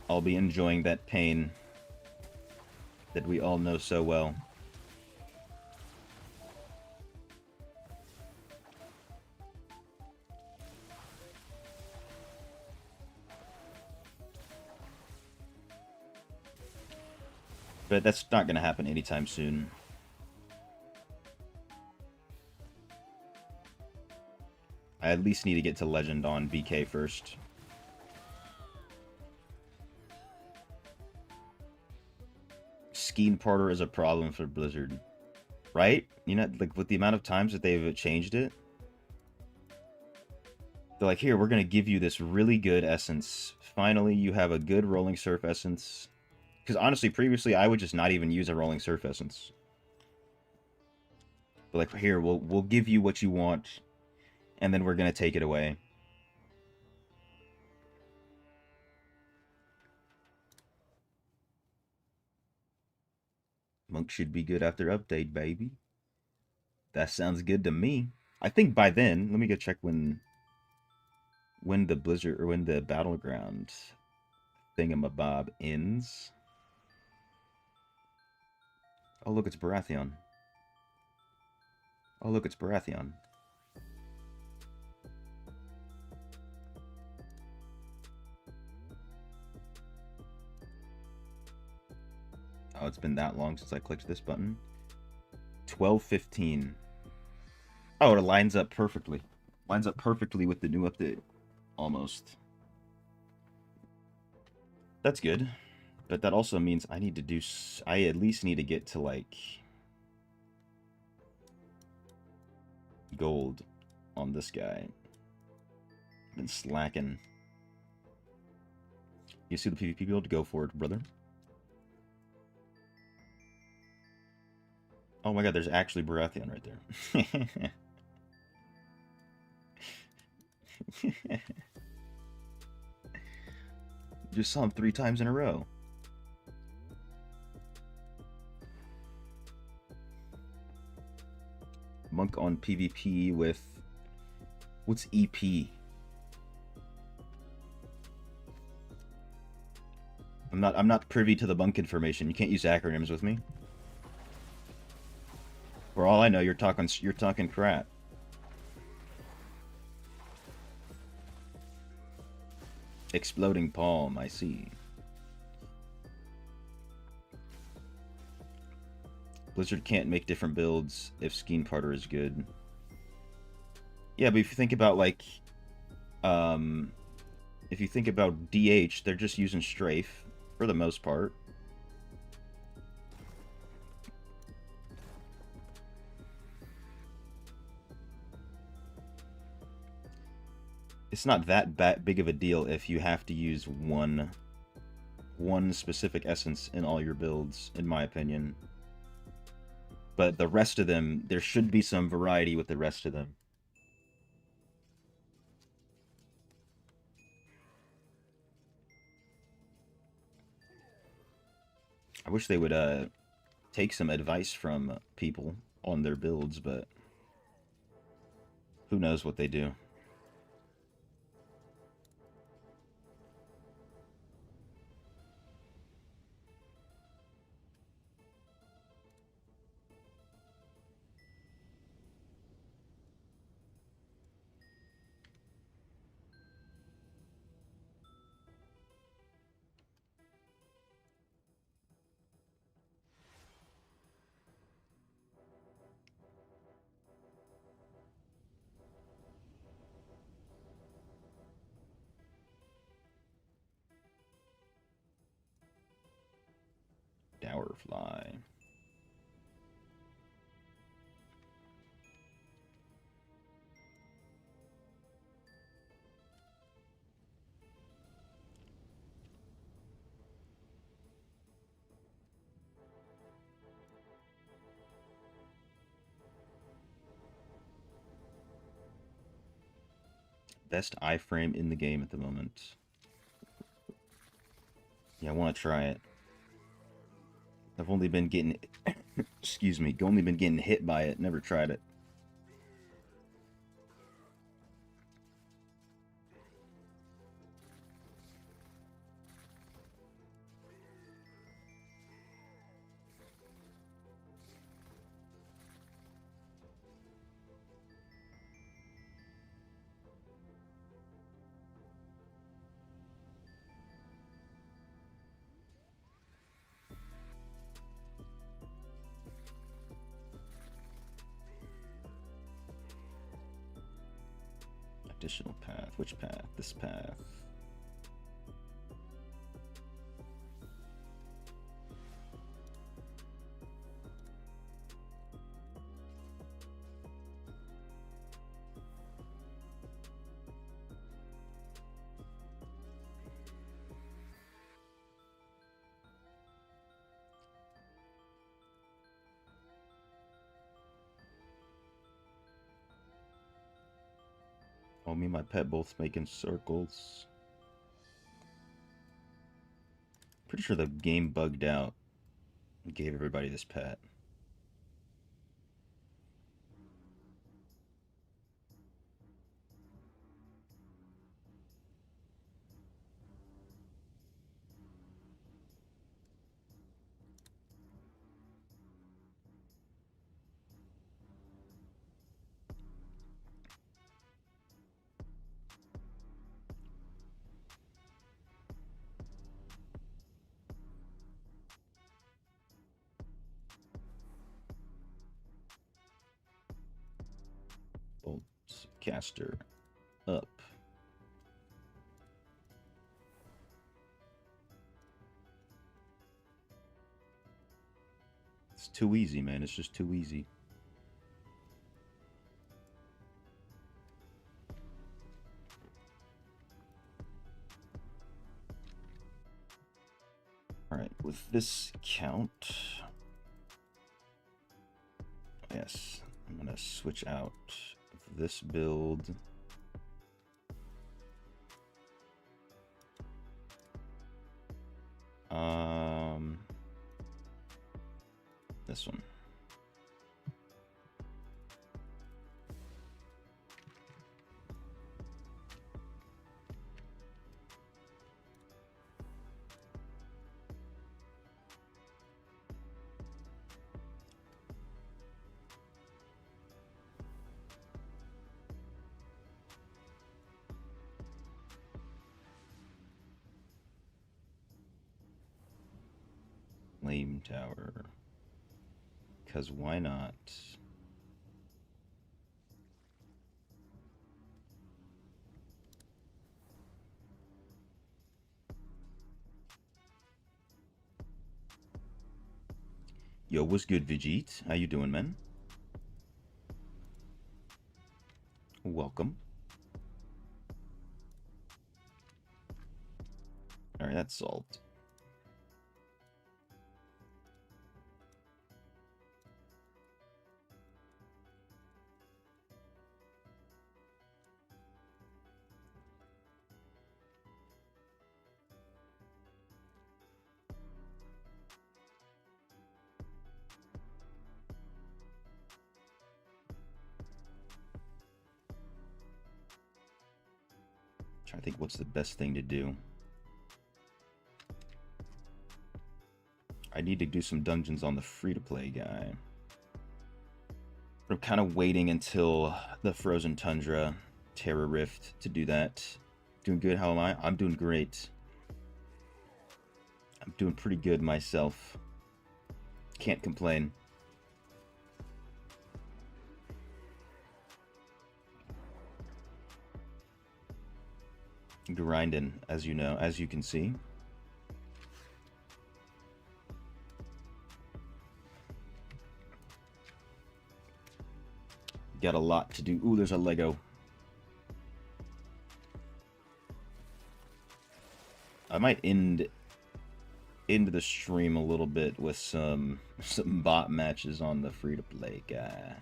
I'll be enjoying that pain that we all know so well. But that's not going to happen anytime soon. I at least need to get to Legend on BK first. Skeen Parter is a problem for Blizzard. Right? You know, like with the amount of times that they've changed it. They're like, here, we're going to give you this really good essence. Finally, you have a good Rolling Surf essence. Because honestly, previously, I would just not even use a Rolling Surf essence. But like, here, we'll give you what you want. And then we're going to take it away. Monk should be good after update, baby. That sounds good to me. I think by then, let me go check when the Blizzard, or when the Battleground thingamabob ends. Oh, look, it's Baratheon. Oh, look, it's Baratheon. Oh, it's been that long since I clicked this button. 12:15. Oh, it lines up perfectly. Lines up perfectly with the new update. Almost. That's good. But that also means I need to do... I at least need to get to, like... gold on this guy. Been slacking. You see the PvP build? Go for it, brother. Oh my god, there's actually Baratheon right there. Just saw him 3 times in a row. Monk on PvP with... what's EP? I'm not privy to the bunk information. You can't use acronyms with me. For all I know, you're talking crap. Exploding palm, I see. Blizzard can't make different builds if Skeen Parter is good. Yeah, but if you think about, like, if you think about DH, they're just using Strafe, for the most part. It's not that big of a deal if you have to use one specific essence in all your builds, in my opinion. But the rest of them, there should be some variety with the rest of them. I wish they would take some advice from people on their builds, but who knows what they do. Dowerfly. Best iframe in the game at the moment. Yeah, I want to try it. I've only been getting, excuse me, only been getting hit by it. Never tried it. Additional path. Which path? This path. Oh, me and my pet both making circles. Pretty sure the game bugged out and gave everybody this pet. Bolt caster up. It's too easy, man. It's just too easy. Alright, with this count... Yes, I'm gonna switch out this build. This one. Flame Tower. Because why not? Yo, what's good, Vijit? How you doing, man? Welcome. Alright, that's solved. Trying to think what's the best thing to do. I need to do some dungeons on the free-to-play guy. I'm kind of waiting until the Frozen Tundra Terra Rift to do that. Doing good, how am I? I'm doing great. I'm doing pretty good myself. Can't complain. Grinding, as you know, as you can see. Got a lot to do. Ooh, there's a Lego. I might end the stream a little bit with some bot matches on the free-to-play guy.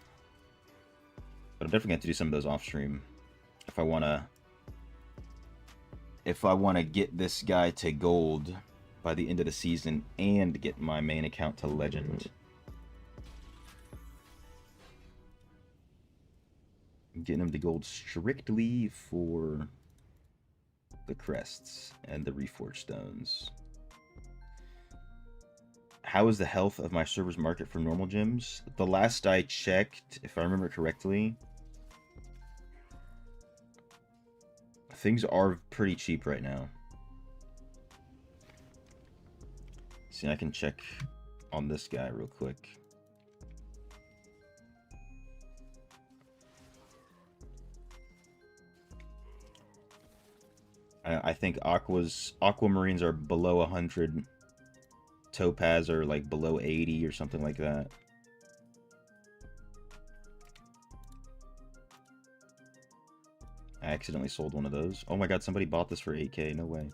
But I'm definitely going to do some of those off-stream if I want to get this guy to gold by the end of the season and get my main account to legend. I'm getting him to gold strictly for the crests and the reforged stones. How is the health of my server's market for normal gems? The last I checked, if I remember correctly, things are pretty cheap right now. See, I can check on this guy real quick. I think aquamarines are below 100. Topaz are like below 80 or something like that. I accidentally sold one of those. Oh my god, somebody bought this for 8K. No way.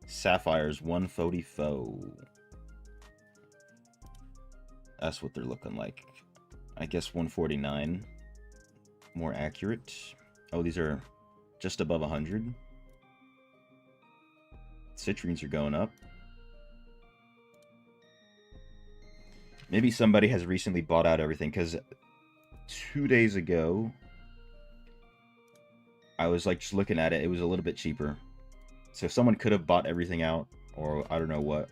Sapphires 144. That's what they're looking like. I guess 149. More accurate. Oh, these are just above 100. Citrines are going up. Maybe somebody has recently bought out everything, because 2 days ago, I was like just looking at it, it was a little bit cheaper. So someone could have bought everything out, or I don't know what.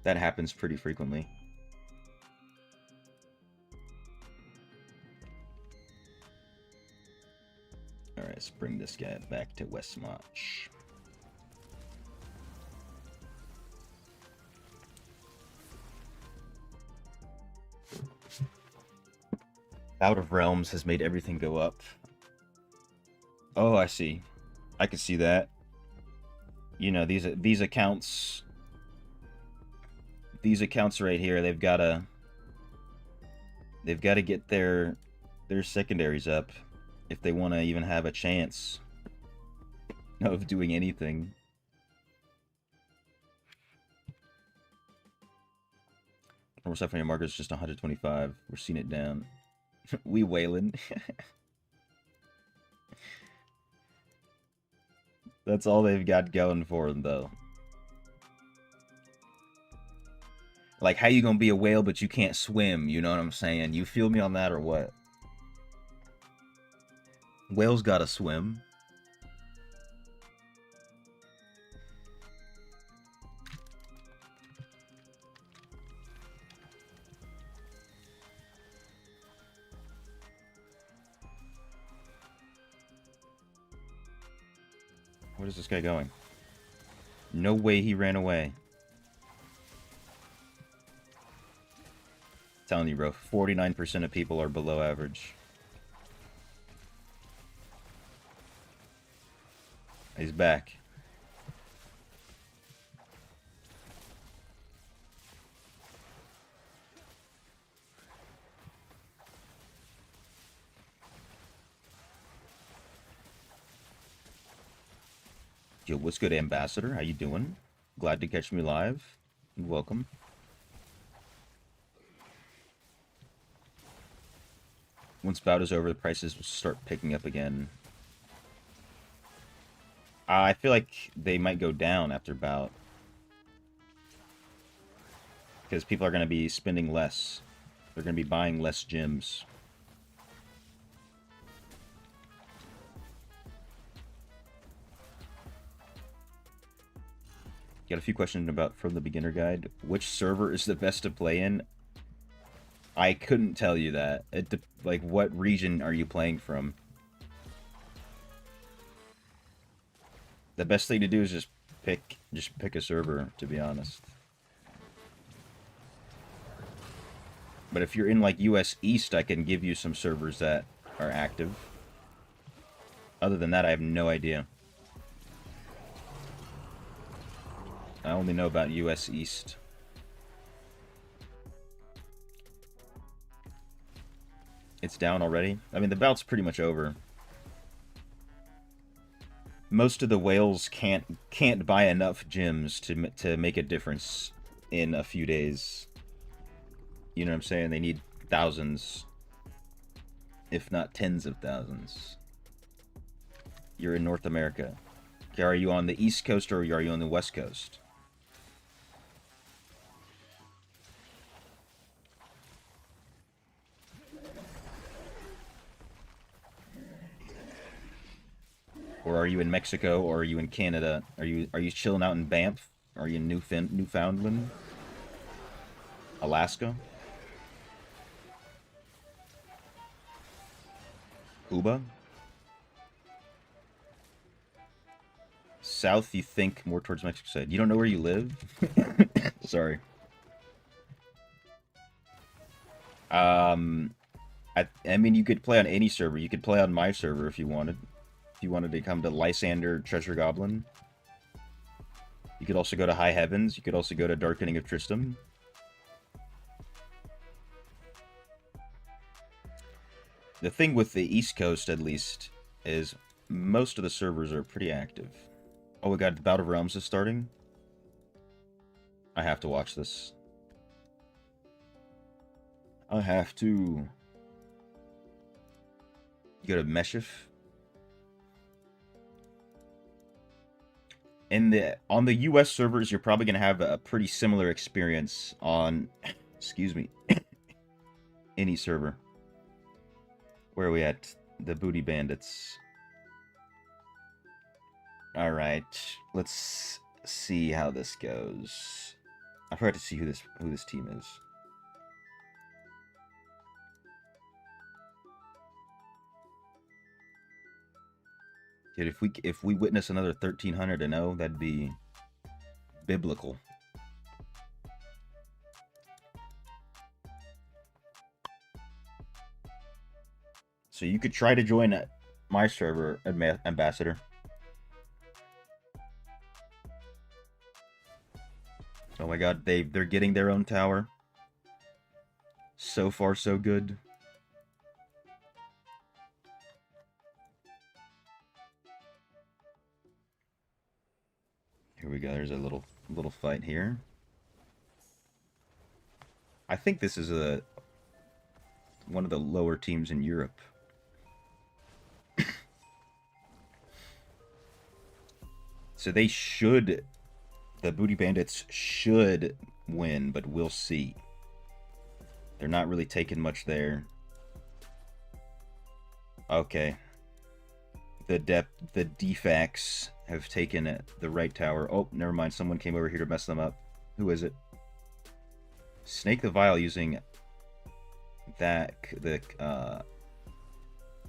That happens pretty frequently. Alright, let's bring this guy back to Westmarch. Out of Realms has made everything go up. Oh, I see. I can see that. You know, these accounts right here, they've got to get their secondaries up if they want to even have a chance of doing anything. Normal stuff on your market is just 125. We're seeing it down. We wailing. That's all they've got going for them, though. Like, how you gonna be a whale but you can't swim? You know what I'm saying? You feel me on that or what? Whales gotta swim. What is this guy going? No way he ran away. I'm telling you, bro, 49% of people are below average. He's back. Yo, what's good, Ambassador? How you doing? Glad to catch me live. Welcome. Once bout is over, the prices will start picking up again. I feel like they might go down after bout. Because people are going to be spending less. They're going to be buying less gems. Got a few questions about from the beginner guide. Which server is the best to play in? I couldn't tell you that. Like, what region are you playing from? The best thing to do is just pick a server, to be honest. But if you're in like US East, I can give you some servers that are active. Other than that, I have no idea. I only know about US East. It's down already? I mean, the bout's pretty much over. Most of the whales can't buy enough gems to make a difference in a few days. You know what I'm saying? They need thousands, if not tens of thousands. You're in North America. Okay, are you on the East Coast or are you on the West Coast? Or are you in Mexico, or are you in Canada? Are you chilling out in Banff? Are you in Newfoundland? Alaska? Cuba? South, you think more towards Mexico side. You don't know where you live? Sorry. I mean, you could play on any server. You could play on my server if you wanted. If you wanted to come to Lysander Treasure Goblin. You could also go to High Heavens. You could also go to Darkening of Tristram. The thing with the East Coast, at least, is most of the servers are pretty active. Oh my god, the Bout of Realms is starting? I have to watch this. I have to. You go to Meshif. On the US servers, you're probably gonna have a pretty similar experience on excuse me any server. Where are we at? The Booty Bandits. Alright, let's see how this goes. I forgot to see who this team is. Dude, if we witness another 1300-0, that'd be biblical. So you could try to join my server, Ambassador. Oh my god, they're getting their own tower. So far, so good. Here we go. There's a little fight here. I think this is one of the lower teams in Europe. So they should, the Booty Bandits should win, but we'll see. They're not really taking much there. Okay. The defects have taken the right tower. Oh, never mind. Someone came over here to mess them up. Who is it? Snake the Vile using that,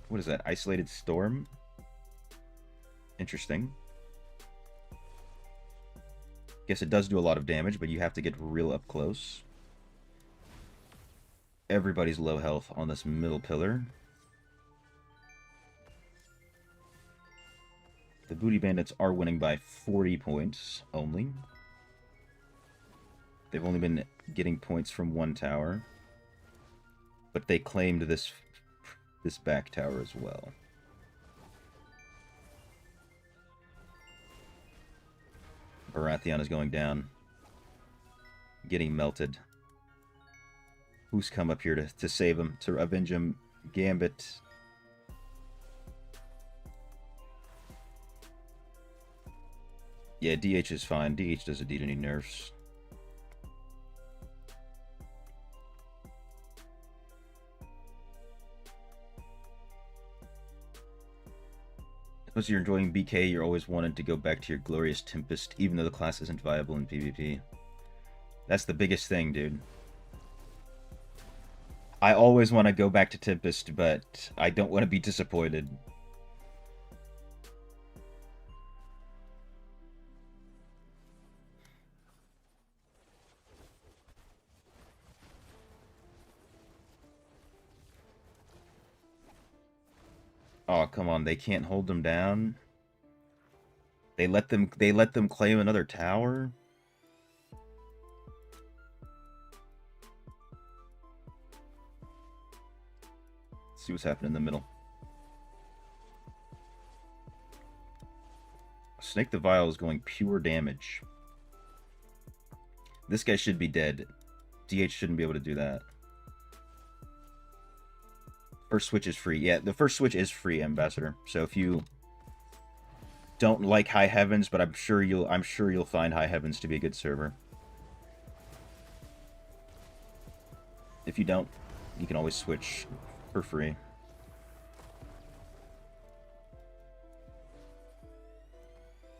what is that? Isolated Storm? Interesting. Guess it does do a lot of damage, but you have to get real up close. Everybody's low health on this middle pillar. The Booty Bandits are winning by 40 points only. They've only been getting points from one tower. But they claimed this back tower as well. Baratheon is going down. Getting melted. Who's come up here to save him, to avenge him? Gambit. Yeah, DH is fine. DH doesn't need any nerfs. Suppose you're enjoying BK, you're always wanting to go back to your glorious Tempest, even though the class isn't viable in PvP. That's the biggest thing, dude. I always want to go back to Tempest, but I don't want to be disappointed. Oh, come on, they can't hold them down. They let them claim another tower. Let's see what's happening in the middle. Snake the Vile is going pure damage. This guy should be dead. DH shouldn't be able to do that. First switch is free. Yeah, the first switch is free, Ambassador. So if you don't like High Heavens, but I'm sure you'll find High Heavens to be a good server. If you don't, you can always switch for free.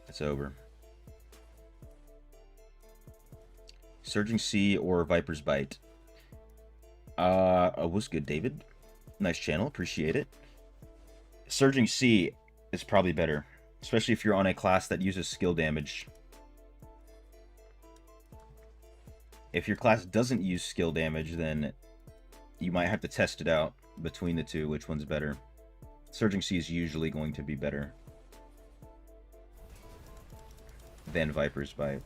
It's over. Surging Sea or Viper's Bite? What's good, David? Nice channel, appreciate it. Surging Sea is probably better, especially if you're on a class that uses skill damage. If your class doesn't use skill damage, then you might have to test it out between the two, which one's better. Surging Sea is usually going to be better than Viper's Bite.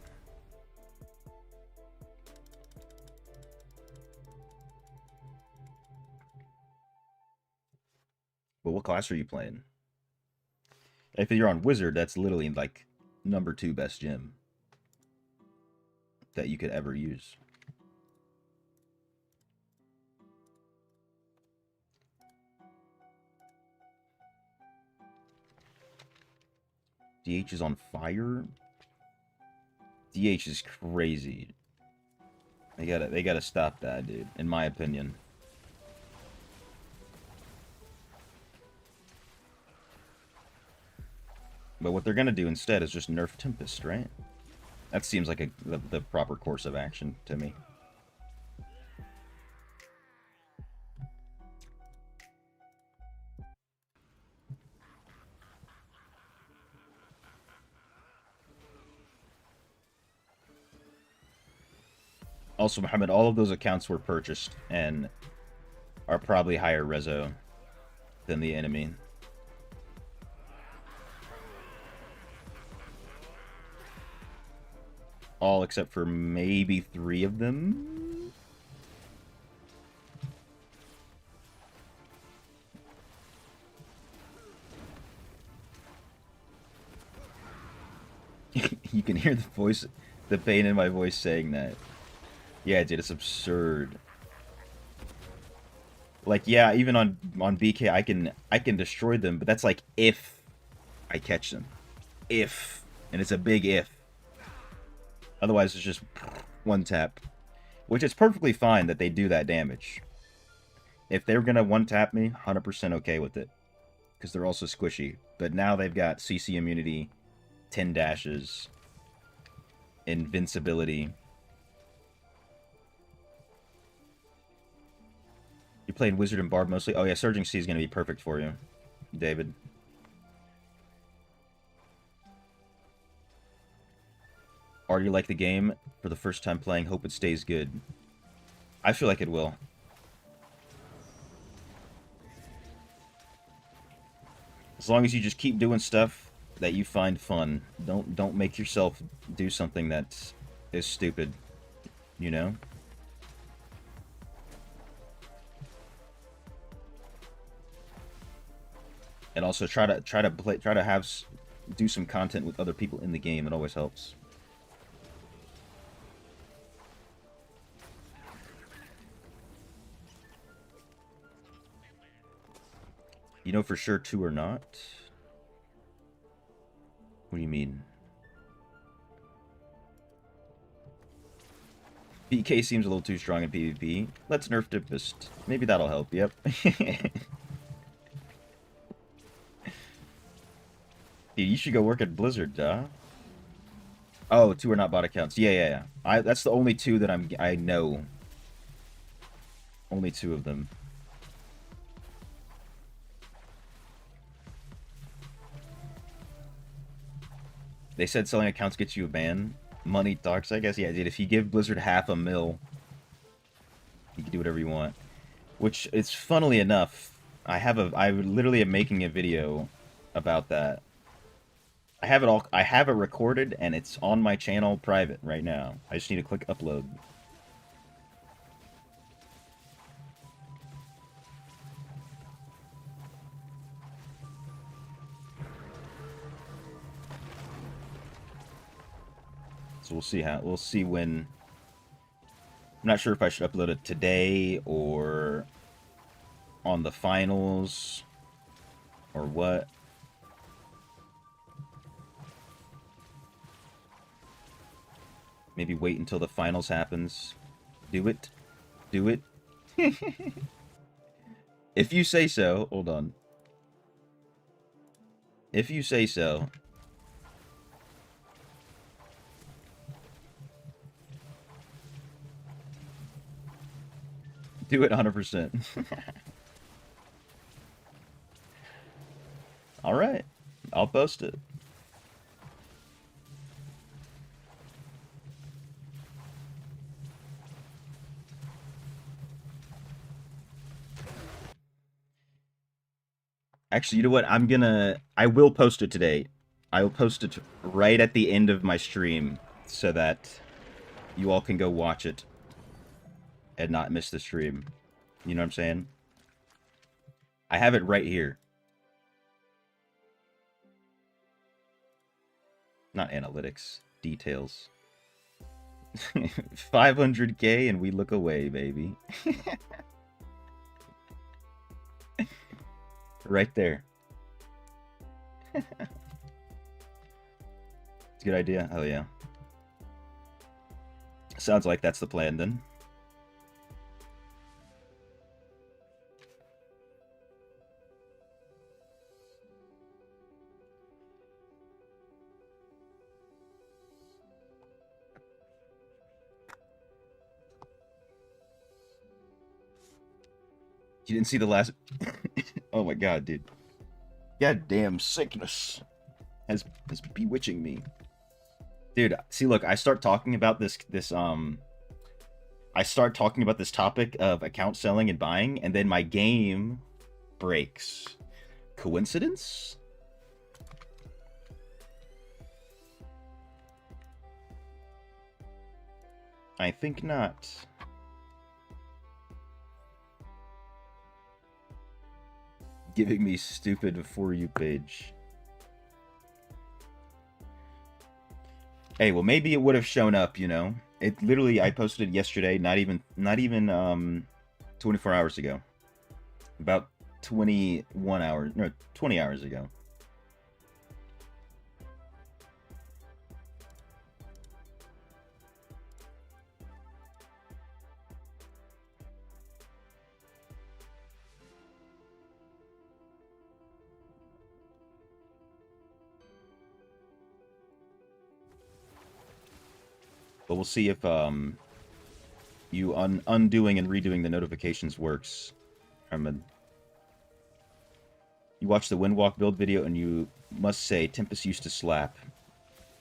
But what class are you playing? If you're on Wizard, that's literally like #2 best gym that you could ever use. DH is on fire. DH is crazy. They gotta stop that, dude, in my opinion. But what they're gonna do instead is just nerf Tempest, right? That seems like the proper course of action to me. Also, Mohammed, all of those accounts were purchased and are probably higher reso than the enemy. All except for maybe 3 of them. You can hear the voice, the pain in my voice saying that. Yeah, dude, it's absurd. Like, yeah, even on BK, I can destroy them, but that's like if I catch them. If. And it's a big if. Otherwise, it's just one tap. Which is perfectly fine that they do that damage. If they're going to one tap me, 100% okay with it. Because they're also squishy. But now they've got CC immunity, 10 dashes, invincibility. You're playing Wizard and Barb mostly? Oh yeah, Surging Sea is going to be perfect for you, David. Already like the game for the first time playing. Hope it stays good. I feel like it will. As long as you just keep doing stuff that you find fun. Don't make yourself do something that is stupid. You know? And also try to do some content with other people in the game. It always helps. You know for sure 2 or not? What do you mean? BK seems a little too strong in PvP. Let's nerf Tempest. Maybe that'll help, yep. Dude, you should go work at Blizzard, duh. Oh, 2 are not bot accounts. Yeah. That's the only 2 that I know. Only 2 of them. They said selling accounts gets you a ban. Money talks, I guess. Yeah, dude, if you give Blizzard $500,000, you can do whatever you want. Which, it's funnily enough, I literally am making a video about that. I have it recorded, and it's on my channel private right now. I just need to click upload. So we'll see when. I'm not sure if I should upload it today or on the finals or what. Maybe wait until the finals happens. Do it. Do it. If you say so. Hold on. If you say so. Do it 100%. Alright. I'll post it. Actually, you know what? I will post it today. I will post it right at the end of my stream so that you all can go watch it and not miss the stream. You know what I'm saying? I have it right here. Not analytics, details. 500K and we look away, baby. Right there. It's a good idea. Oh yeah. Sounds like that's the plan then. You didn't see the last... Oh my god, dude. Goddamn sickness has bewitching me. Dude, see, look, I start talking about this topic of account selling and buying, and then my game breaks. Coincidence? I think not. Giving me stupid For You page. Hey, well, maybe it would have shown up, you know. It literally, I posted it yesterday, not even 24 hours ago. About 20 hours ago. But we'll see if you undoing and redoing the notifications works, Herman. You watched the Windwalk build video and you must say Tempest used to slap.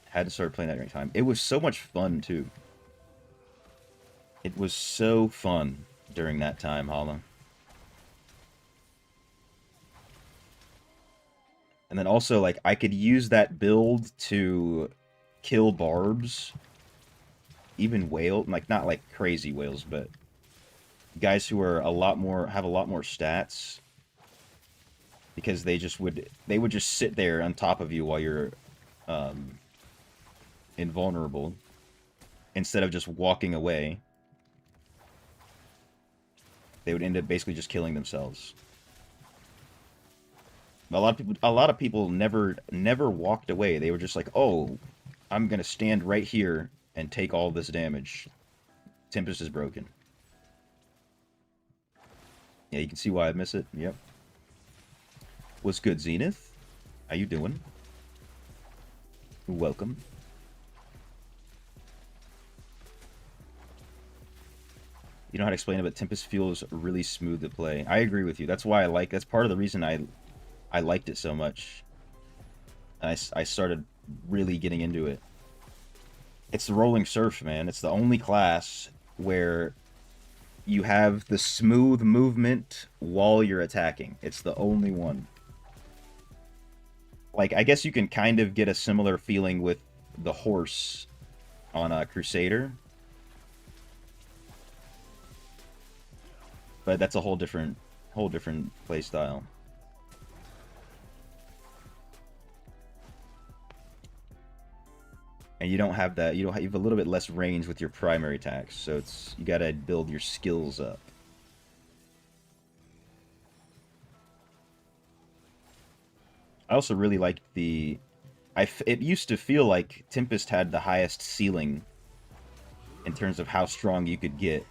Had to start playing that during time. It was so much fun, too. It was so fun during that time, Hala. And then also, like, I could use that build to kill barbs. Even whale, like, not like crazy whales, but guys who are have a lot more stats. Because they would just sit there on top of you while you're invulnerable. Instead of just walking away. They would end up basically just killing themselves. A lot of people never walked away. They were just like, "Oh, I'm gonna stand right here and take all this damage." Tempest is broken. Yeah, you can see why I miss it. Yep. What's good, Zenith? How you doing? Welcome. You know how to explain it, but Tempest feels really smooth to play. I agree with you. That's why that's part of the reason I liked it so much. And I started really getting into it. It's the Rolling Surf, man. It's the only class where you have the smooth movement while you're attacking. It's the only one. Like, I guess you can kind of get a similar feeling with the horse on Crusader. But that's a whole different play style. And you don't have that. You have a little bit less range with your primary attacks, so you gotta build your skills up. I also really liked it used to feel like Tempest had the highest ceiling in terms of how strong you could get.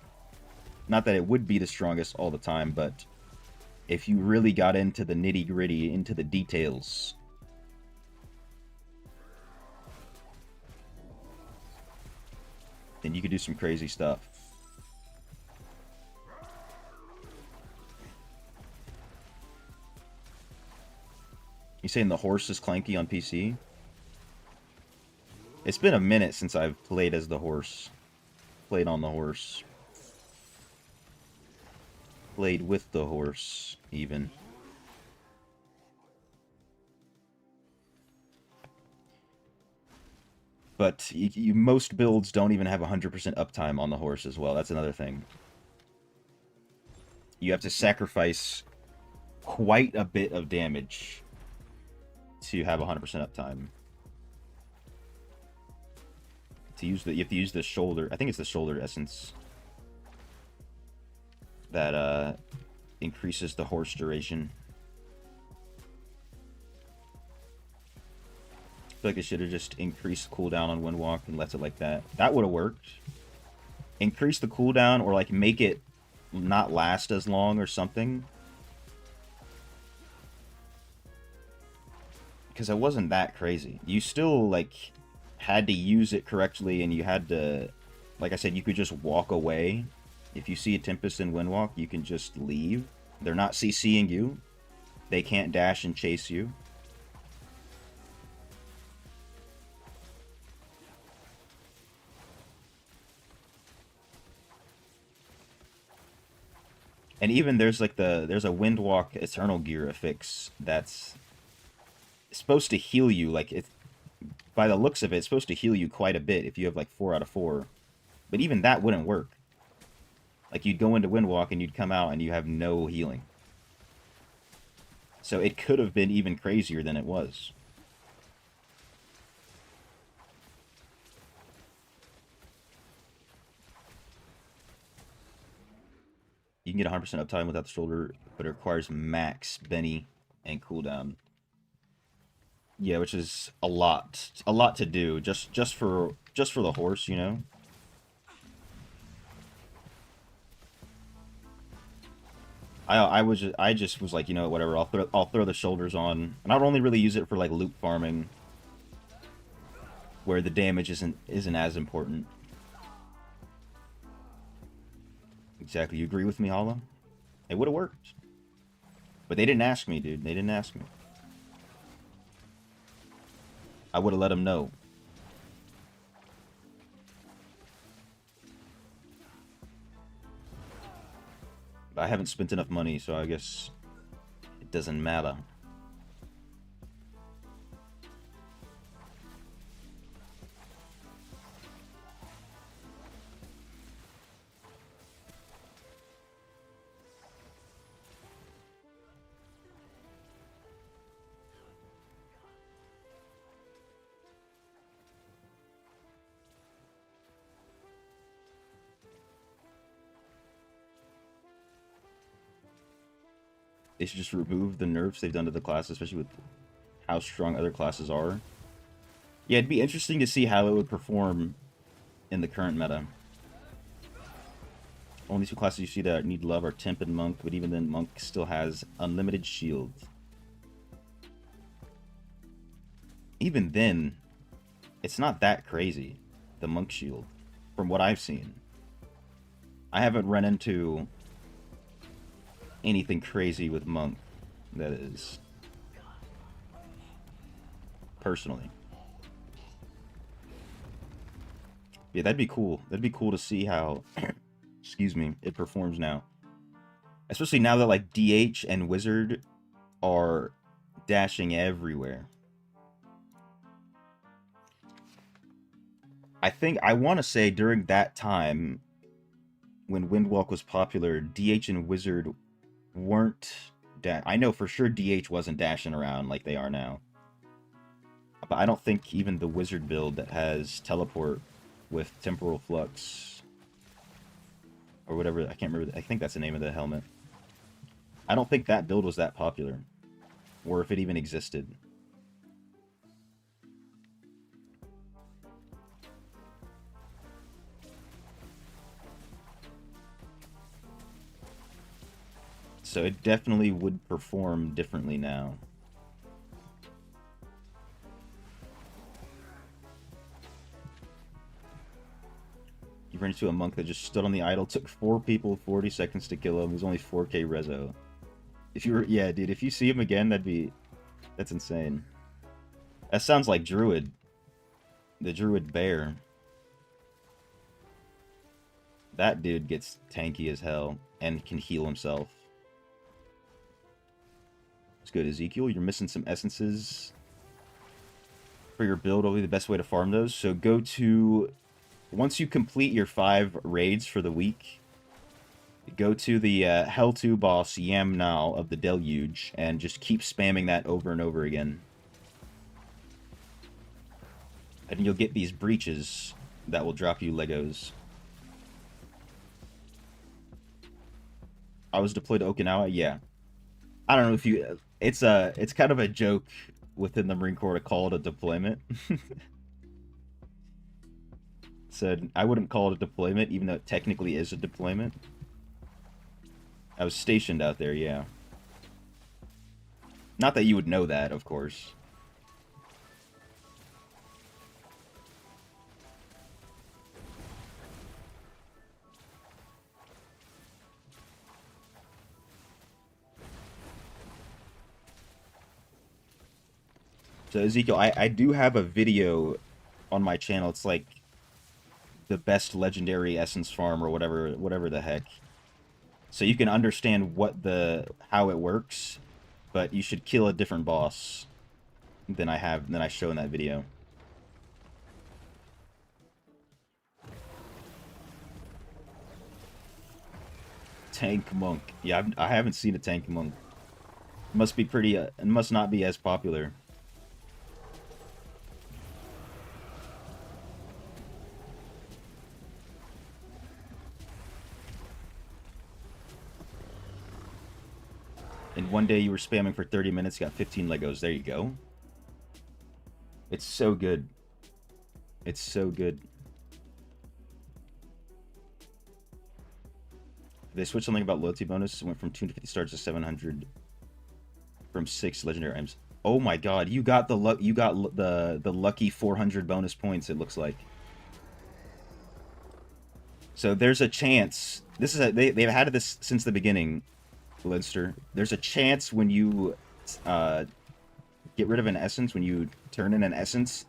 Not that it would be the strongest all the time, but if you really got into the nitty-gritty, into the details, then you could do some crazy stuff. You saying the horse is clanky on PC? It's been a minute since I've played as the horse. Played on the horse. Played with the horse, even. But most builds don't even have 100% uptime on the horse as well. That's another thing. You have to sacrifice quite a bit of damage to have 100% uptime. You have to use the shoulder. I think it's the shoulder essence that increases the horse duration. I feel like they should have just increased cooldown on Windwalk and left it like that. That would have worked. Increase the cooldown or like make it not last as long or something. Because it wasn't that crazy. You still like had to use it correctly, and you had to, like I said, you could just walk away. If you see a Tempest in Windwalk, you can just leave. They're not CCing you. They can't dash and chase you. And even there's like there's a Windwalk Eternal Gear affix that's supposed to heal you. Like, by the looks of it, it's supposed to heal you quite a bit if you have like 4 out of 4. But even that wouldn't work. Like, you'd go into Windwalk and you'd come out and you have no healing. So it could have been even crazier than it was. You can get 100% uptime without the shoulder, but it requires max Benny and cooldown. Yeah, which is a lot to do just for the horse, you know. I just was like, you know, whatever. I'll throw the shoulders on, and I would only really use it for like loop farming, where the damage isn't as important. Exactly. You agree with me, Hala? It would have worked. But they didn't ask me, dude. They didn't ask me. I would have let them know. I haven't spent enough money, so I guess it doesn't matter. They should just remove the nerfs they've done to the class, especially with how strong other classes are. Yeah, it'd be interesting to see how it would perform in the current meta. Only two classes you see that need love are Temp and Monk, but even then Monk still has unlimited shield. Even then, it's not that crazy, the Monk shield, from what I've seen. I haven't run into anything crazy with Monk, that is. Personally. Yeah, that'd be cool. That'd be cool to see how, excuse me, it performs now. Especially now that, like, DH and Wizard are dashing everywhere. I want to say during that time, when Windwalk was popular, DH and Wizard weren't... I know for sure DH wasn't dashing around like they are now. But I don't think even the Wizard build that has Teleport with Temporal Flux, or whatever, I can't remember, I think that's the name of the helmet. I don't think that build was that popular, or if it even existed. So it definitely would perform differently now. You ran into a monk that just stood on the idol, took 4 people 40 seconds to kill him. He's only 4k rezo. If you were, yeah, dude, if you see him again, that's insane. That sounds like Druid. The Druid Bear. That dude gets tanky as hell and can heal himself. It's good, Ezekiel. You're missing some essences for your build. Will be the best way to farm those. So go to... Once you complete your 5 raids for the week, go to the Hell 2 boss, Yam Now of the Deluge, and just keep spamming that over and over again. And you'll get these breaches that will drop you Legos. I was deployed to Okinawa? Yeah. I don't know if you... It's kind of a joke within the Marine Corps to call it a deployment. Said I wouldn't call it a deployment, even though it technically is a deployment. I was stationed out there, yeah. Not that you would know that, of course. So Ezekiel, I do have a video on my channel. It's like the best legendary essence farm or whatever the heck. So you can understand how it works, but you should kill a different boss than I show in that video. Tank monk. Yeah, I haven't seen a tank monk. Must be pretty. It must not be as popular. And one day you were spamming for 30 minutes, got 15 Legos. There you go. It's so good. It's so good. They switched something about loyalty bonus. It went from 250 stars to 700 from 6 legendary items. Oh my god, you got the lucky 400 bonus points, it looks like. So there's a chance. They've had this since the beginning. Linster, there's a chance when you get rid of an essence, when you turn in an essence,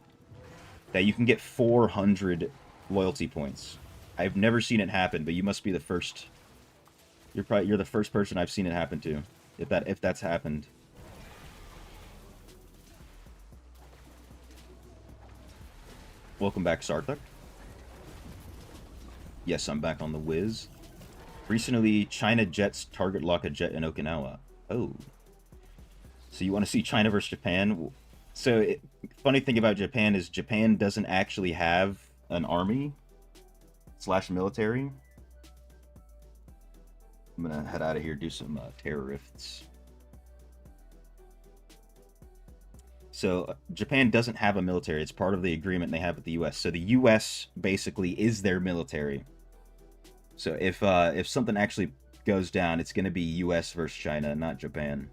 that you can get 400 loyalty points. I've never seen it happen, but you must be the first You're the first person I've seen it happen to, if that's happened. Welcome back, Sarthak. Yes, I'm back on the Wiz. Recently, China jets target lock a jet in Okinawa. Oh. So you want to see China versus Japan? So, funny thing about Japan is Japan doesn't actually have an army / military. I'm gonna head out of here, do some terror rifts. So Japan doesn't have a military. It's part of the agreement they have with the U.S. So the U.S. basically is their military. So if something actually goes down, it's going to be U.S. versus China, not Japan.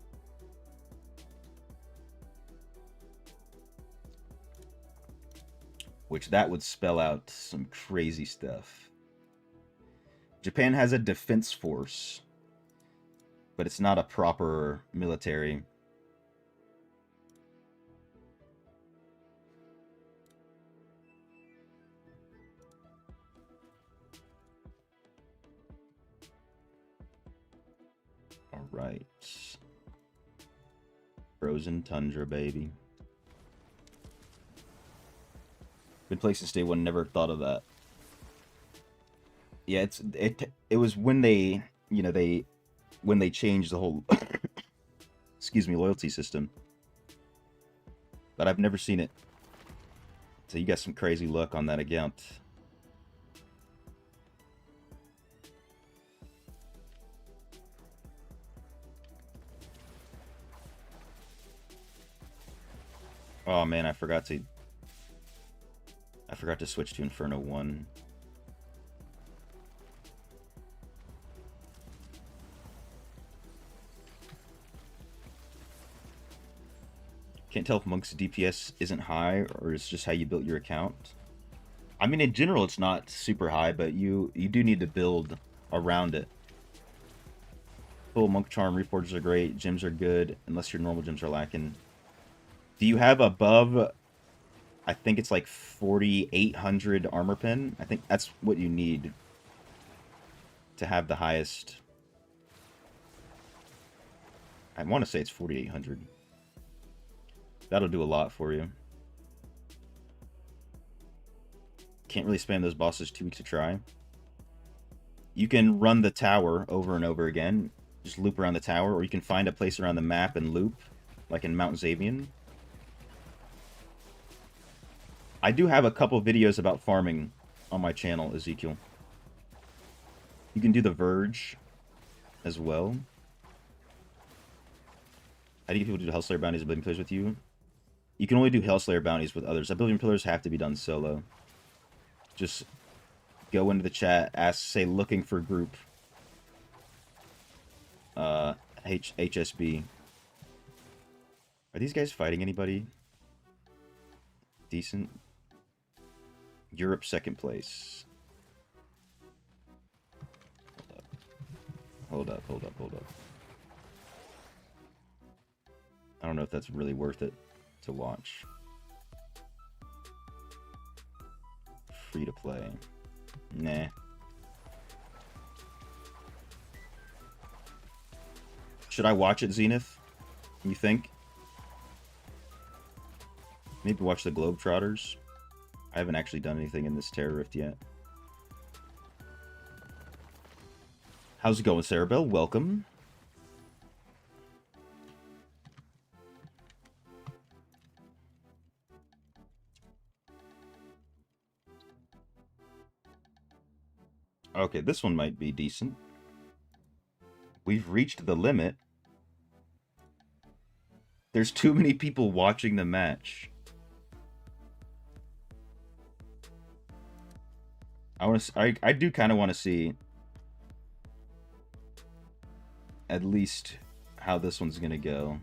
Which that would spell out some crazy stuff. Japan has a defense force, but it's not a proper military. All right. Frozen tundra, baby. Good place to stay. One never thought of that. Yeah, it was when they, you know, when they changed the whole excuse me, loyalty system. But I've never seen it. So you got some crazy luck on that account. Oh man, I forgot to switch to Inferno 1. Can't tell if Monk's DPS isn't high or it's just how you built your account. I mean, in general, it's not super high, but you do need to build around it. Full Monk Charm Reforges are great. Gems are good, unless your normal gems are lacking. Do you have above, I think it's like 4,800 armor pen? I think that's what you need to have the highest. I want to say it's 4,800. That'll do a lot for you. Can't really spam those bosses 2 weeks to try. You can run the tower over and over again. Just loop around the tower, or you can find a place around the map and loop, like in Mount Xavian. I do have a couple videos about farming on my channel, Ezekiel. You can do the Verge as well. How do you get people to do Hellslayer bounties and Oblivion Pillars with you? You can only do Hellslayer bounties with others. Oblivion Pillars have to be done solo. Just go into the chat, ask, say, looking for group. HSB. Are these guys fighting anybody decent? Europe, 2nd place. Hold up. I don't know if that's really worth it to watch. Free to play. Nah. Should I watch it, Zenith? You think? Maybe watch the Globetrotters. I haven't actually done anything in this Terror Rift yet. How's it going, Sarabelle? Welcome. Okay, this one might be decent. We've reached the limit. There's too many people watching the match. I do kind of want to see at least how this one's gonna go.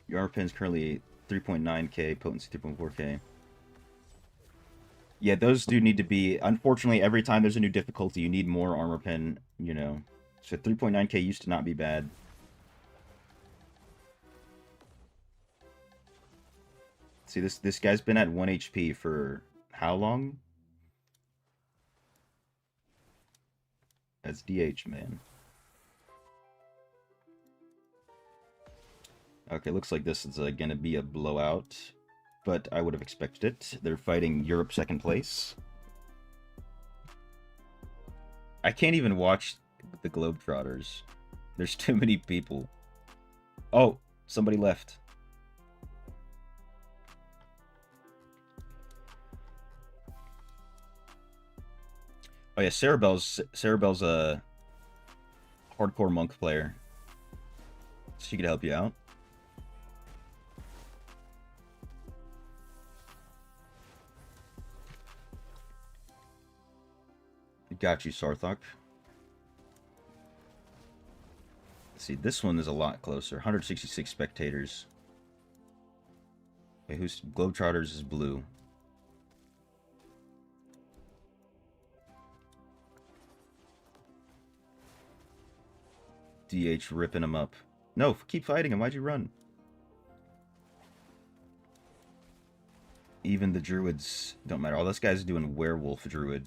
Your armor pin's currently 3.9k, potency 3.4k. Yeah, those do need to be... Unfortunately, every time there's a new difficulty, you need more armor pin, you know. So 3.9k used to not be bad. See, this guy's been at 1 HP for how long? That's DH, man. Okay, looks like this is going to be a blowout, but I would have expected it. They're fighting Europe second place. I can't even watch the Globetrotters. There's too many people. Oh, somebody left. Oh yeah, Cerebel's a hardcore monk player. She could help you out. Got you, Sarthok. Let's see, this one is a lot closer. 166 spectators. Wait, who's Globetrotters is blue. DH ripping him up. No, keep fighting him. Why'd you run? Even the druids don't matter. All this guy's doing werewolf druid.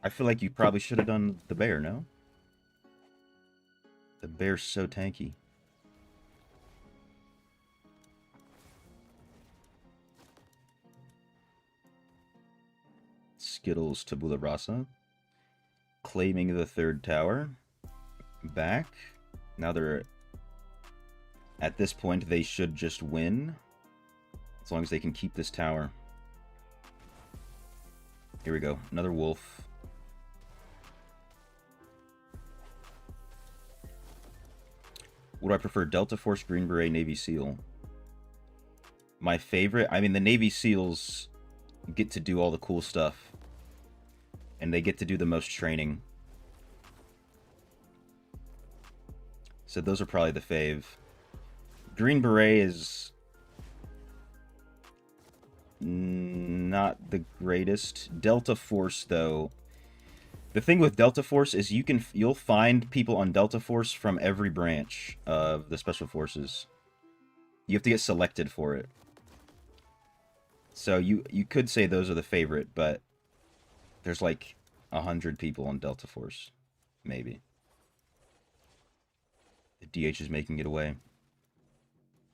I feel like you probably should have done the bear, no? The bear's so tanky. Skittles Tabula Rasa. Claiming the third tower. Back. Now they're... At this point, they should just win. As long as they can keep this tower. Here we go. Another wolf. What do I prefer? Delta Force, Green Beret, Navy SEAL. My favorite... I mean, the Navy SEALs get to do all the cool stuff. And they get to do the most training. So those are probably the fave. Green Beret is... not the greatest. Delta Force, though... The thing with Delta Force is you'll find people on Delta Force from every branch of the Special Forces. You have to get selected for it. So you could say those are the favorite, but there's like 100 people on Delta Force. Maybe. The DH is making it away.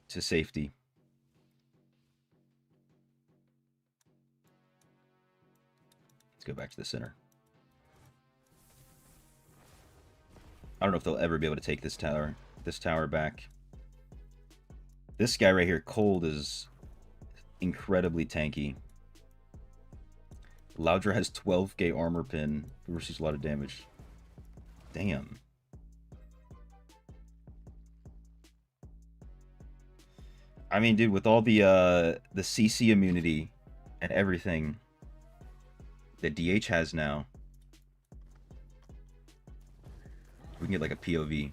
To safety. Let's go back to the center. I don't know if they'll ever be able to take this tower back. This guy right here, Cold, is incredibly tanky. Loudra has 12k armor pin, receives a lot of damage. Damn. I mean, dude, with all the CC immunity and everything that DH has now, we can get like a POV.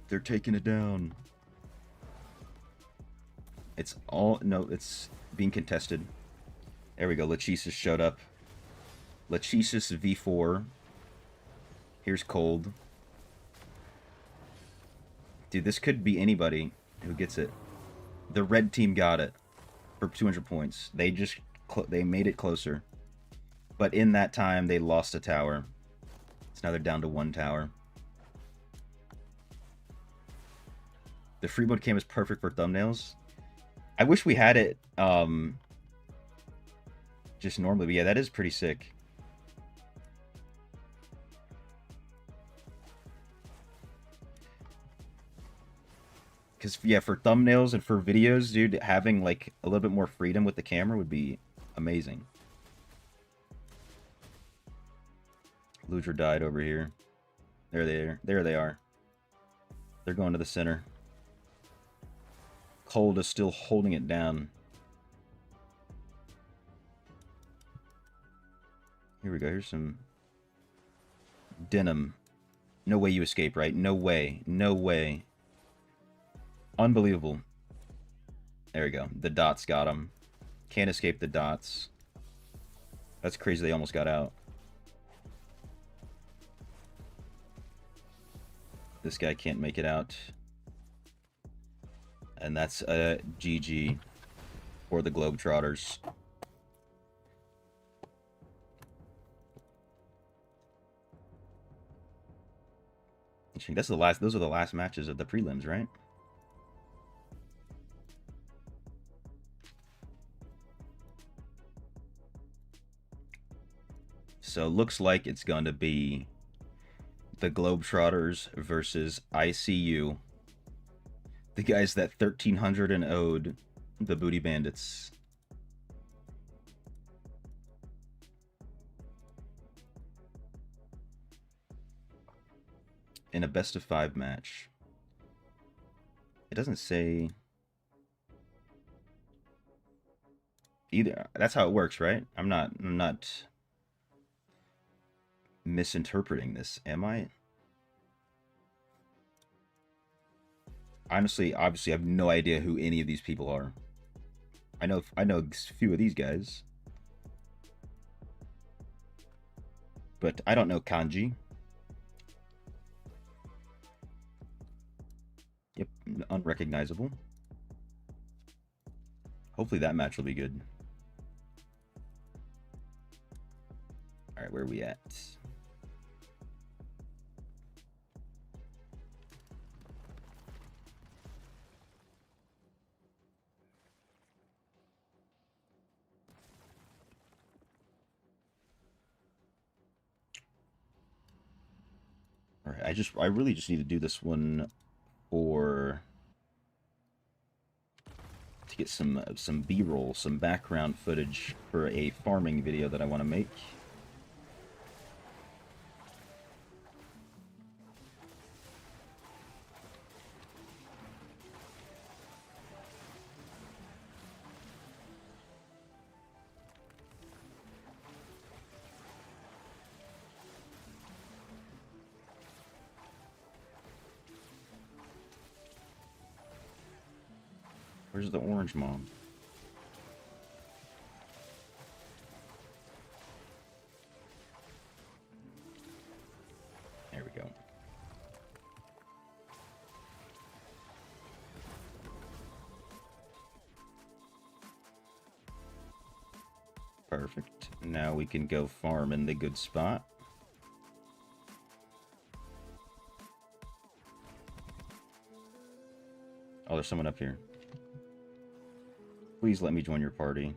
They're taking it down. It's all... No, it's being contested. There we go. Lachesis showed up. Lachesis V4. Here's Cold. Dude, this could be anybody who gets it. The red team got it for 200 points. They just... they made it closer. But in that time, they lost a tower. So now they're down to 1 tower. The free mode cam is perfect for thumbnails. I wish we had it just normally, but yeah, that is pretty sick. Because, yeah, for thumbnails and for videos, dude, having, like, a little bit more freedom with the camera would be amazing. Ludra died over here. There they are. There they are. They're going to the center. Cold is still holding it down. Here we go. Here's some denim. No way you escape, right? No way. No way. Unbelievable. There we go. The dots got him. Can't escape the dots. That's crazy they almost got out. This guy can't make it out. And that's a GG for the Globetrotters. That's the last. Those are the last matches of the prelims, right? So looks like it's going to be the Globetrotters versus ICU. The guys that 1300 and owed the Booty Bandits. In a best of 5 match. It doesn't say either. That's how it works, right? I'm not misinterpreting this, am I? Honestly, obviously, I have no idea who any of these people are. I know a few of these guys, but I don't know kanji. Yep, unrecognizable. Hopefully that match will be good. All right, where are we at? All right, I really just need to do this one to get some B-roll, some background footage for a farming video that I want to make. Where's the orange mom? There we go. Perfect. Now we can go farm in the good spot. Oh, there's someone up here. Please let me join your party.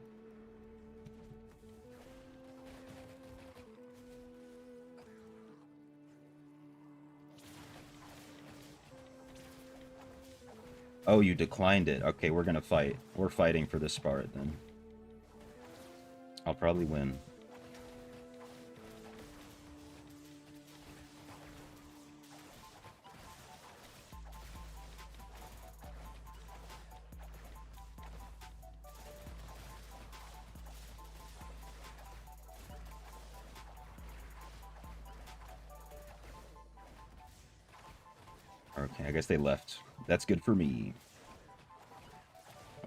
Oh, you declined it. Okay, we're gonna fight. We're fighting for this spot then. I'll probably win. Okay, I guess they left. That's good for me.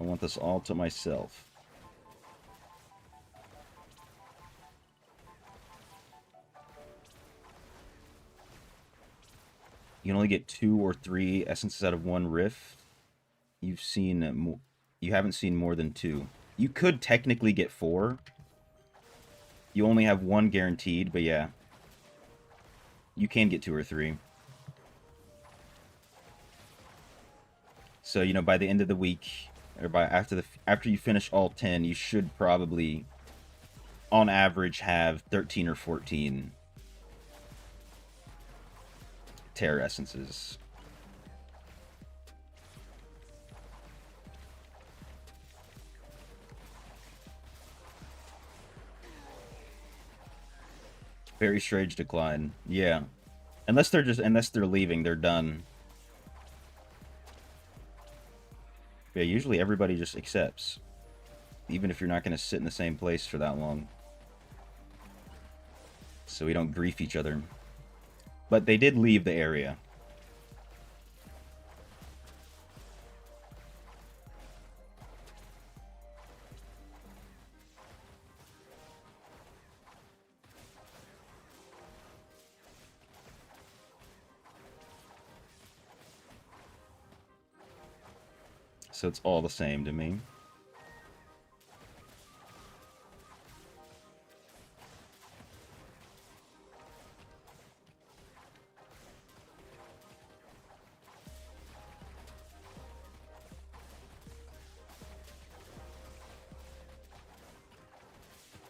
I want this all to myself. You can only get 2 or 3 essences out of 1 riff. You haven't seen more than 2. You could technically get 4. You only have 1 guaranteed, but yeah. You can get 2 or 3. So, you know, by the end of the week, or after you finish all 10, you should probably, on average, have 13 or 14 Terror Essences. Very strange decline. Yeah. Unless they're leaving, they're done. Yeah, usually everybody just accepts. Even if you're not going to sit in the same place for that long. So we don't grief each other. But they did leave the area. So it's all the same to me.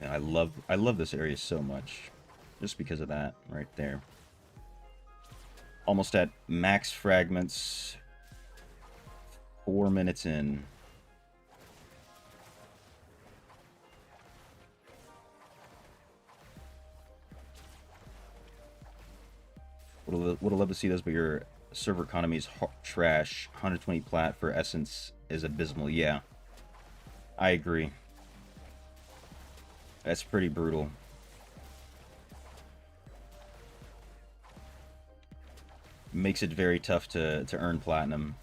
And I love this area so much. Just because of that right there. Almost at max fragments. 4 minutes in. Would have loved to see this, but your server economy is trash. 120 plat for Essence is abysmal. Yeah, I agree. That's pretty brutal. Makes it very tough to earn platinum.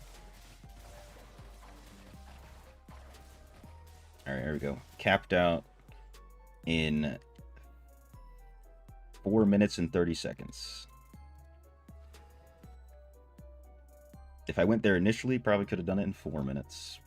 Alright, here we go. Capped out in 4 minutes and 30 seconds. If I went there initially, probably could have done it in 4 minutes.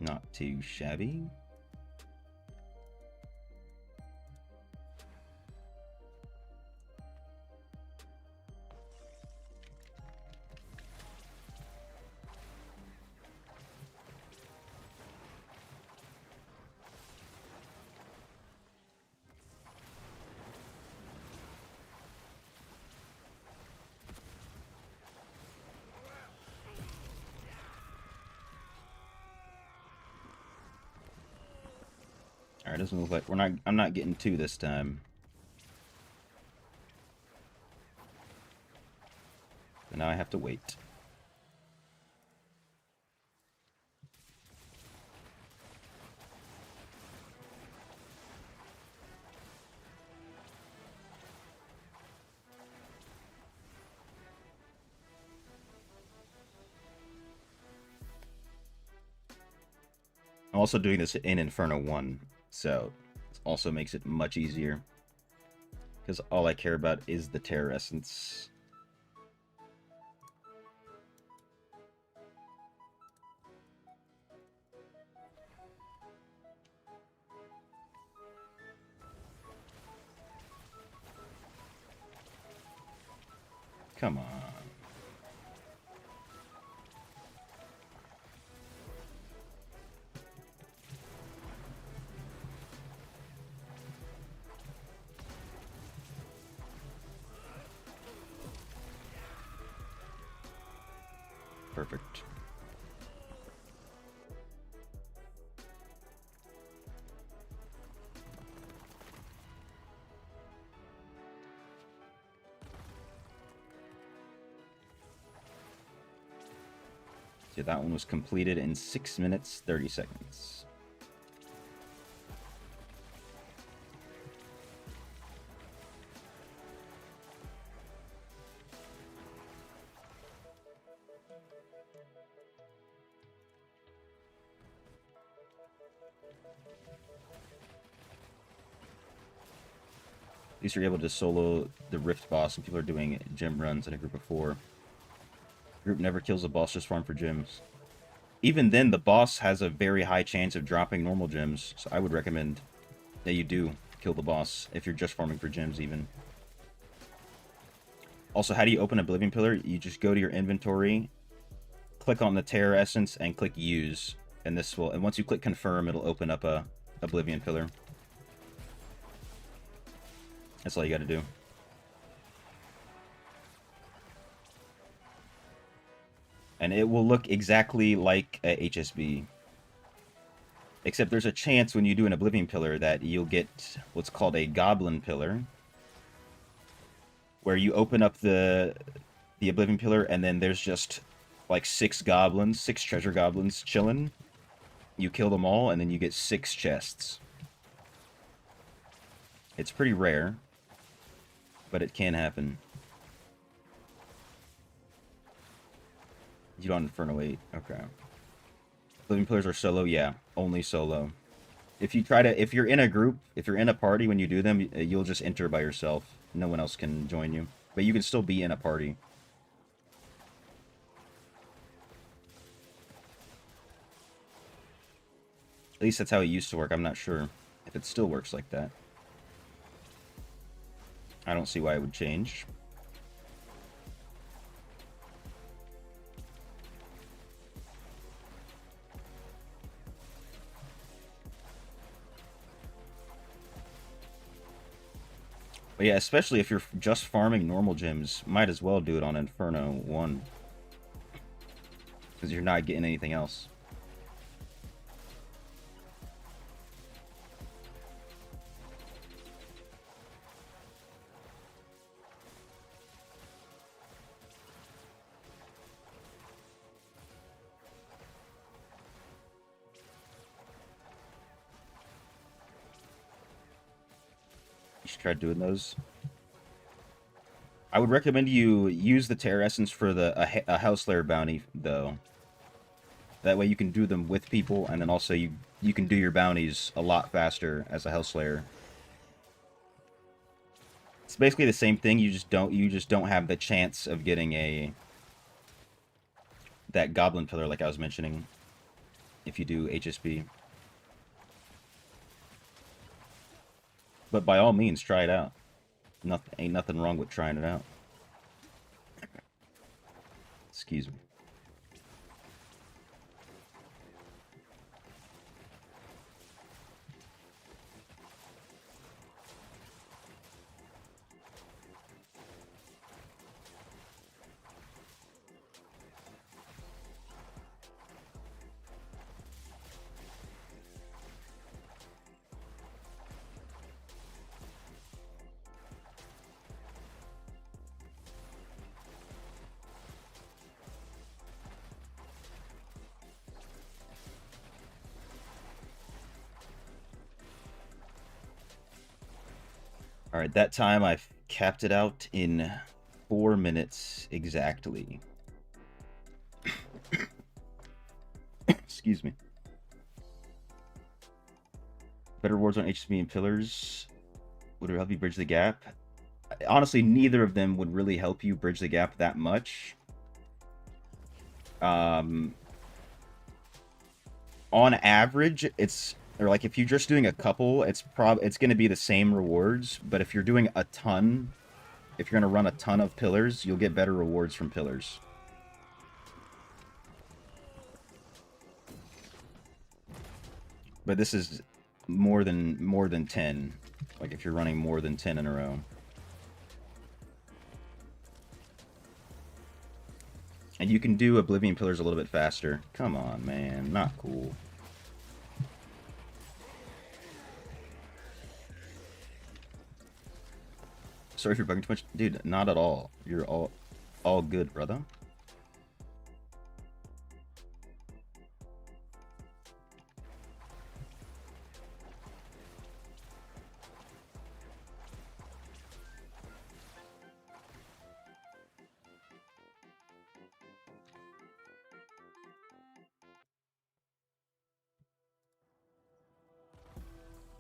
Not too shabby. Alright, doesn't look like I'm not getting 2 this time. So now I have to wait. I'm also doing this in Inferno 1. So, it also makes it much easier. Because all I care about is the Terror Essence. Come on. Perfect. So that one was completed in 6 minutes, 30 seconds. At least you're able to solo the Rift boss, and people are doing gym runs in a group of 4. Group never kills a boss, just farm for gems. Even then, the boss has a very high chance of dropping normal gems, so I would recommend that you do kill the boss if you're just farming for gems even. Also, how do you open Oblivion Pillar? You just go to your inventory, click on the Terror Essence, and click Use. And this will, and once you click Confirm, it'll open up a Oblivion Pillar. That's all you gotta do. And it will look exactly like a HSB. Except there's a chance when you do an Oblivion Pillar that you'll get what's called a Goblin Pillar. Where you open up the Oblivion Pillar and then there's just like 6 goblins, 6 treasure goblins chilling. You kill them all and then you get 6 chests. It's pretty rare, but it can happen. You don't Inferno 8. Okay. Living pillars are solo? Yeah, only solo. If you're in a group, if you're in a party when you do them, you'll just enter by yourself. No one else can join you. But you can still be in a party. At least that's how it used to work. I'm not sure if it still works like that. I don't see why it would change. But yeah, especially if you're just farming normal gems, might as well do it on Inferno 1. Because you're not getting anything else. Try doing those. I would recommend you use the Terra Essence for a House Layer bounty, though. That way you can do them with people, and then also you can do your bounties a lot faster as a House Layer. It's basically the same thing. You just don't have the chance of getting that Goblin Pillar like I was mentioning if you do HSB. But by all means, try it out. Ain't nothing wrong with trying it out. Excuse me. Alright, that time I've capped it out in 4 minutes exactly. Excuse me. Better rewards on HSB and pillars. Would it help you bridge the gap? Honestly, neither of them would really help you bridge the gap that much. On average, or like if you're just doing a couple, it's going to be the same rewards. But if you're doing a ton, if you're going to run a ton of pillars, you'll get better rewards from pillars. But this is more than 10. Like if you're running more than 10 in a row. And you can do Oblivion Pillars a little bit faster. Come on, man. Not cool. Sorry if you're bugging too much. Dude, not at all. You're all good, brother.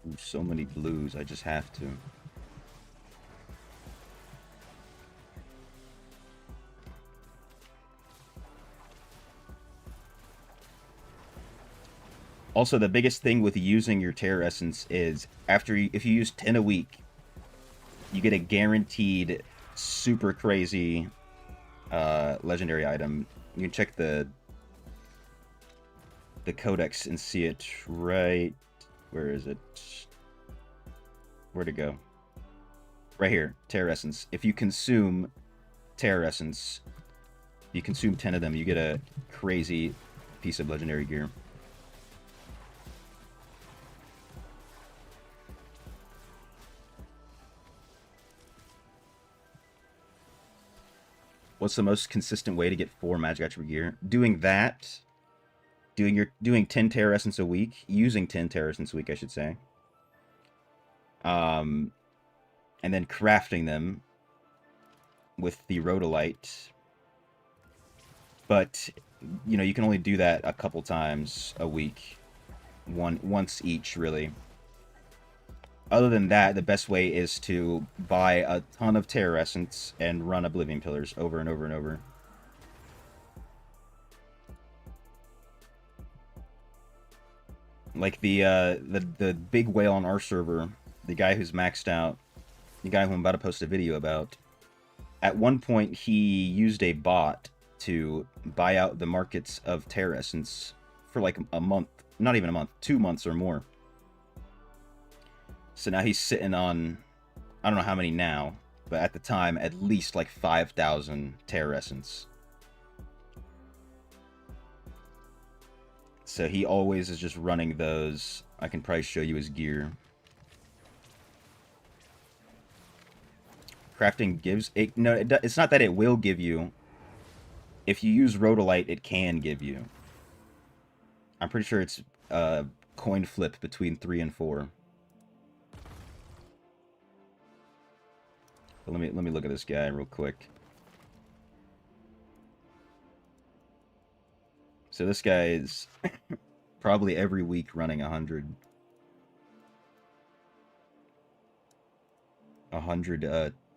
Ooh, so many blues. I just have to. Also, the biggest thing with using your Terror Essence is if you use 10 a week, you get a guaranteed super crazy legendary item. You can check the codex and see it right. Where is it? Where'd it go? Right here, Terror Essence. If you consume Terror Essence, you consume 10 of them, you get a crazy piece of legendary gear. What's the most consistent way to get 4 magic attribute gear? Doing 10 Terror Essence a week, using 10 Terror Essence a week, I should say. And then crafting them with the Rhodolite. But, you know, you can only do that a couple times a week. Once each, really. Other than that, the best way is to buy a ton of Terror Essence and run Oblivion Pillars over and over and over. Like the big whale on our server, the guy who's maxed out, the guy who I'm about to post a video about, at one point he used a bot to buy out the markets of Terror Essence for like a month. Not even a month, 2 months or more. So now he's sitting on, I don't know how many now, but at the time, at least like 5,000 Terror Essence. So he always is just running those. I can probably show you his gear. Crafting gives... no, it's not that it will give you. If you use Rhodolite, it can give you. I'm pretty sure it's coin flip between 3 and 4. But let me look at this guy real quick. So this guy is probably every week running 100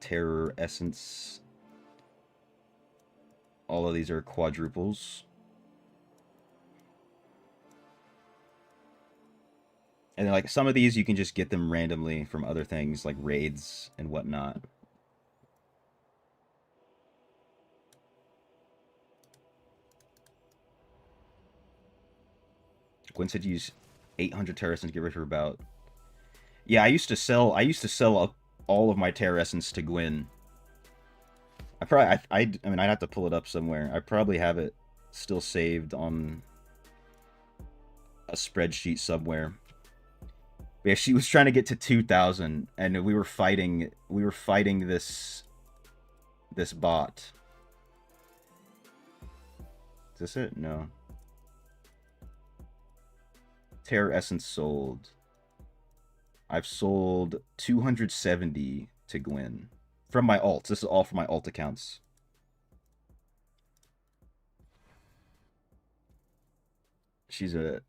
Terror Essence. All of these are quadruples. And then, like, some of these you can just get them randomly from other things like raids and whatnot. Gwen said you use 800 Terror Essence to get rid of her about. Yeah, I used to sell all of my Terror Essence to Gwen. I mean, I'd have to pull it up somewhere. I probably have it still saved on a spreadsheet somewhere. But yeah, she was trying to get to 2,000, and we were fighting this bot. Is this it? No. Terror Essence sold. I've sold 270 to Gwen. From my alts. This is all from my alt accounts. She's a...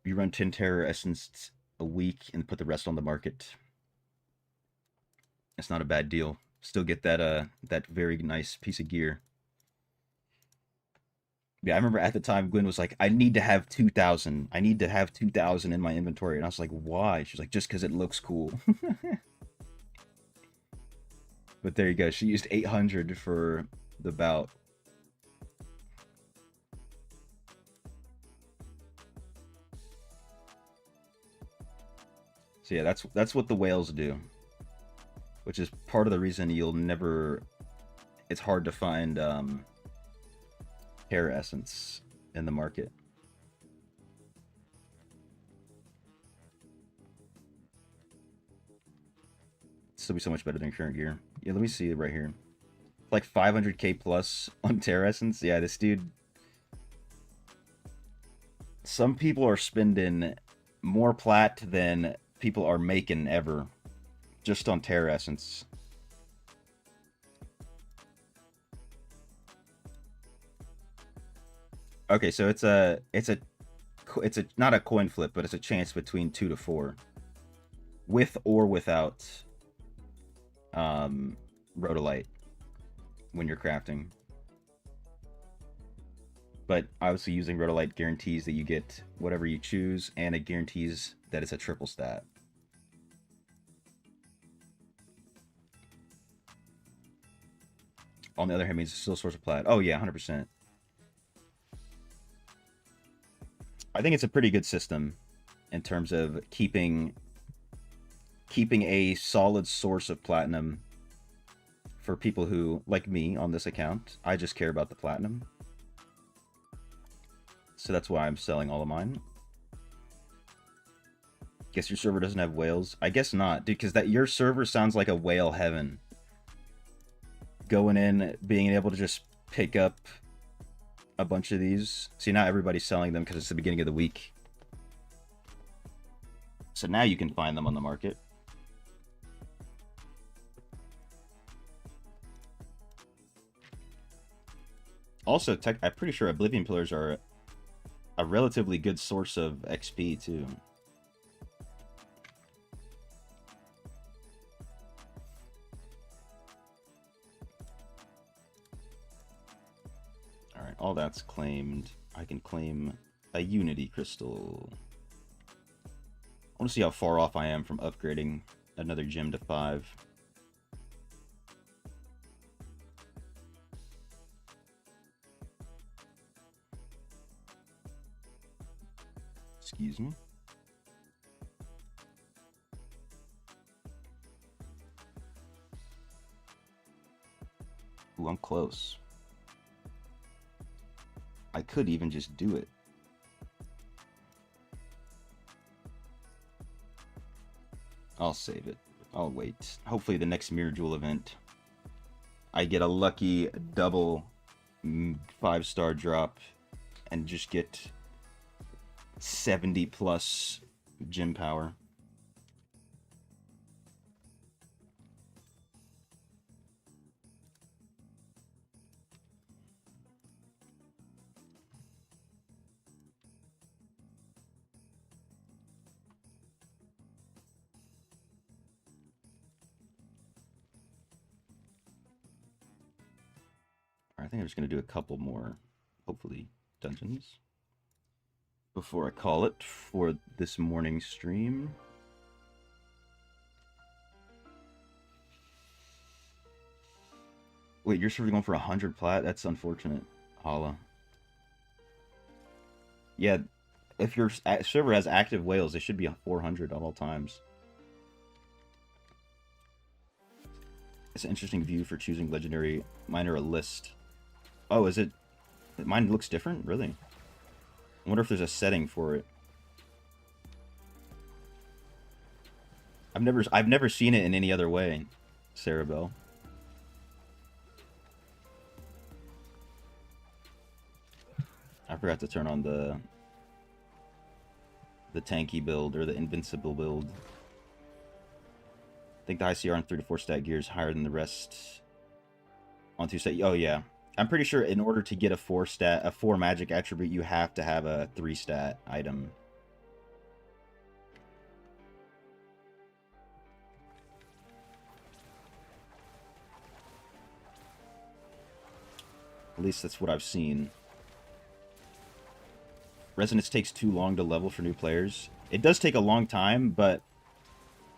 You run 10 Terror Essence a week and put the rest on the market. It's not a bad deal. Still get that that very nice piece of gear. Yeah, I remember at the time Gwen was like, I need to have 2,000. I need to have 2,000 in my inventory. And I was like, why? She's like, just because it looks cool. But there you go. She used 800 for the bout. So yeah, that's what the whales do. Which is part of the reason you'll never... It's hard to find... Terror Essence in the market. Still be so much better than current gear. Yeah, let me see it right here. Like 500k plus on Terror Essence. Yeah, this dude. Some people are spending more plat than people are making ever, just on Terror Essence. Okay, so it's not a coin flip, but it's a chance between 2 to 4, with or without Rhodolite when you're crafting. But obviously using Rhodolite guarantees that you get whatever you choose, and it guarantees that it's a triple stat. On the other hand, means it's still a source of plat. Oh yeah, 100%. I think it's a pretty good system in terms of keeping a solid source of platinum for people who, like me on this account, I just care about the platinum. So that's why I'm selling all of mine. Guess your server doesn't have whales? I guess not, dude, because your server sounds like a whale heaven. Going in, being able to just pick up a bunch of these. See, now everybody's selling them because it's the beginning of the week. So now you can find them on the market. Also, I'm pretty sure Oblivion Pillars are a relatively good source of XP, too. Alright, all that's claimed. I can claim a Unity Crystal. I want to see how far off I am from upgrading another gem to 5. Excuse me. Ooh, I'm close. I could even just do it. I'll save it. I'll wait. Hopefully the next Mirror Jewel event, I get a lucky double 5-star drop and just get 70 plus gem power. I think I'm just going to do a couple more, hopefully, dungeons before I call it for this morning's stream. Wait, you're sort of going for 100 plat? That's unfortunate, Hala. Yeah, if your server has active whales, they should be 400 at all times. It's an interesting view for choosing legendary. Mine are a list. Oh, is it? Mine looks different? Really? I wonder if there's a setting for it. I've never seen it in any other way, Sarah Bell. I forgot to turn on the tanky build or the invincible build. I think the ICR on 3 to 4 stat gear is higher than the rest on 2 stat. Oh yeah. I'm pretty sure in order to get a 4 magic attribute, you have to have a 3 stat item. At least that's what I've seen. Resonance takes too long to level for new players. It does take a long time, but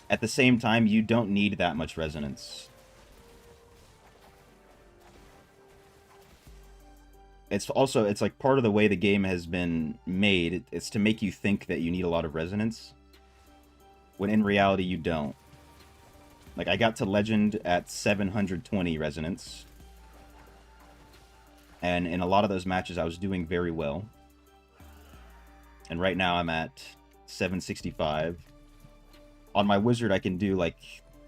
at the same time, you don't need that much resonance. It's like part of the way the game has been made. It's to make you think that you need a lot of resonance, when in reality you don't. Like, I got to Legend at 720 resonance, and in a lot of those matches I was doing very well. And right now I'm at 765. On my wizard I can do like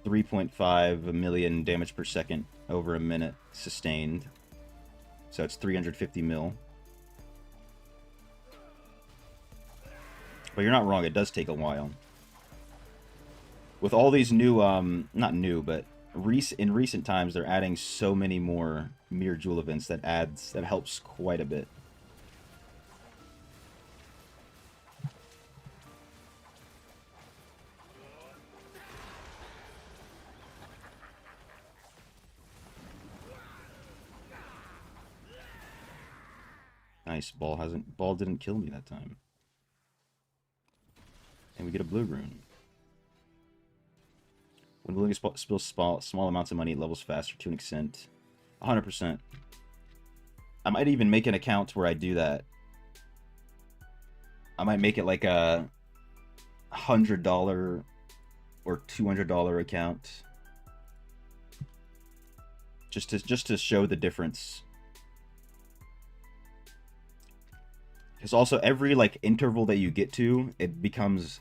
3.5 million damage per second over a minute sustained. So it's 350 mil. But you're not wrong, it does take a while. With all these new, not new, but in recent times, they're adding so many more Mirror Jewel events that helps quite a bit. Nice. Ball didn't kill me that time. And we get a blue rune. When willing to spill small amounts of money, it levels faster to an extent. 100%. I might even make an account where I do that. I might make it like a $100 or $200 account. Just to show the difference. Because also every like interval that you get to, it becomes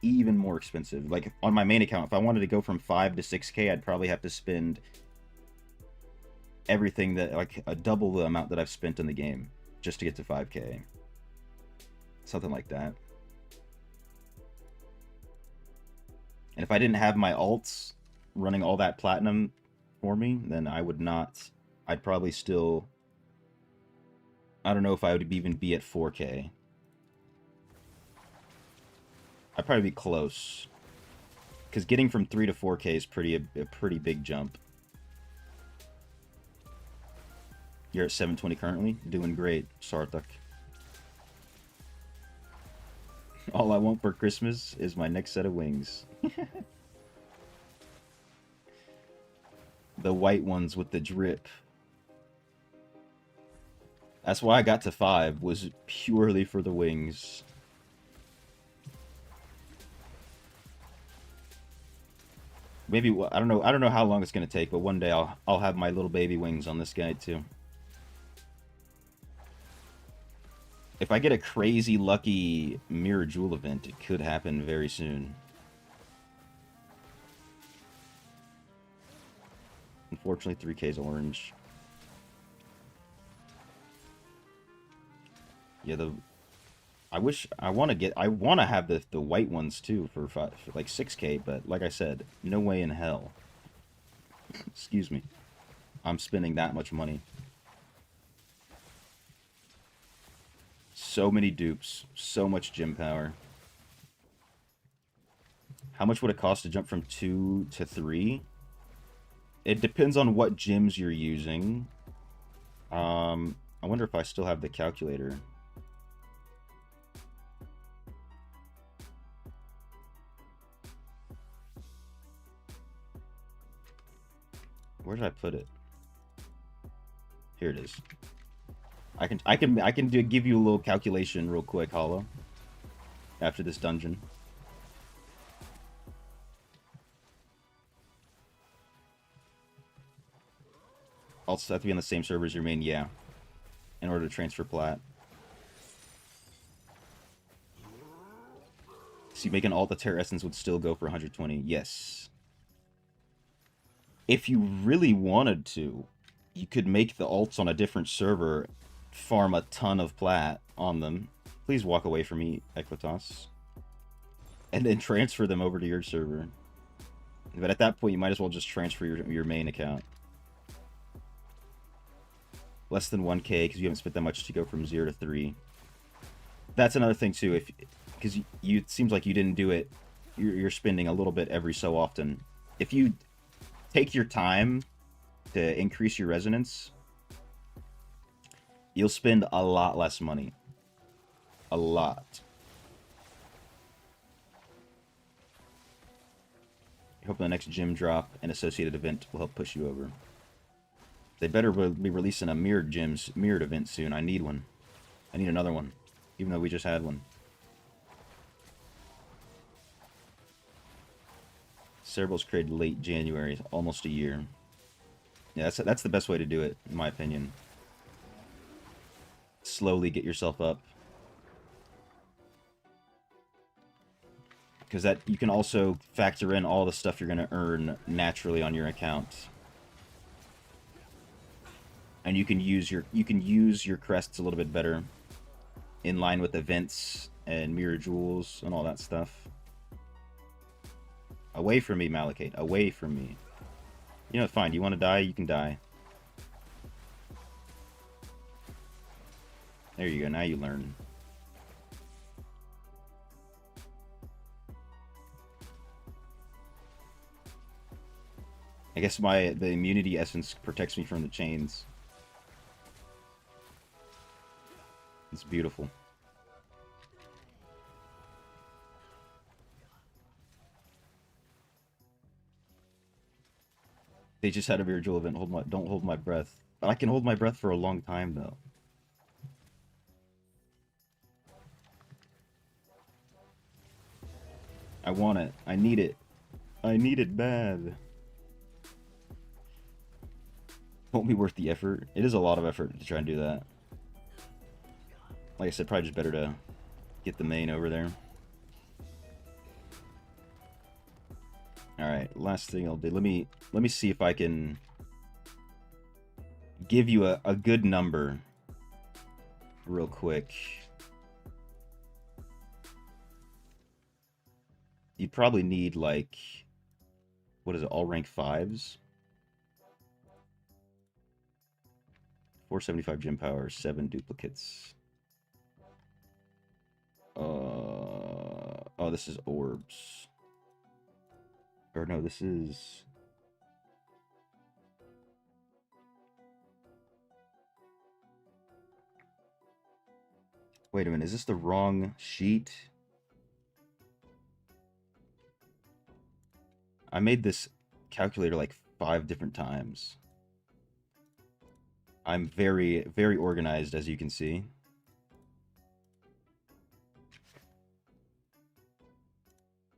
even more expensive. Like on my main account, if I wanted to go from 5 to 6k, I'd probably have to spend everything that like a double the amount that I've spent in the game just to get to 5k. Something like that. And if I didn't have my alts running all that platinum for me, then I would not. I'd probably still I don't know if I would even be at 4K. I'd probably be close. Because getting from 3 to 4K is a pretty big jump. You're at 720 currently? Doing great, Sarthak. All I want for Christmas is my next set of wings. The white ones with the drip. That's why I got to 5, was purely for the wings. Maybe, I don't know how long it's gonna take, but one day I'll have my little baby wings on this guy too. If I get a crazy lucky Mirror Jewel event, it could happen very soon. Unfortunately, 3K is orange. Yeah, I want to have the white ones too for like 6K, but like I said, no way in hell. Excuse me. I'm spending that much money. So many dupes, so much gym power. How much would it cost to jump from 2 to 3? It depends on what gyms you're using. I wonder if I still have the calculator. Where did I put it? Here it is. I can give you a little calculation real quick, Hollow. After this dungeon. Also have to be on the same server as your main, yeah. In order to transfer plat. So you make an alt, the Terra Essence would still go for 120. Yes. If you really wanted to, you could make the alts on a different server, farm a ton of plat on them. Please walk away from me, Equitas. And then transfer them over to your server. But at that point, you might as well just transfer your main account. Less than 1K, because you haven't spent that much to go from 0 to 3. That's another thing, too. Because it seems like you didn't do it. You're spending a little bit every so often. If you take your time to increase your resonance, you'll spend a lot less money. A lot. I hope the next gym drop and associated event will help push you over. They better be releasing a mirrored event soon. I need one. I need another one, even though we just had one. Cerebral's created late January, almost a year. Yeah, that's the best way to do it, in my opinion. Slowly get yourself up. Because that you can also factor in all the stuff you're going to earn naturally on your account. And you can use your crests a little bit better in line with events and mirror jewels and all that stuff. Away from me, Malachite. Away from me. You know, fine. You want to die? You can die. There you go. Now you learn. I guess the immunity essence protects me from the chains. It's beautiful. They just had a virtual event. Don't hold my breath. But I can hold my breath for a long time, though. I want it. I need it. I need it bad. Won't be worth the effort. It is a lot of effort to try and do that. Like I said, probably just better to get the main over there. Alright, last thing I'll do. Let me see if I can give you a good number real quick. You'd probably need, like, what is it, all rank 5s? 475 gym power, 7 duplicates. Oh, this is orbs. Or no, this is... Wait a minute, is this the wrong sheet? I made this calculator like 5 different times. I'm very, very organized, as you can see.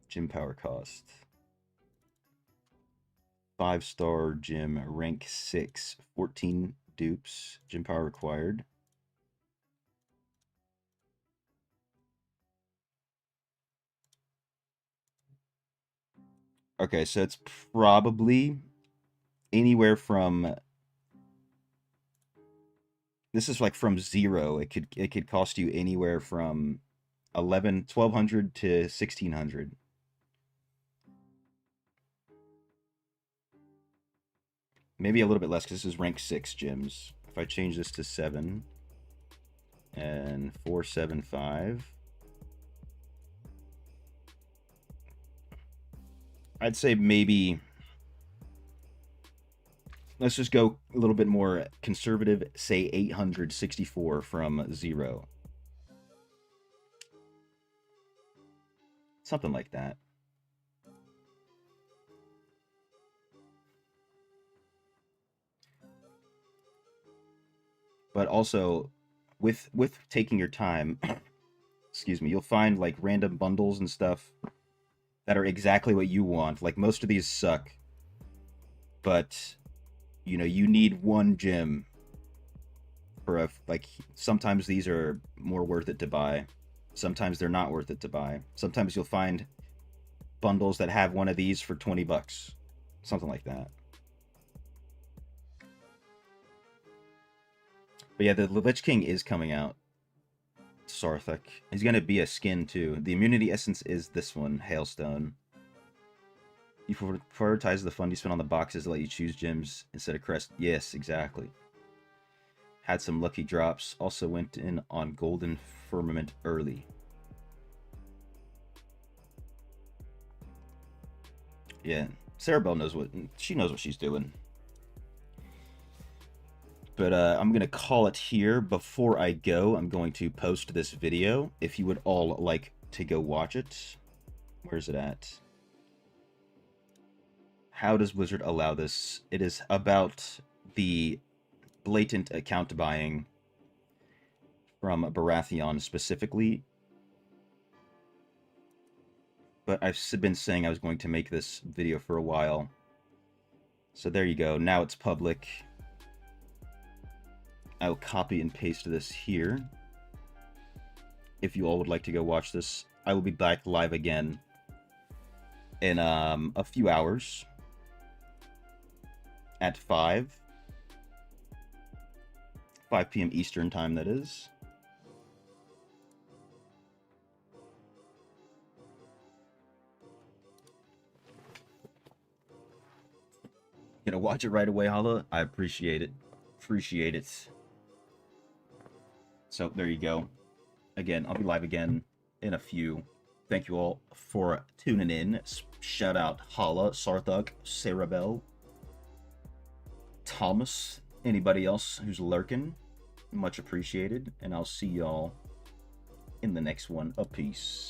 Gym power cost. 5-star gym, rank 6, 14 dupes, gym power required. Okay, so it's probably anywhere from... This is like from 0. It could cost you anywhere from 1,200 to 1,600. Maybe a little bit less because this is rank 6 gyms. If I change this to 7 and 475, I'd say maybe, let's just go a little bit more conservative, say 864 from 0. Something like that. But also, with taking your time, excuse me, you'll find like random bundles and stuff that are exactly what you want. Like most of these suck, but you know, you need one gym for a, like, sometimes these are more worth it to buy. Sometimes they're not worth it to buy. Sometimes you'll find bundles that have one of these for 20 bucks. Something like that. But yeah, the Lich King is coming out. Sarthak. He's going to be a skin too. The immunity essence is this one, Hailstone. You prioritize the fund you spend on the boxes to let you choose gyms instead of crest. Yes, exactly. Had some lucky drops. Also went in on Golden Firmament early. Yeah, Sarah Bell knows what she's doing. But I'm going to call it here. Before I go, I'm going to post this video. If you would all like to go watch it. Where's it at? How does Blizzard allow this? It is about the blatant account buying from Baratheon specifically. But I've been saying I was going to make this video for a while. So there you go. Now it's public. I'll copy and paste this here. If you all would like to go watch this, I will be back live again in a few hours at 5 p.m. Eastern time, that is. Gonna watch it right away, Hala. I appreciate it. Appreciate it. So there you go. Again, I'll be live again in a few. Thank you all for tuning in. Shout out Hala, Sarthak, Sarah Bell, Thomas, anybody else who's lurking. Much appreciated. And I'll see y'all in the next one. A peace.